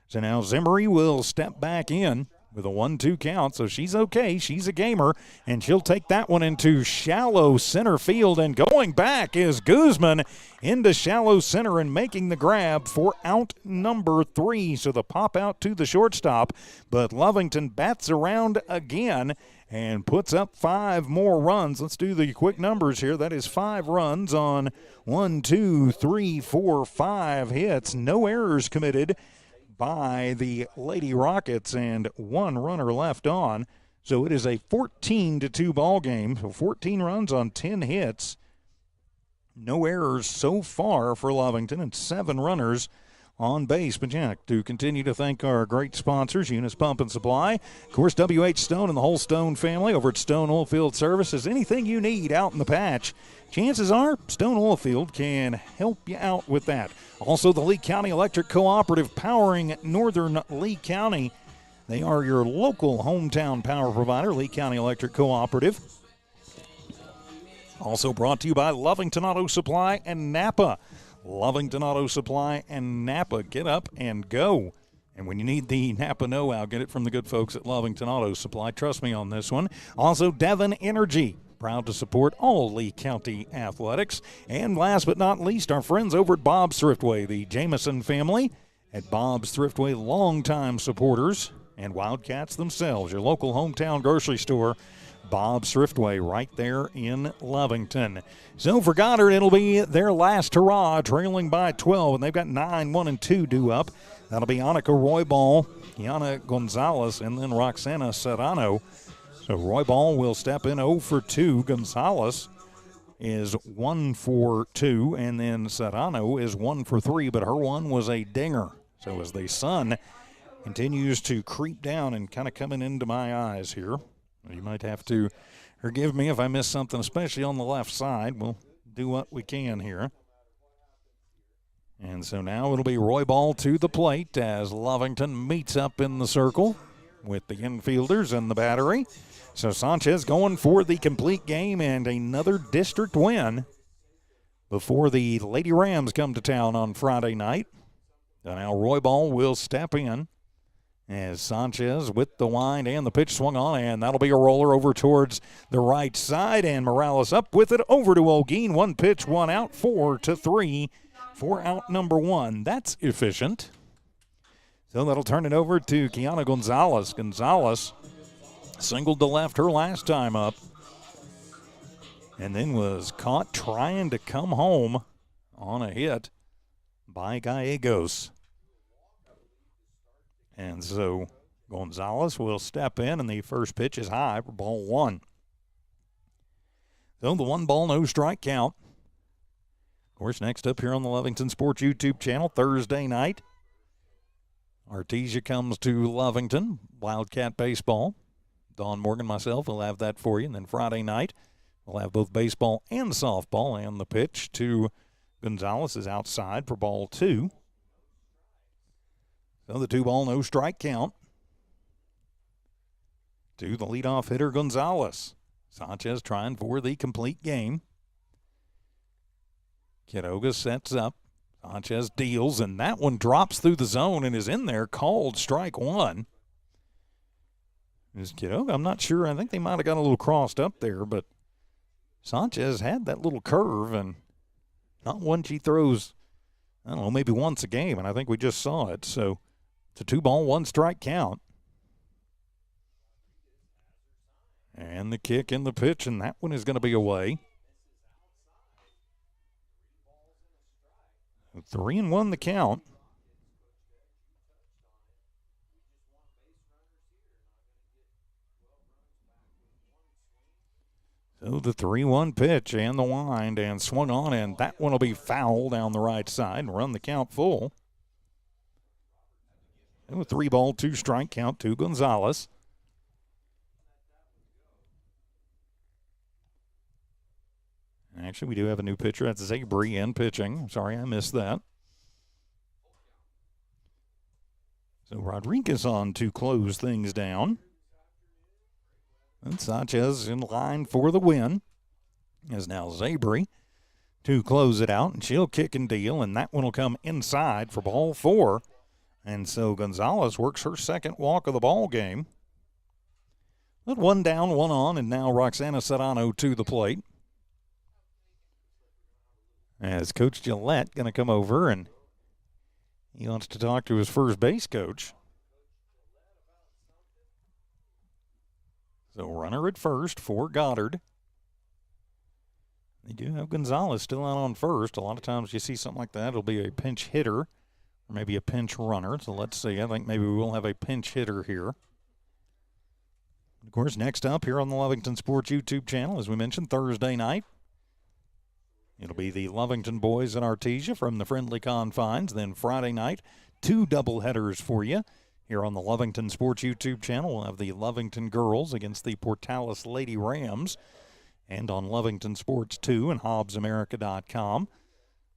So now Zimmery will step back in with a 1-2 count, so she's okay. She's a gamer, and she'll take that one into shallow center field. And going back is Guzman into shallow center and making the grab for out number 3. So the pop out to the shortstop, but Lovington bats around again and puts up 5 more runs. Let's do the quick numbers here. That is 5 runs on 1, 2, 3, 4, 5 hits. No errors committed by the Lady Rockets and 1 runner left on. So it is a 14-2 ball game. So 14 runs on 10 hits. No errors so far for Lovington and 7 runners on base. But yeah, to continue to thank our great sponsors, Eunice Pump and Supply, of course, W.H. Stone and the whole Stone family over at Stone Oilfield Services. Anything you need out in the patch, chances are Stone Oilfield can help you out with that. Also, the Lee County Electric Cooperative powering northern Lee County. They are your local hometown power provider, Lee County Electric Cooperative. Also brought to you by Lovington Auto Supply and Napa. Lovington Auto Supply and Napa. Get up and go. And when you need the Napa know-how, get it from the good folks at Lovington Auto Supply. Trust me on this one. Also, Devon Energy, proud to support all Lee County athletics. And last but not least, our friends over at Bob's Thriftway, the Jameson family at Bob's Thriftway, longtime supporters and Wildcats themselves, your local hometown grocery store, Bob's Thriftway, right there in Lovington. So for Goddard, it'll be their last hurrah, trailing by 12, and they've got 9, 1, and 2 due up. That'll be Annika Roybal, Kiana Gonzalez, and then Roxana Serrano. So Roybal will step in 0 for 2. Gonzalez is 1 for 2, and then Serrano is 1 for 3, but her one was a dinger. So as the sun continues to creep down and kind of coming into my eyes here, you might have to forgive me if I miss something, especially on the left side. We'll do what we can here. And so now it'll be Roybal to the plate as Lovington meets up in the circle with the infielders and the battery. So Sanchez going for the complete game and another district win before the Lady Rams come to town on Friday night. So now Roybal will step in as Sanchez with the wind and the pitch swung on, and that'll be a roller over towards the right side, and Morales up with it over to Olguin. 1 pitch, 1 out, 4-3 for out number 1. That's efficient. So that'll turn it over to Kiana Gonzalez. Gonzalez singled to left her last time up and then was caught trying to come home on a hit by Gallegos. And so Gonzalez will step in, and the first pitch is high for ball 1. So the 1 ball, no strike count. Of course, next up here on the Lovington Sports YouTube channel, Thursday night, Artesia comes to Lovington, Wildcat baseball. Don Morgan, myself, will have that for you. And then Friday night, we'll have both baseball and softball, and the pitch to Gonzalez is outside for ball 2. So the 2 ball, no strike count to the leadoff hitter, Gonzalez. Sanchez trying for the complete game. Quiroga sets up. Sanchez deals, and that one drops through the zone and is in there, called strike one. Is Quiroga, I'm not sure. I think they might have got a little crossed up there, but Sanchez had that little curve, and not one she throws, I don't know, maybe once a game, and I think we just saw it. So it's a 2-ball, 1-strike count. And the kick and the pitch, and that one is going to be away. 3-1 the count. So the 3-1 pitch and the wind and swung on, and that one will be foul down the right side and run the count full. And a 3-ball, 2-strike count to Gonzalez. Actually, we do have a new pitcher. That's Zabry in pitching. Sorry, I missed that. So Rodriguez on to close things down. And Sanchez in line for the win. Is now Zabry to close it out. And she'll kick and deal, and that one will come inside for ball 4. And so Gonzalez works her second walk of the ball game. But 1 down, 1 on, and now Roxana Serrano to the plate. As Coach Gillette going to come over, and he wants to talk to his first base coach. So runner at first for Goddard. They do have Gonzalez still out on first. A lot of times you see something like that, it'll be a pinch hitter or maybe a pinch runner. So let's see. I think maybe we will have a pinch hitter here. Of course, next up here on the Lovington Sports YouTube channel, as we mentioned, Thursday night, it'll be the Lovington boys in Artesia from the friendly confines. Then Friday night, 2 doubleheaders for you. Here on the Lovington Sports YouTube channel, we'll have the Lovington girls against the Portales Lady Rams. And on Lovington Sports 2 and HobbsAmerica.com,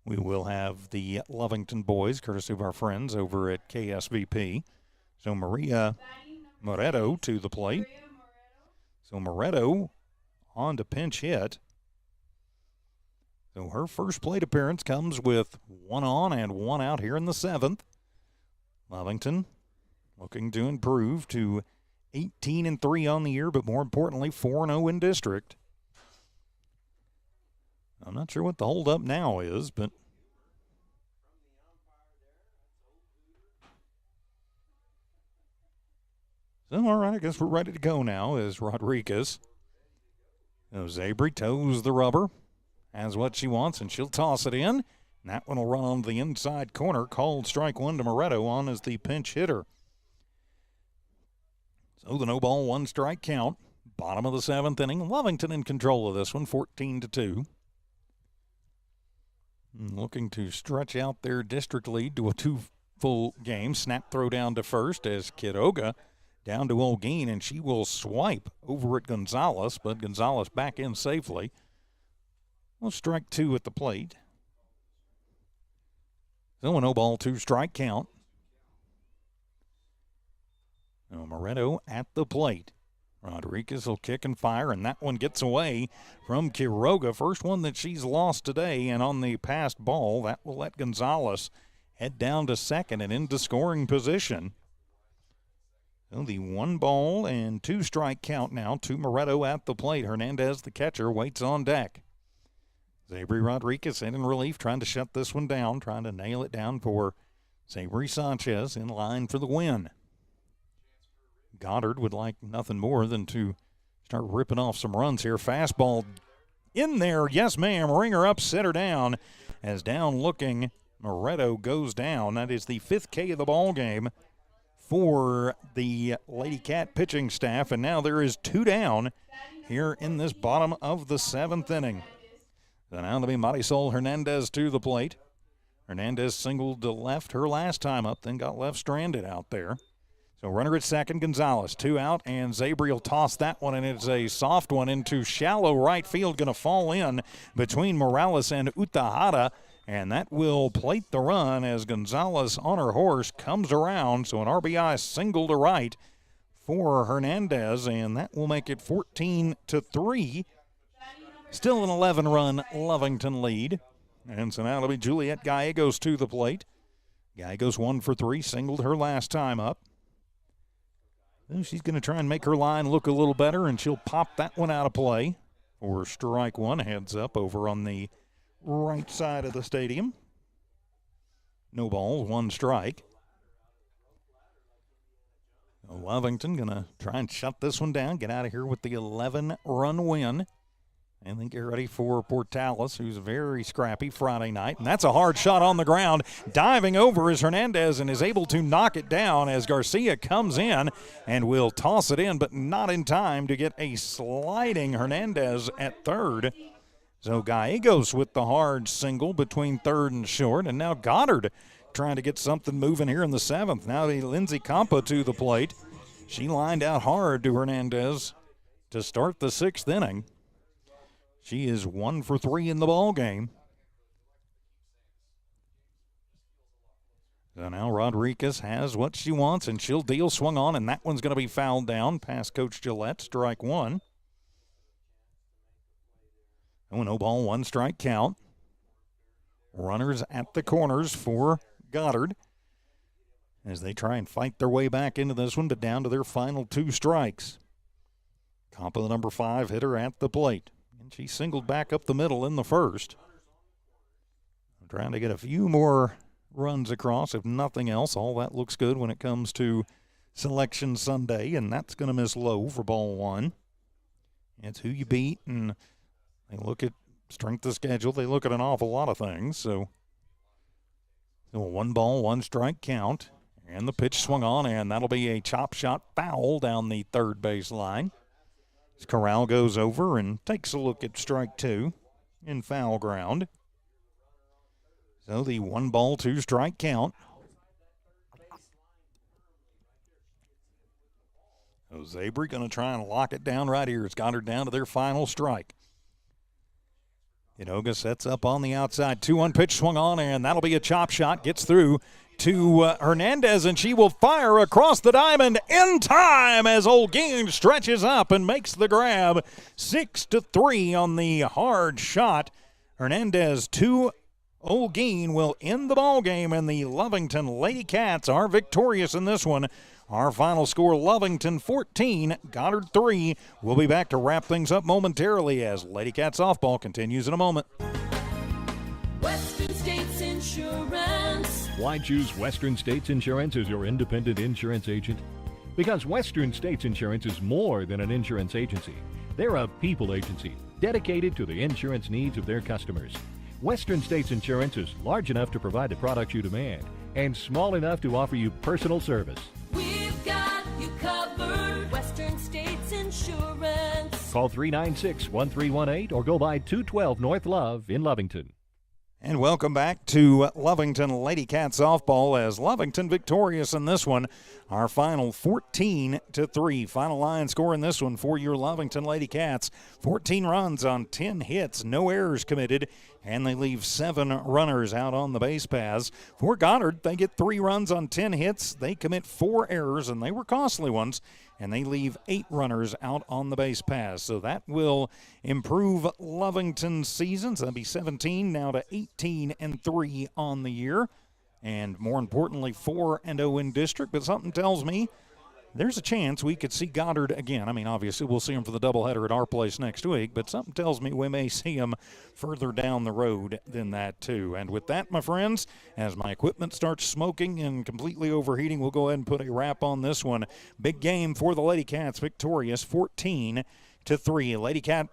we will have the Lovington boys, courtesy of our friends over at KSVP. So Maria Moretto to the plate. So Moretto on to pinch hit. So her first plate appearance comes with 1 on and 1 out here in the 7th. Lovington looking to improve to 18-3 on the year, but more importantly, 4-0 in district. I'm not sure what the holdup now is, but so, all right, I guess we're ready to go now as Rodriguez. Zabry toes the rubber, has what she wants, and she'll toss it in. And that one will run on the inside corner, called strike 1 to Moretto on as the pinch hitter. So the no ball, 1-strike count. Bottom of the 7th inning. Lovington in control of this one, 14-2. Looking to stretch out their district lead to a 2 full game. Snap throw down to first as Quiroga down to Olguin, and she will swipe over at Gonzalez, but Gonzalez back in safely. Well, strike 2 at the plate. So a no ball, 2-strike count. Now Moretto at the plate. Rodriguez will kick and fire, and that one gets away from Quiroga. First one that she's lost today, and on the passed ball, that will let Gonzalez head down to second and into scoring position. So the 1-ball and 2-strike count now to Moretto at the plate. Hernandez, the catcher, waits on deck. Zabry Rodriguez in relief, trying to shut this one down, trying to nail it down for Zabry Sanchez in line for the win. Goddard would like nothing more than to start ripping off some runs here. Fastball in there. Yes, ma'am. Ringer up, set her down. As down looking, Moretto goes down. That is the 5th K of the ball game for the Lady Cat pitching staff. And now there is 2 down here in this bottom of the 7th inning. So now to be Marisol Hernandez to the plate. Hernandez singled to left her last time up, then got left stranded out there. So runner at second, Gonzalez, 2 out, and Zabry will toss that one, and it's a soft one into shallow right field, going to fall in between Morales and Utahara, and that will plate the run as Gonzalez on her horse comes around. So an RBI single to right for Hernandez, and that will make it 14-3. Still an 11-run Lovington lead. And so now it'll be Juliet Gallegos to the plate. Gallegos 1 for 3, singled her last time up. Well, she's going to try and make her line look a little better, and she'll pop that one out of play for strike one. Heads up over on the right side of the stadium. No balls, 1 strike. Lovington going to try and shut this one down, get out of here with the 11-run win. And then get ready for Portales, who's very scrappy Friday night. And that's a hard shot on the ground. Diving over is Hernandez and is able to knock it down as Garcia comes in and will toss it in, but not in time to get a sliding Hernandez at third. So Gallegos with the hard single between third and short. And now Goddard trying to get something moving here in the 7th. Now the Lindsay Campa to the plate. She lined out hard to Hernandez to start the 6th inning. She is 1 for 3 in the ball game. So now Rodriguez has what she wants, and she'll deal. Swung on, and that one's going to be fouled down past Coach Gillette. Strike 1. Oh, no ball, 1 strike count. Runners at the corners for Goddard as they try and fight their way back into this one, but down to their final 2 strikes. Campa, the number 5 hitter, at the plate. She singled back up the middle in the first. Trying to get a few more runs across, if nothing else. All that looks good when it comes to Selection Sunday, and that's going to miss low for ball 1. It's who you beat, and they look at strength of schedule. They look at an awful lot of things. So 1 ball, 1 strike count, and the pitch swung on, and that'll be a chop shot foul down the third base line. Corral goes over and takes a look at strike 2 in foul ground. So the 1 ball, 2 strike count. Zabry going to try and lock it down right here. It's got her down to their final strike. Inoga sets up on the outside. 2-1 pitch swung on, and that'll be a chop shot. Gets through to Hernandez, and she will fire across the diamond in time as Olguin stretches up and makes the grab. 6-3 on the hard shot. Hernandez 2. Olguin will end the ball game, and the Lovington Lady Cats are victorious in this one. Our final score, Lovington 14, Goddard 3. We'll be back to wrap things up momentarily as Lady Cat softball continues in a moment. Western States Insurance. Why choose Western States Insurance as your independent insurance agent? Because Western States Insurance is more than an insurance agency. They're a people agency dedicated to the insurance needs of their customers. Western States Insurance is large enough to provide the products you demand and small enough to offer you personal service. We've got you covered. Western States Insurance. Call 396-1318 or go by 212 North Love in Lovington. And welcome back to Lovington Lady Cat softball as Lovington victorious in this one. Our final 14-3. Final line score in this one for your Lovington Lady Cats. 14 runs on 10 hits, no errors committed, and they leave 7 runners out on the base paths. For Goddard, they get 3 runs on 10 hits. They commit 4 errors, and they were costly ones, and they leave 8 runners out on the base paths. So that will improve Lovington's seasons. That'll be 17 now to 18-3 on the year. And more importantly, 4-0 in district. But something tells me there's a chance we could see Goddard again. I mean, obviously, we'll see him for the doubleheader at our place next week, but something tells me we may see him further down the road than that, too. And with that, my friends, as my equipment starts smoking and completely overheating, we'll go ahead and put a wrap on this one. Big game for the Lady Cats, victorious 14-3. Lady Cat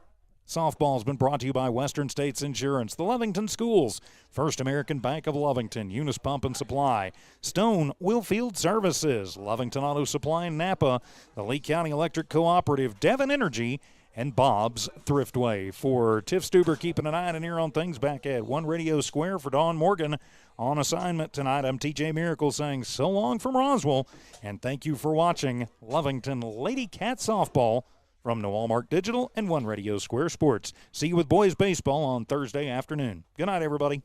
softball has been brought to you by Western States Insurance, the Lovington Schools, First American Bank of Lovington, Eunice Pump and Supply, Stone Willfield Services, Lovington Auto Supply in Napa, the Lee County Electric Cooperative, Devon Energy, and Bob's Thriftway. For Tiff Stuber keeping an eye and an ear on things back at One Radio Square for Dawn Morgan on assignment tonight, I'm TJ Miracle saying so long from Roswell, and thank you for watching Lovington Lady Cat Softball from Walmart Digital and One Radio Square Sports. See you with boys baseball on Thursday afternoon. Good night, everybody.